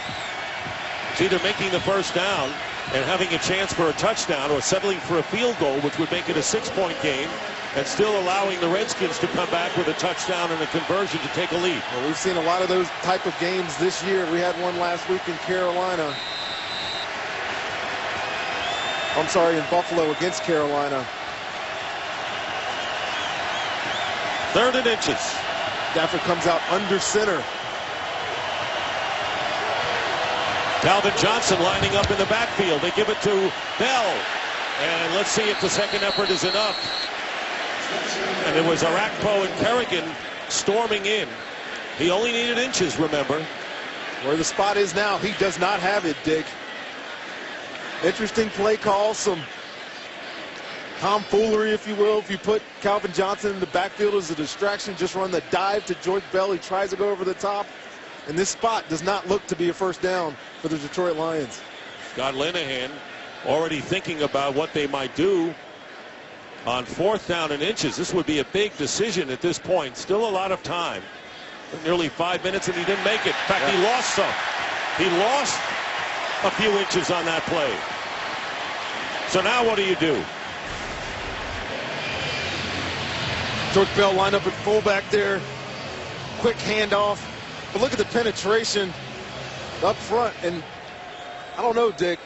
S1: it's either making the 1st down and having a chance for a touchdown, or settling for a field goal, which would make it a 6-point game, and still allowing the Redskins to come back with a touchdown and a conversion to take a lead.
S3: Well, we've seen a lot of those type of games this year. We had one last week in Carolina. I'm sorry, in Buffalo against Carolina.
S1: 3rd and inches.
S3: Stafford comes out under center.
S1: Calvin Johnson lining up in the backfield. They give it to Bell. And let's see if the second effort is enough. And it was Arakpo and Kerrigan storming in. He only needed inches, remember.
S3: Where the spot is now, he does not have it, Dick. Interesting play call, some tomfoolery, if you will. If you put Calvin Johnson in the backfield as a distraction, just run the dive to Joyce Bell. He tries to go over the top. And this spot does not look to be a first down for the Detroit Lions.
S1: Scott Linehan already thinking about what they might do on 4th down and inches. This would be a big decision at this point. Still a lot of time. Nearly 5 minutes, and he didn't make it. In fact, he lost some. He lost a few inches on that play. So now what do you do?
S3: Joyce Bell lined up at fullback there. Quick handoff. But look at the penetration up front. And I don't know, Dick.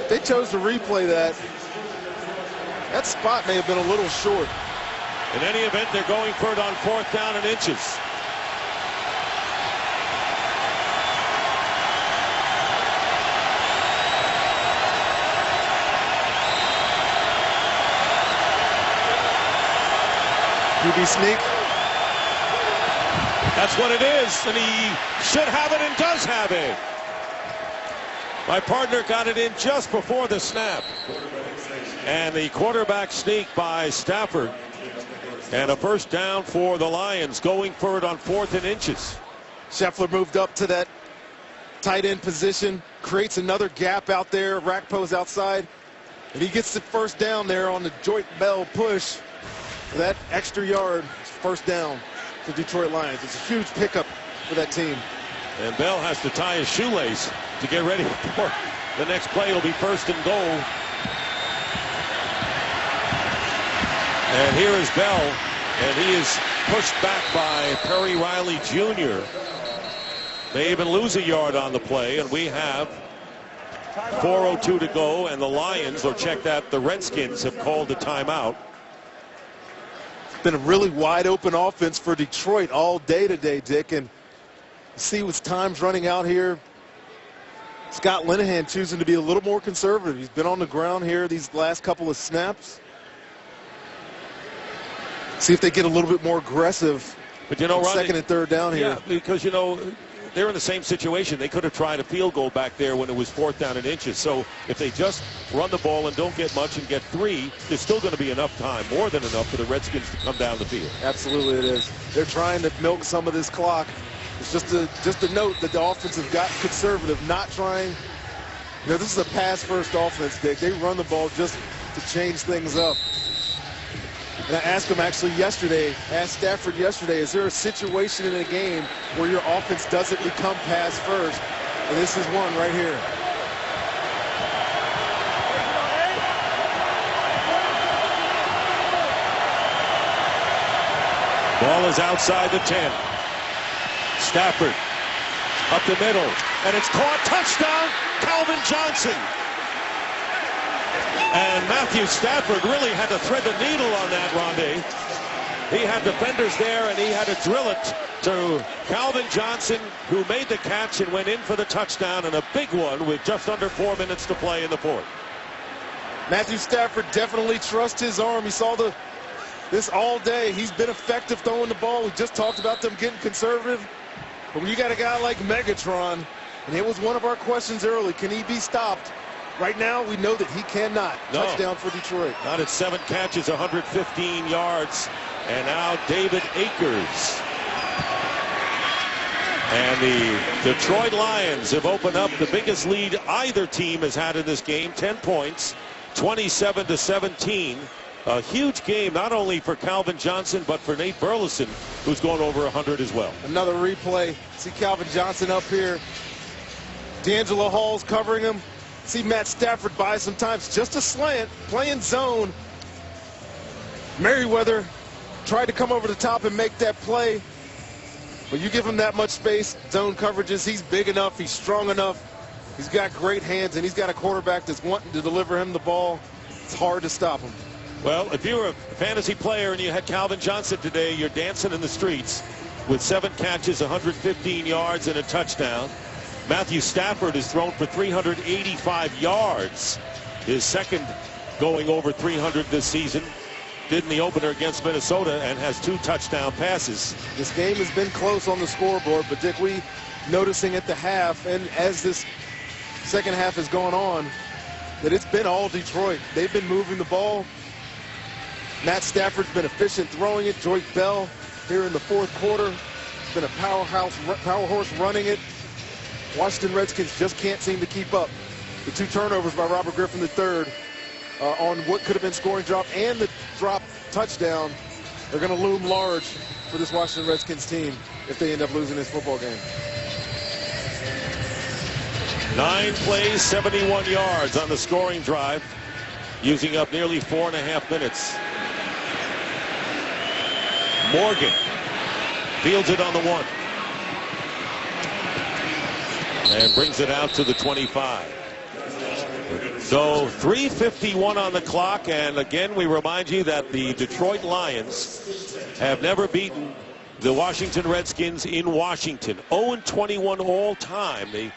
S3: They chose to replay that. That spot may have been a little short.
S1: In any event, they're going for it on 4th down and inches.
S3: QB sneak.
S1: That's what it is, and he should have it and does have it. My partner got it in just before the snap. And the quarterback sneak by Stafford. And a first down for the Lions, going for it on 4th and inches.
S3: Scheffler moved up to that tight end position, creates another gap out there. Rakpo's outside, and he gets the first down there on the Joyce Bell push. That extra yard, first down for Detroit Lions. It's a huge pickup for that team.
S1: And Bell has to tie his shoelace to get ready for the next play. It'll be 1st and goal. And here is Bell, and he is pushed back by Perry Riley Jr. They even lose a yard on the play, and we have 4:02 to go, and the Lions, or check that, the Redskins have called a timeout.
S3: It's been a really wide open offense for Detroit all day today, Dick, and see with time's running out here. Scott Linehan choosing to be a little more conservative. He's been on the ground here these last couple of snaps. See if they get a little bit more aggressive.
S1: But you know, Ron,
S3: 2nd and 3rd down here.
S1: Yeah, because you know they're in the same situation. They could have tried a field goal back there when it was 4th down and inches. So if they just run the ball and don't get much and get 3, there's still going to be enough time, more than enough, for the Redskins to come down the field.
S3: Absolutely, it is. They're trying to milk some of this clock. It's just a note that the offense have got conservative, not trying. You know, this is a pass-first offense, Dick. They run the ball just to change things up. And I asked him actually yesterday, asked Stafford yesterday, is there a situation in a game where your offense doesn't become pass first? And this is one right here.
S1: Ball is outside the 10. Stafford up the middle, and it's caught. Touchdown, Calvin Johnson. And Matthew Stafford really had to thread the needle on that, Rondé. He had defenders there, and he had to drill it to Calvin Johnson, who made the catch and went in for the touchdown, and a big one with just under 4 minutes to play in the 4th.
S3: Matthew Stafford definitely trusts his arm. He saw this all day. He's been effective throwing the ball. We just talked about them getting conservative. But when you got a guy like Megatron, and it was one of our questions early, can he be stopped? Right now, we know that he cannot.
S1: No.
S3: Touchdown for Detroit.
S1: Not at 7 catches, 115 yards. And now David Akers. And the Detroit Lions have opened up the biggest lead either team has had in this game, 10 points, 27-17. A huge game, not only for Calvin Johnson, but for Nate Burleson, who's going over 100 as well.
S3: Another replay. See Calvin Johnson up here. D'Angelo Hall's covering him. See Matt Stafford by sometimes just a slant, playing zone. Merriweather tried to come over the top and make that play. But you give him that much space, zone coverages, he's big enough, he's strong enough. He's got great hands, and he's got a quarterback that's wanting to deliver him the ball. It's hard to stop him.
S1: Well, if you were a fantasy player and you had Calvin Johnson today, you're dancing in the streets with 7 catches, 115 yards, and a touchdown. Matthew Stafford has thrown for 385 yards. His second going over 300 this season. Did in the opener against Minnesota and has 2 touchdown passes.
S3: This game has been close on the scoreboard, but Dick, we noticing at the half and as this second half has gone on that it's been all Detroit. They've been moving the ball. Matt Stafford's been efficient throwing it. Joyce Bell here in the fourth quarter has been a power horse running it. Washington Redskins just can't seem to keep up. The 2 turnovers by Robert Griffin III on what could have been scoring drop and the drop touchdown are going to loom large for this Washington Redskins team if they end up losing this football game.
S1: 9 plays, 71 yards on the scoring drive, using up nearly 4.5 minutes. Morgan fields it on the 1 and brings it out to the 25. So 3:51 on the clock, and again we remind you that the Detroit Lions have never beaten the Washington Redskins in Washington. 0-21 all time. They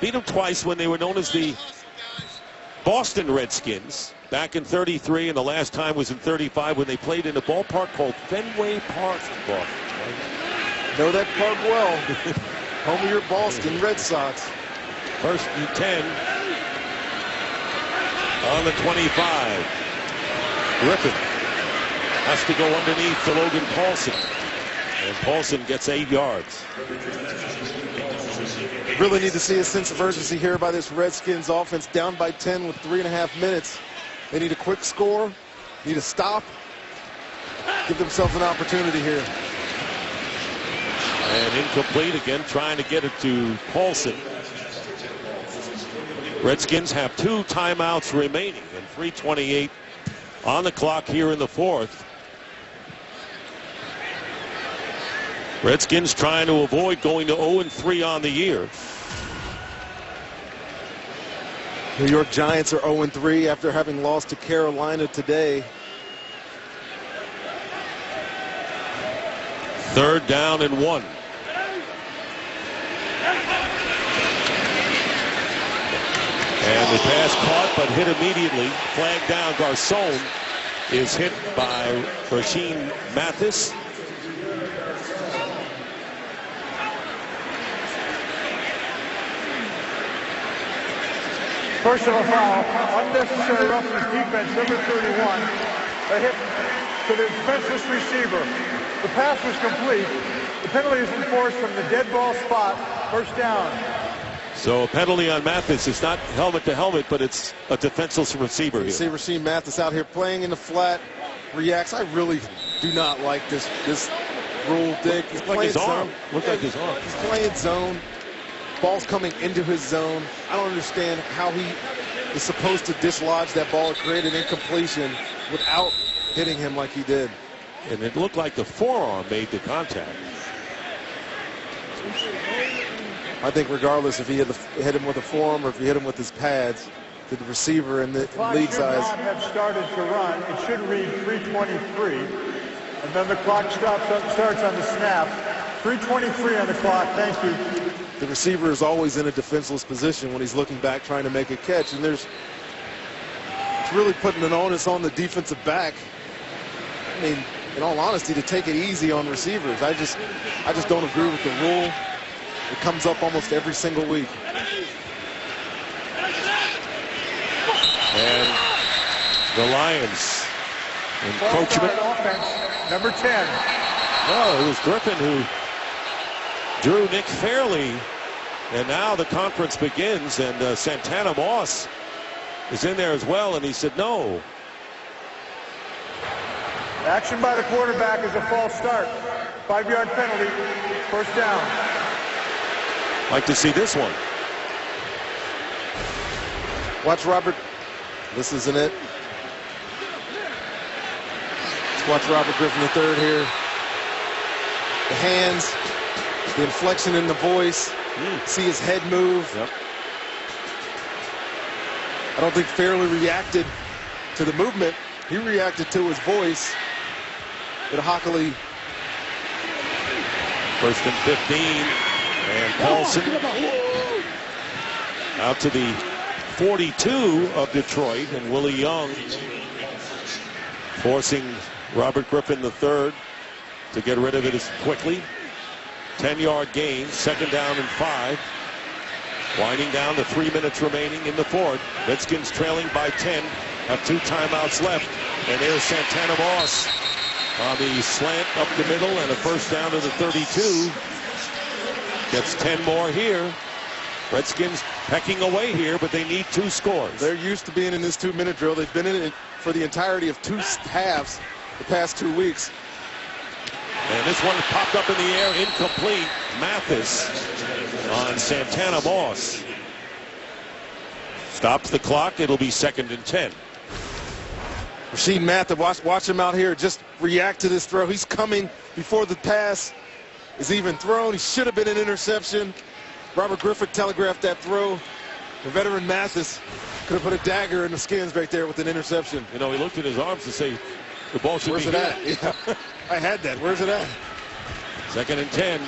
S1: beat them twice when they were known as the Boston Redskins back in '33, and the last time was in '35 when they played in a ballpark called Fenway Park in Boston.
S3: Know that park well. Home of your Boston Red Sox.
S1: 1st and 10 on the 25. Griffin has to go underneath to Logan Paulson, and Paulson gets 8 yards.
S3: Really need to see a sense of urgency here by this Redskins offense, down by 10 with 3.5 minutes. They need a quick score, need a stop, give themselves an opportunity here.
S1: And incomplete again, trying to get it to Paulson. Redskins have 2 timeouts remaining and 3:28 on the clock here in the 4th. Redskins trying to avoid going to 0-3 on the year.
S3: New York Giants are 0-3 after having lost to Carolina today.
S1: 3rd down and 1. And the pass caught but hit immediately. Flag down. Garcon is hit by Rasheem Mathis.
S5: Personal foul, unnecessary roughness defense, number 31. A hit to the defenseless receiver. The pass was complete. The penalty is enforced from the dead ball spot. 1st down.
S1: So a penalty on Mathis. It's not helmet to helmet, but it's a defenseless receiver here.
S3: You see Rasheem Mathis out here playing in the flat, reacts. I really do not like this rule, Dick. He's
S1: like his arm. Looks like his arm.
S3: He's playing zone. Ball's coming into his zone. I don't understand how he is supposed to dislodge that ball or create an incompletion without hitting him like he did.
S1: And it looked like the forearm made the contact.
S3: I think regardless if he hit him with a forearm or if he hit him with his pads, the receiver in the league's eyes.
S5: Clock should not have started to run. It should read 3:23, and then the clock starts on the snap. 3:23 on the clock. Thank you.
S3: The receiver is always in a defenseless position when he's looking back trying to make a catch, and it's really putting an onus on the defensive back. I mean, in all honesty, to take it easy on receivers. I just don't agree with the rule. It comes up almost every single week.
S1: And the Lions encroachment.
S5: Offense, number 10.
S1: No, it was Griffin who drew Nick Fairley, and now the conference begins, and Santana Moss is in there as well, and he said no.
S5: Action by the quarterback is a false start. 5-yard penalty, 1st down.
S1: Like to see this one.
S3: Watch Robert. This isn't it. Let's watch Robert Griffin III here. The hands, the inflection in the voice. See his head move.
S1: Yep.
S3: I don't think Fairley reacted to the movement. He reacted to his voice. But Hockley.
S1: 1st and 15. And Paulson out to the 42 of Detroit, and Willie Young forcing Robert Griffin III to get rid of it as quickly. 10-yard gain, 2nd down and 5. Winding down to 3 minutes remaining in the fourth. Redskins trailing by 10, have 2 timeouts left. And there's Santana Moss on the slant up the middle, and a first down to the 32. Gets 10 more here. Redskins pecking away here, but they need 2 scores.
S3: They're used to being in this 2-minute drill. They've been in it for the entirety of 2 halves the past 2 weeks.
S1: And this one popped up in the air, incomplete. Mathis on Santana Moss. Stops the clock. It'll be 2nd and 10.
S3: Rasheed Mathis, watch him out here. Just react to this throw. He's coming before the pass is even thrown. He should have been an interception. Robert Griffin telegraphed that throw. The veteran Mathis could have put a dagger in the skins right there with an interception.
S1: You know, he looked at his arms to say the ball should
S3: Where's
S1: be
S3: it
S1: here.
S3: at? Yeah. I had that. Where's it at?
S1: 2nd and 10.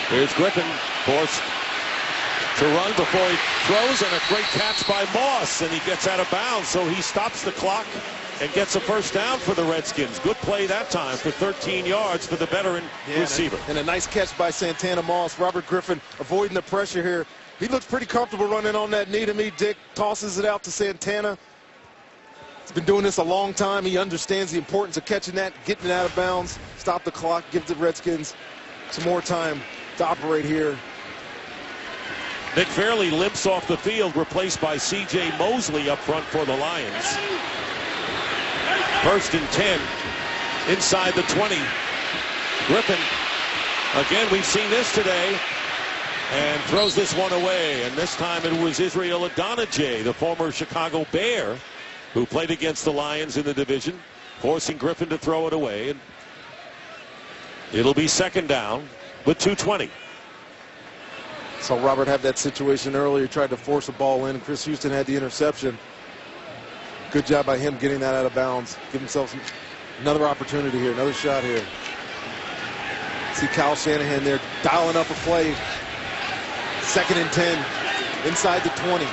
S1: Here's Griffin, forced to run before he throws, and a great catch by Moss, and he gets out of bounds, so he stops the clock and gets a first down for the Redskins. Good play that time for 13 yards for the veteran receiver.
S3: And a nice catch by Santana Moss. Robert Griffin avoiding the pressure here. He looks pretty comfortable running on that knee to me. Dick tosses it out to Santana. He's been doing this a long time. He understands the importance of catching that, getting it out of bounds, stop the clock, give the Redskins some more time to operate here.
S1: Nick Fairley limps off the field, replaced by C.J. Mosley up front for the Lions. 1st and 10 inside the 20. Griffin, again, we've seen this today, and throws this one away. And this time it was Israel Adonijah, the former Chicago Bear, who played against the Lions in the division, forcing Griffin to throw it away. And it'll be 2nd down with 2:20.
S3: So Robert had that situation earlier, tried to force a ball in. Chris Houston had the interception. Good job by him getting that out of bounds. Give himself another opportunity here, another shot here. See Kyle Shanahan there dialing up a play. 2nd and 10 inside the 20.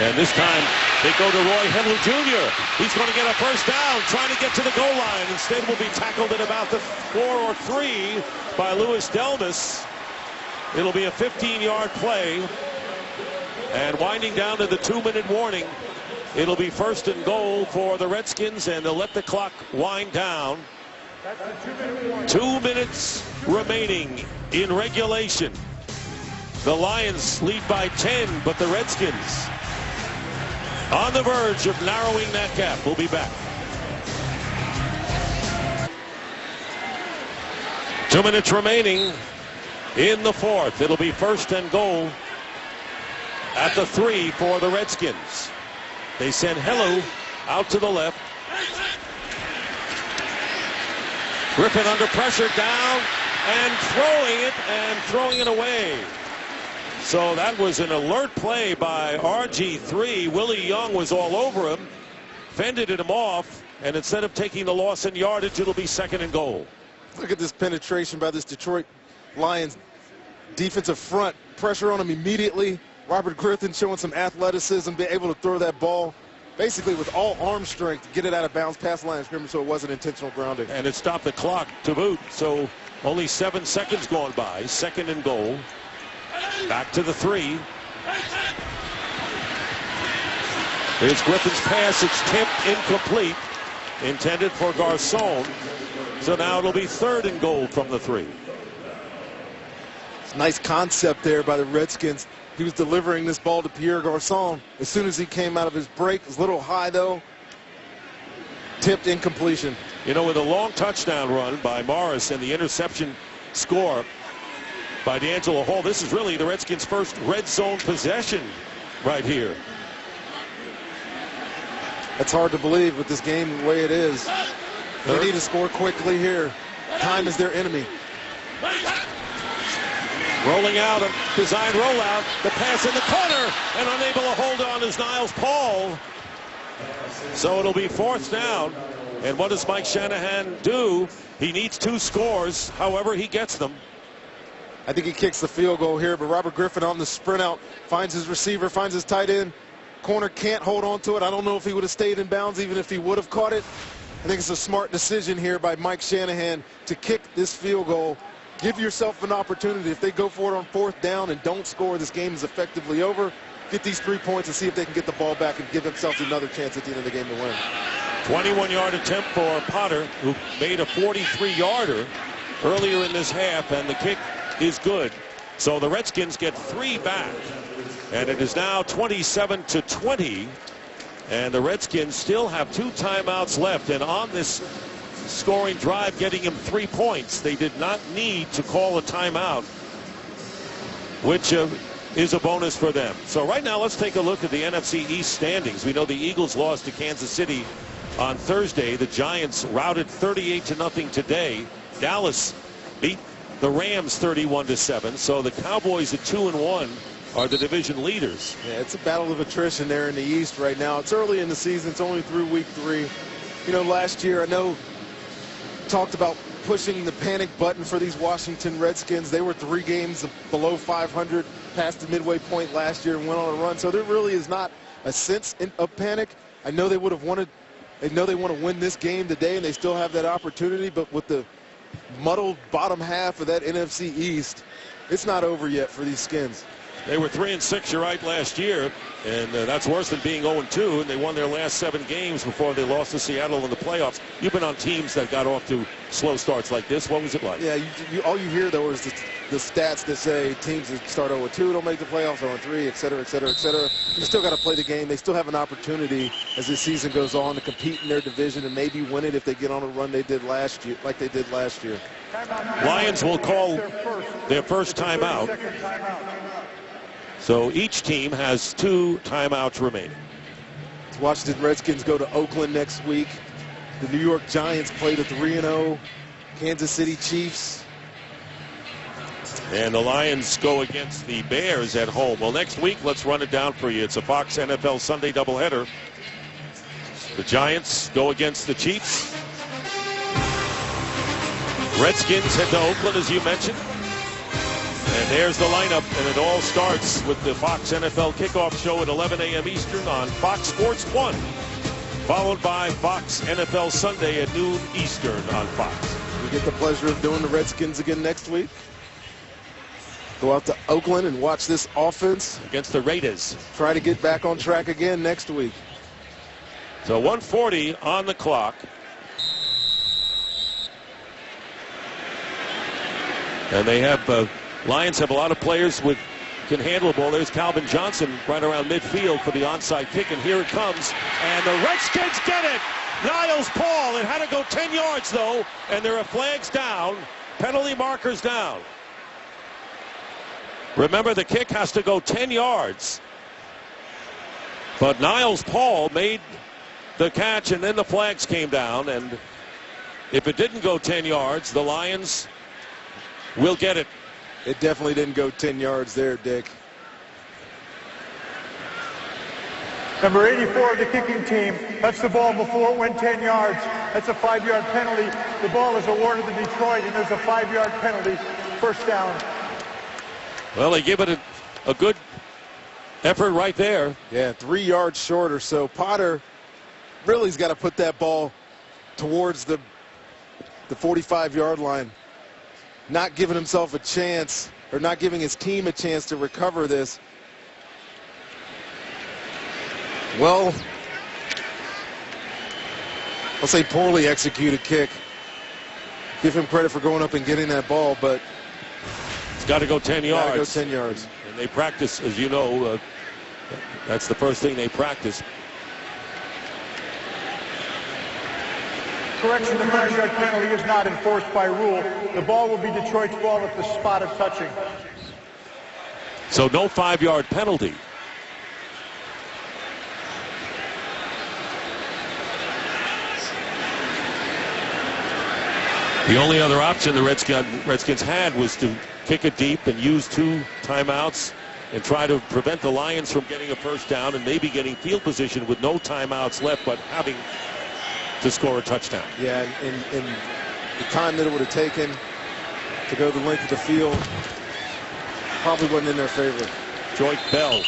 S1: And this time they go to Roy Henley Jr. He's going to get a first down, trying to get to the goal line. Instead will be tackled at about the 4 or 3 by Louis Delmas. It'll be a 15-yard play. And winding down to the 2-minute warning, it'll be 1st and goal for the Redskins, and they'll let the clock wind down. 2 minutes remaining in regulation. The Lions lead by 10, but the Redskins on the verge of narrowing that gap. We'll be back. 2 minutes remaining in the fourth. It'll be 1st and goal at the 3 for the Redskins. They send Hello out to the left. Griffin under pressure, down and throwing it away. So that was an alert play by RG3. Willie Young was all over him, fended him off, and instead of taking the loss in yardage, it'll be 2nd and goal.
S3: Look at this penetration by this Detroit Lions defensive front. Pressure on him immediately. Robert Griffin showing some athleticism, being able to throw that ball basically with all arm strength, get it out of bounds past the line of scrimmage, so it wasn't intentional grounding.
S1: And it stopped the clock to boot, so only 7 seconds gone by. 2nd and goal. Back to the 3. Here's Griffin's pass. It's tipped, incomplete. Intended for Garcon. So now it'll be 3rd and goal from the 3.
S3: It's a nice concept there by the Redskins. He was delivering this ball to Pierre Garcon. As soon as he came out of his break, it was a little high though. Tipped, incompletion.
S1: You know, with a long touchdown run by Morris and the interception score by D'Angelo Hall, this is really the Redskins' first red zone possession right here.
S3: That's hard to believe with this game the way it is. They need to score quickly here. Time is their enemy.
S1: Rolling out, a design rollout, the pass in the corner, and unable to hold on is Niles Paul. So it'll be 4th down. And what does Mike Shanahan do? He needs 2 scores. However, he gets them.
S3: I think he kicks the field goal here, but Robert Griffin on the sprint out, finds his receiver, finds his tight end. Corner can't hold on to it. I don't know if he would have stayed in bounds even if he would have caught it. I think it's a smart decision here by Mike Shanahan to kick this field goal. Give yourself an opportunity. If they go for it on 4th down and don't score, this game is effectively over. Get these 3 points and see if they can get the ball back and give themselves another chance at the end of the game to win.
S1: 21-yard attempt for Potter, who made a 43-yarder earlier in this half, and the kick is good. So the Redskins get 3 back, and it is now 27-20, and the Redskins still have 2 timeouts left, and on this scoring drive getting him 3 points, they did not need to call a timeout, which is a bonus for them. So right now let's take a look at the NFC East standings. We know the Eagles lost to Kansas City on Thursday. The Giants routed 38-0 today. Dallas beat the Rams 31-7. So the Cowboys at 2-1 are the division leaders.
S3: Yeah, it's a battle of attrition there in the East right now. It's early in the season. It's only through week 3. You know, last year I know talked about pushing the panic button for these Washington Redskins. They were 3 games below 500 past the midway point last year and went on a run. So there really is not a sense of panic. I know they would have wanted. They know they want to win this game today, and they still have that opportunity. But with the muddled bottom half of that NFC East, it's not over yet for these Skins.
S1: They were 3-6, you're right, last year, and that's worse than being 0-2. And they won their last 7 games before they lost to Seattle in the playoffs. You've been on teams that got off to slow starts like this. What was it like?
S3: Yeah, all you hear though is the stats that say teams that start 0-2 don't make the playoffs, 0-3, et cetera, et cetera, et cetera. You still got to play the game. They still have an opportunity as this season goes on to compete in their division and maybe win it if they get on a run they did last year, like they did last year.
S1: Lions will call their first timeout. So each team has 2 timeouts remaining.
S3: The Washington Redskins go to Oakland next week. The New York Giants play the 3-0 Kansas City Chiefs.
S1: And the Lions go against the Bears at home. Well, next week, let's run it down for you. It's a Fox NFL Sunday doubleheader. The Giants go against the Chiefs. Redskins head to Oakland, as you mentioned. And there's the lineup, and it all starts with the Fox NFL kickoff show at 11 a.m. Eastern on Fox Sports 1, followed by Fox NFL Sunday at noon Eastern on Fox.
S3: We get the pleasure of doing the Redskins again next week. Go out to Oakland and watch this offense
S1: against the Raiders.
S3: Try to get back on track again next week.
S1: So 1:40 on the clock. And they have Lions have a lot of players with can handle the ball. There's Calvin Johnson right around midfield for the onside kick, and here it comes. And the Redskins get it. Niles Paul. It had to go 10 yards though, and there are flags down, penalty markers down. Remember, the kick has to go 10 yards. But Niles Paul made the catch, and then the flags came down, and if it didn't go 10 yards, the Lions will get it.
S3: It definitely didn't go 10 yards there, Dick.
S5: Number 84 of the kicking team touched the ball before it went 10 yards. That's a 5-yard penalty. The ball is awarded to Detroit, and there's a 5-yard penalty. First down.
S1: Well, they give it a good effort right there.
S3: Yeah, 3 yards short or so. Potter really's got to put that ball towards the 45-yard line. Not giving himself a chance, or not giving his team a chance to recover this. Well, I'll say poorly executed kick. Give him credit for going up and getting that ball, but
S1: it's got to go 10 yards.
S3: Got to go 10 yards.
S1: And they practice, as you know, that's the first thing they practice.
S5: Correction, the 5-yard penalty is not enforced by rule. The ball will be Detroit's ball at the spot of touching.
S1: So no 5-yard penalty. The only other option the Redskins had was to kick it deep and use 2 timeouts and try to prevent the Lions from getting a first down and maybe getting field position with no timeouts left, but having to score a touchdown.
S3: Yeah, and the time that it would have taken to go the length of the field, probably wasn't in their favor.
S1: Joint Bell.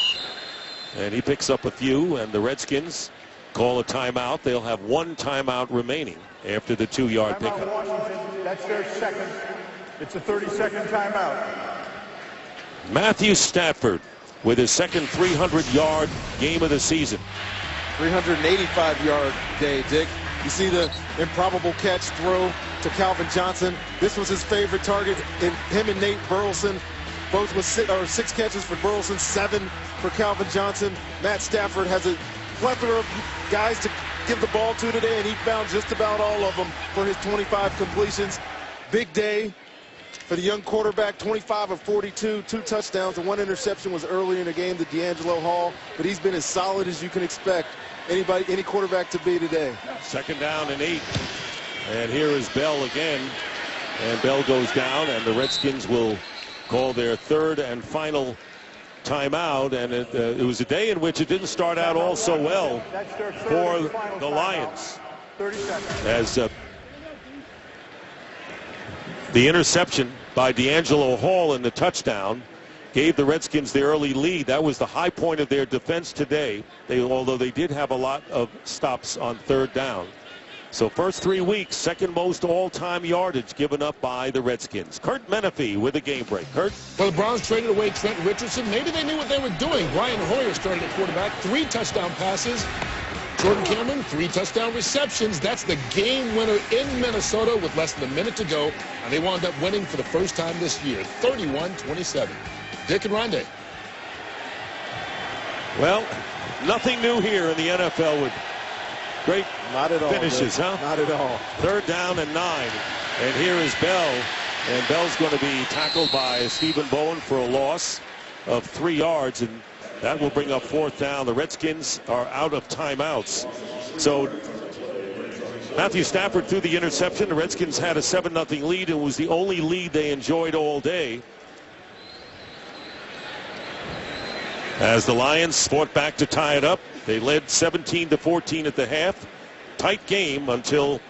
S1: And he picks up a few, and the Redskins call a timeout. They'll have one timeout remaining after the 2-yard pickup.
S5: Washington, that's their second. It's a 30-second timeout.
S1: Matthew Stafford with his second 300-yard game of the season.
S3: 385-yard day, Dick. You see the improbable catch throw to Calvin Johnson. This was his favorite target. Him and Nate Burleson, both with 6 catches for Burleson, 7 for Calvin Johnson. Matt Stafford has a plethora of guys to give the ball to today, and he found just about all of them for his 25 completions. Big day for the young quarterback, 25 of 42, 2 touchdowns, and 1 interception was early in the game to D'Angelo Hall, but he's been as solid as you can expect any quarterback to be today.
S1: 2nd down and 8. And here is Bell again. And Bell goes down, and the Redskins will call their 3rd and final timeout. And it was a day in which it didn't start out all so well for the Lions.
S5: 30 seconds.
S1: As the interception by D'Angelo Hall in the touchdown gave the Redskins the early lead. That was the high point of their defense today, although they did have a lot of stops on 3rd down. So first 3 weeks, second most all-time yardage given up by the Redskins. Kurt Menefee with a game break. Kurt?
S6: Well, the Browns traded away Trent Richardson. Maybe they knew what they were doing. Brian Hoyer started at quarterback, 3 touchdown passes. Jordan Cameron, 3 touchdown receptions. That's the game winner in Minnesota with less than a minute to go. And they wound up winning for the first time this year, 31-27. Dick and Rondé.
S1: Well, nothing new here in the NFL with great finishes, huh?
S3: Not at all.
S1: 3rd down and 9. And here is Bell. And Bell's going to be tackled by Stephen Bowen for a loss of 3 yards. And that will bring up 4th down. The Redskins are out of timeouts. So Matthew Stafford threw the interception. The Redskins had a 7-0 lead. It was the only lead they enjoyed all day. As the Lions fought back to tie it up, they led 17-14 at the half. Tight game until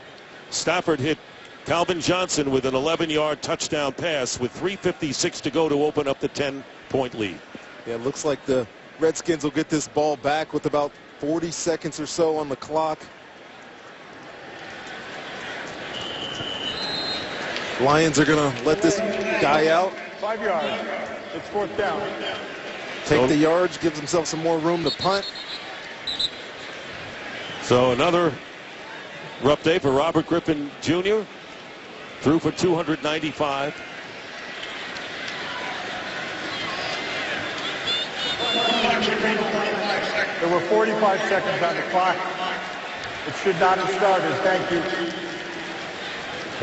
S1: Stafford hit Calvin Johnson with an 11-yard touchdown pass with 3:56 to go to open up the 10-point lead.
S3: Yeah, it looks like the Redskins will get this ball back with about 40 seconds or so on the clock. Lions are going to let this guy out.
S5: 5 yards. It's 4th down.
S3: Take the yards, gives himself some more room to punt.
S1: So another rough day for Robert Griffin Jr. Threw for 295.
S5: There were 45 seconds on the clock. It should not have started. Thank you.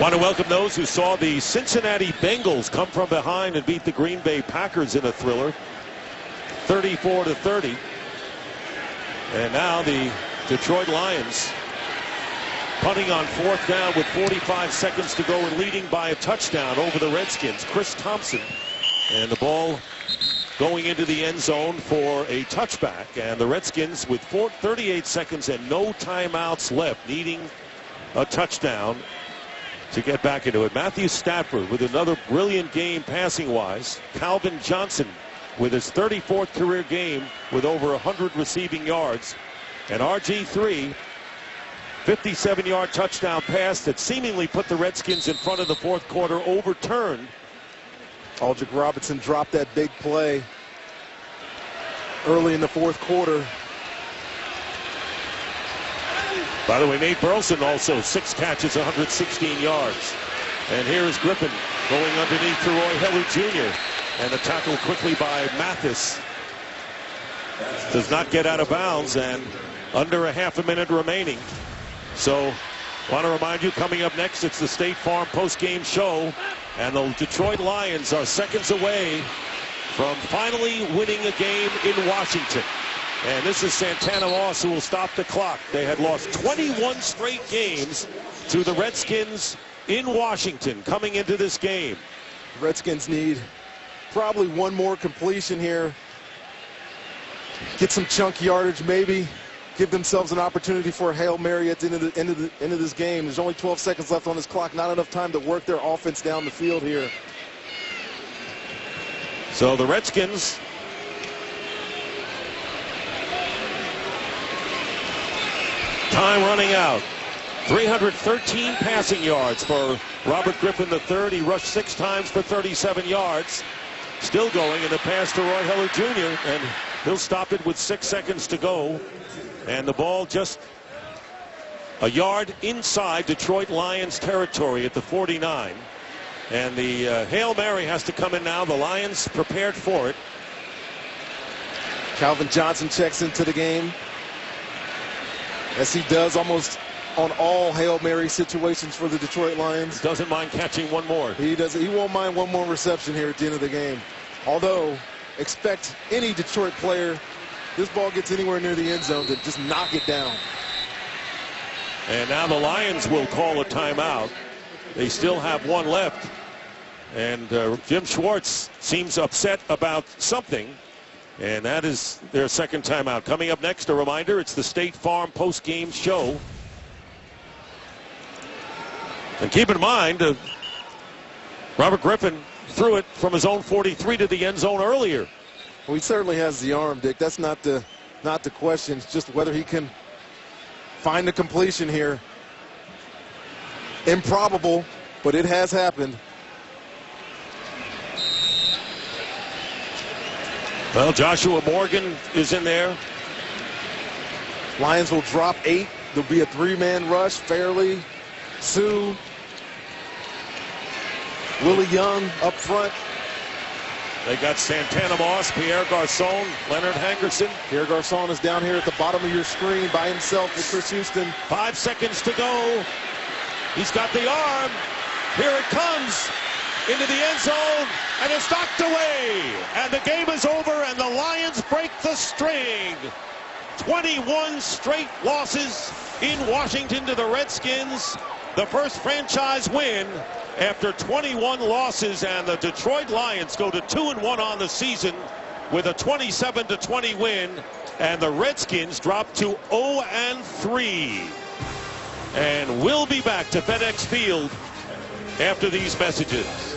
S1: Want to welcome those who saw the Cincinnati Bengals come from behind and beat the Green Bay Packers in a thriller, 34-30. And now the Detroit Lions punting on 4th down with 45 seconds to go and leading by a touchdown over the Redskins. Chris Thompson, and the ball going into the end zone for a touchback. And the Redskins with 38 seconds and no timeouts left, needing a touchdown to get back into it. Matthew Stafford with another brilliant game passing-wise. Calvin Johnson with his 34th career game with over 100 receiving yards. And RG3, 57-yard touchdown pass that seemingly put the Redskins in front of the 4th quarter, overturned.
S3: Aldrick Robinson dropped that big play early in the 4th quarter.
S1: By the way, Nate Burleson also 6 catches, 116 yards. And here is Griffin going underneath to Roy Heller Jr. And the tackle quickly by Mathis does not get out of bounds, and under a half a minute remaining. So want to remind you, coming up next, it's the State Farm post-game show, and the Detroit Lions are seconds away from finally winning a game in Washington. And this is Santana Moss who will stop the clock. They had lost 21 straight games to the Redskins in Washington coming into this game.
S3: Redskins need probably one more completion here. Get some chunk yardage, maybe give themselves an opportunity for a Hail Mary at the end of this game. There's only 12 seconds left on this clock. Not enough time to work their offense down the field here.
S1: So the Redskins time running out. 313 passing yards for Robert Griffin III. He rushed 6 times for 37 yards. Still going in the pass to Roy Heller Jr. And he'll stop it with 6 seconds to go. And the ball just a yard inside Detroit Lions territory at the 49. And the Hail Mary has to come in now. The Lions prepared for it.
S3: Calvin Johnson checks into the game, as he does almost on all Hail Mary situations for the Detroit Lions.
S1: Doesn't mind catching one more.
S3: He doesn't. He won't mind one more reception here at the end of the game. Although, expect any Detroit player, this ball gets anywhere near the end zone, to just knock it down.
S1: And now the Lions will call a timeout. They still have one left. And Jim Schwartz seems upset about something. And that is their second timeout. Coming up next, a reminder, it's the State Farm post-game show. And keep in mind, Robert Griffin threw it from his own 43 to the end zone earlier.
S3: Well, he certainly has the arm, Dick. That's not the question. It's just whether he can find the completion here. Improbable, but it has happened.
S1: Well, Joshua Morgan is in there.
S3: Lions will drop 8. There'll be a 3-man rush. Fairley, Sue, Willie Young up front.
S1: They got Santana Moss, Pierre Garçon, Leonard Hankerson.
S3: Pierre Garçon is down here at the bottom of your screen by himself with Chris Houston.
S1: 5 seconds to go. He's got the arm. Here it comes into the end zone, and it's knocked away. And the game is over, and the Lions break the string. 21 straight losses in Washington to the Redskins. The first franchise win after 21 losses, and the Detroit Lions go to 2-1 on the season with a 27-20 win, and the Redskins drop to 0-3. And we'll be back to FedEx Field after these messages.